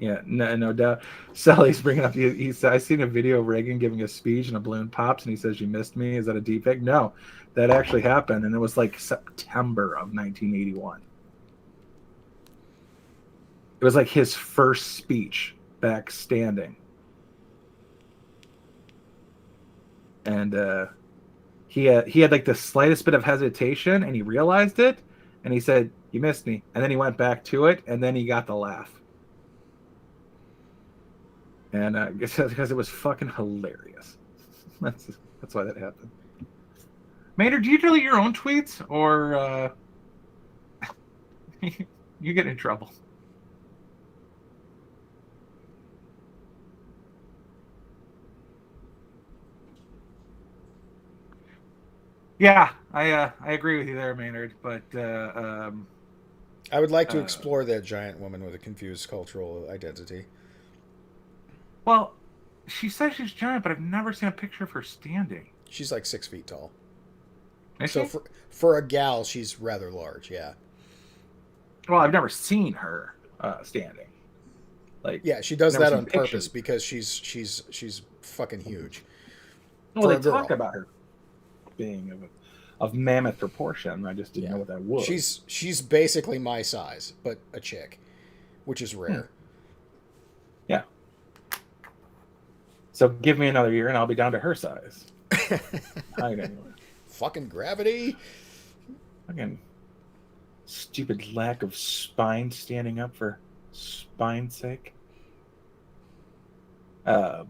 Yeah, no doubt. Sally's bringing up. He said, "I seen a video of Reagan giving a speech and a balloon pops, and he says you missed me. Is that a deep fake?" No, that actually happened, and it was like September of 1981. It was like his first speech back standing, and he had like the slightest bit of hesitation, and he realized it, and he said, "You missed me," and then he went back to it, and then he got the laugh. And because it was fucking hilarious. That's why that happened. Maynard, do you delete your own tweets, or you get in trouble? Yeah, I agree with you there, Maynard. But I would like to explore that giant woman with a confused cultural identity. Well, she says she's giant, but I've never seen a picture of her standing. She's like 6 feet tall. Is so she? for a gal, she's rather large. Yeah. Well, I've never seen her standing. Like, yeah, she does that on pictures. purpose because she's fucking huge. Well, they talk about her being of mammoth proportion. I just didn't know what that was. She's basically my size, but a chick, which is rare. Yeah. So give me another year and I'll be down to her size. Fucking gravity. Fucking Stupid lack of spine standing up for spine's sake. But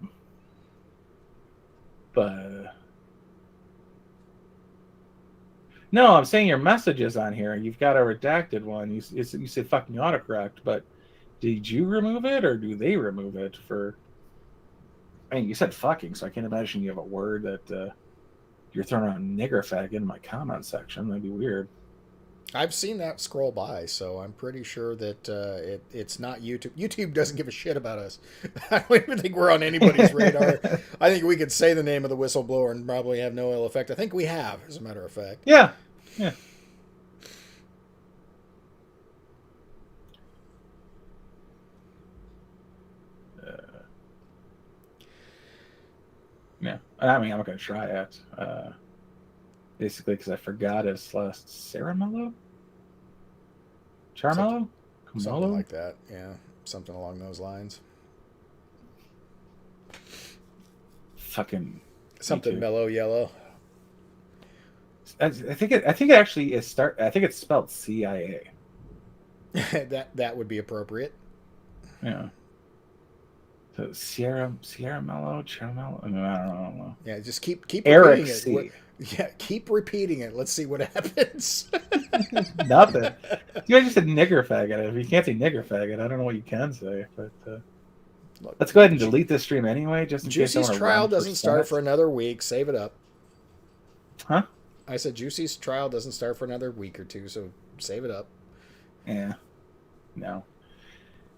no, I'm saying your messages on here. You've got a redacted one. You said fucking autocorrect, but did you remove it or do they remove it for? I mean, you said fucking, so I can't imagine you have a word that you're throwing around nigger fag in my comment section. That'd be weird. I've seen that scroll by, so I'm pretty sure that it's not YouTube. YouTube doesn't give a shit about us. I don't even think we're on anybody's radar. I think we could say the name of the whistleblower and probably have no ill effect. I think we have, as a matter of fact. Yeah. Yeah. I mean, I'm not going to try it. Basically, because I forgot his last Caramello? Charmello? Something like that. Yeah. Something along those lines. Fucking something mellow yellow. I think it actually is I think it's spelled CIA. that would be appropriate. Yeah. So Sierra Mello, Mello. I don't know. Yeah, just keep Eric repeating C. it. Yeah, keep repeating it. Let's see what happens. Nothing. You guys just said nigger faggot. If you can't say nigger faggot, I don't know what you can say. But Look, let's go ahead and delete this stream anyway. Just in Juicy's case trial doesn't start for another week. Save it up. Huh? I said Juicy's trial doesn't start for another week or two, so save it up. Yeah.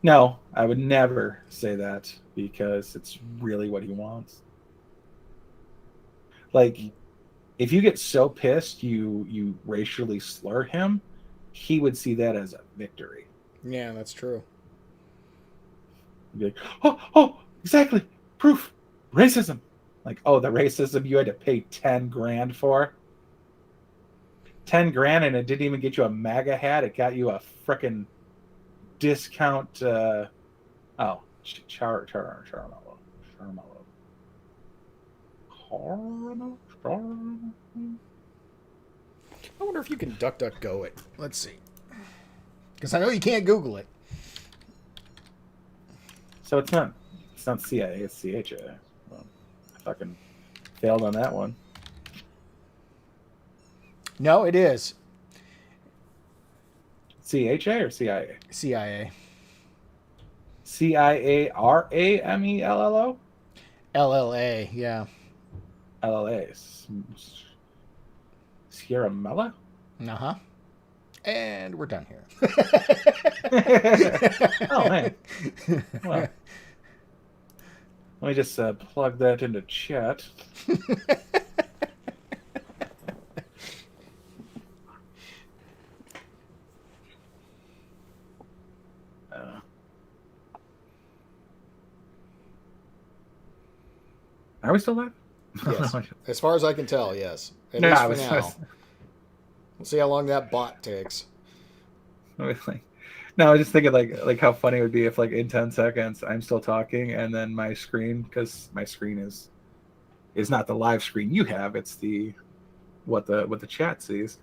No, I would never say that because it's really what he wants. Like, if you get so pissed you racially slur him, he would see that as a victory. Yeah, that's true. He'd be like, oh, exactly. Proof. Racism. Like, oh, the racism you had to pay 10 grand for? 10 grand and it didn't even get you a MAGA hat. It got you a frickin' discount. Charmello. I wonder if you can DuckDuckGo it. Let's see. Because I know you can't Google it. So it's not CIA, it's CHA. Well, I fucking failed on that one. No, it is. CHA or CIA? CIA. CIARAMELLO? LLA, yeah. LLA. Sierra Mella? Uh-huh. And we're done here. Oh, man. Well, let me just plug that into chat. Are we still live? Yes. As far as I can tell, yes. At No, least I for was now. We'll see how long that bot takes. I was just thinking like how funny it would be if like in 10 seconds I'm still talking and then my screen, because my screen is not the live screen you have, it's the what the chat sees,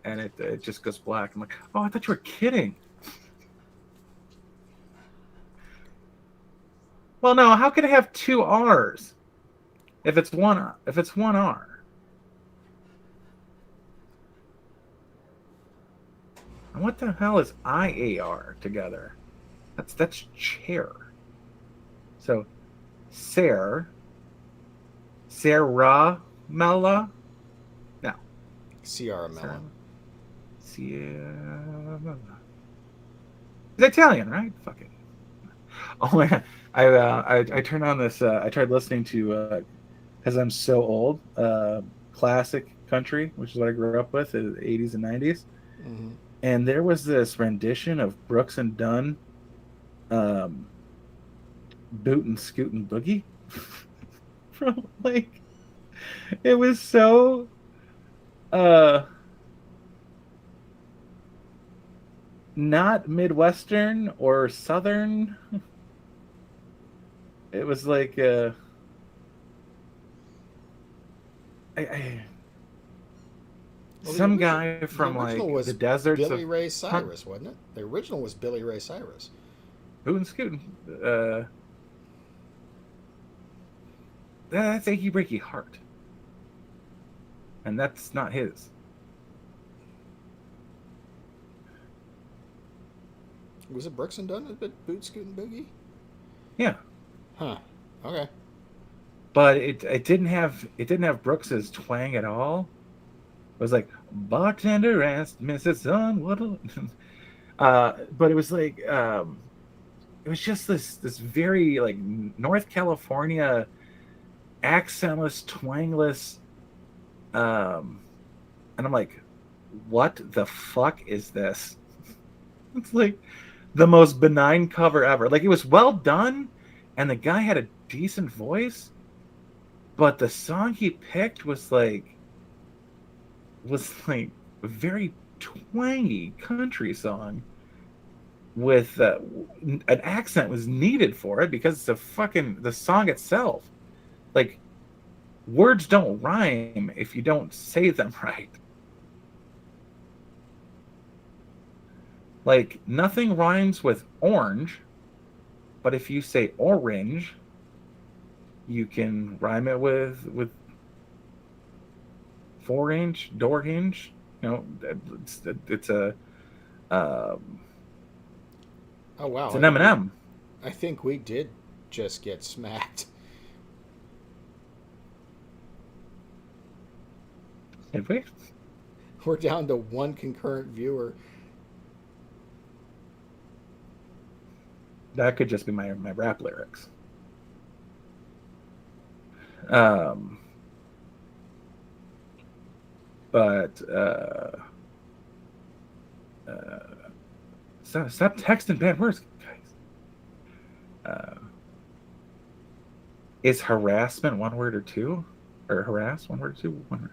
and it just goes black. I'm like, oh, I thought you were kidding. Well, no, how can it have two R's if it's one R? And what the hell is IAR together? That's chair. So, Sarah Mella? No. Sierra Mella. Sierra Mella. It's Italian, right? Fuck it. Oh man, I turned on this. I tried listening to because I'm so old. Classic country, which is what I grew up with in the 80s and 90s. Mm-hmm. And there was this rendition of Brooks and Dunn, Bootin' Scootin' Boogie. From like, it was so not Midwestern or Southern. It was like some guy from the original like was the deserts Billy of Ray Cyrus, wasn't it? The original was Billy Ray Cyrus. Bootin' Scootin'. That's Achy Breaky Heart, and that's not his. Was it Brooks and Dunn at Boot Scootin' Boogie? Yeah, Huh. Okay. but it didn't have Brooks's twang at all. It was like bartender asked Mrs. Son what. But it was like it was just this very like North California accentless, twangless, and I'm like, what the fuck is this? It's like the most benign cover ever. Like, it was well done, and the guy had a decent voice, but the song he picked was like a very twangy country song with an accent was needed for it because the song itself. Like, words don't rhyme if you don't say them right. Like, nothing rhymes with orange, but if you say orange, you can rhyme it with 4-inch, door hinge. You know, it's a Oh wow! it's an M&M. I think we did just get smacked. Did we? We're down to one concurrent viewer. That could just be my rap lyrics. But stop texting bad words, guys. Is harassment one word or two, or harass one word or two? One word.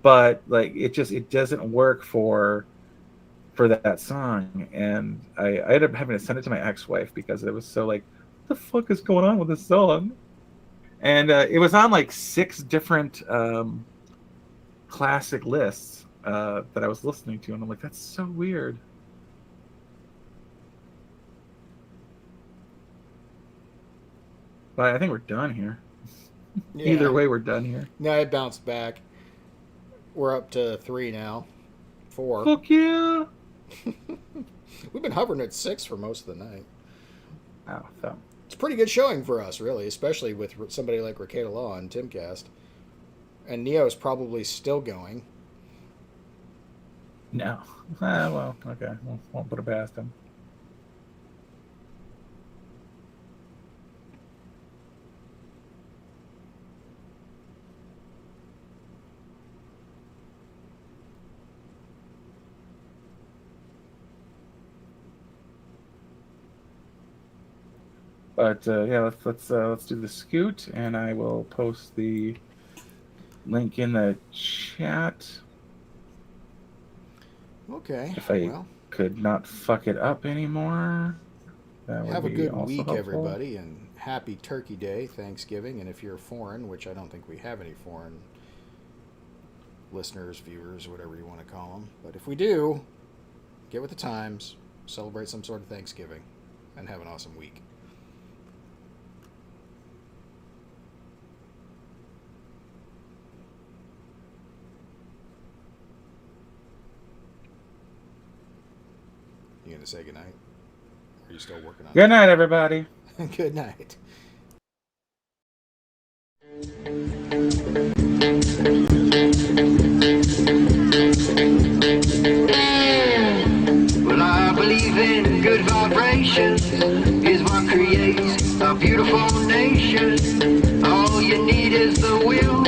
But like it doesn't work for that song, and I ended up having to send it to my ex-wife because it was so like, what the fuck is going on with this song? And it was on like 6 different classic lists that I was listening to, and I'm like, that's so weird. But I think we're done here. Yeah. Either way, we're done here. No, it bounced back. We're up to 3 now. 4. Fuck yeah! We've been hovering at 6 for most of the night. Oh, so. It's a pretty good showing for us, really, especially with somebody like Ricada Law and Timcast. And Neo's probably still going. No. Well, okay. Won't put it past him. But yeah, let's do the scoot, and I will post the link in the chat. Okay. If I could not fuck it up anymore, that would have a be good also week, helpful. everybody, and happy Turkey Day, Thanksgiving. And if you're foreign, which I don't think we have any foreign listeners, viewers, whatever you want to call them, but if we do, get with the times, celebrate some sort of Thanksgiving, and have an awesome week. You gonna say goodnight? Or are you still working on it? Good night, everybody. Good night. Well, I believe in good vibrations is what creates a beautiful nation. All you need is the will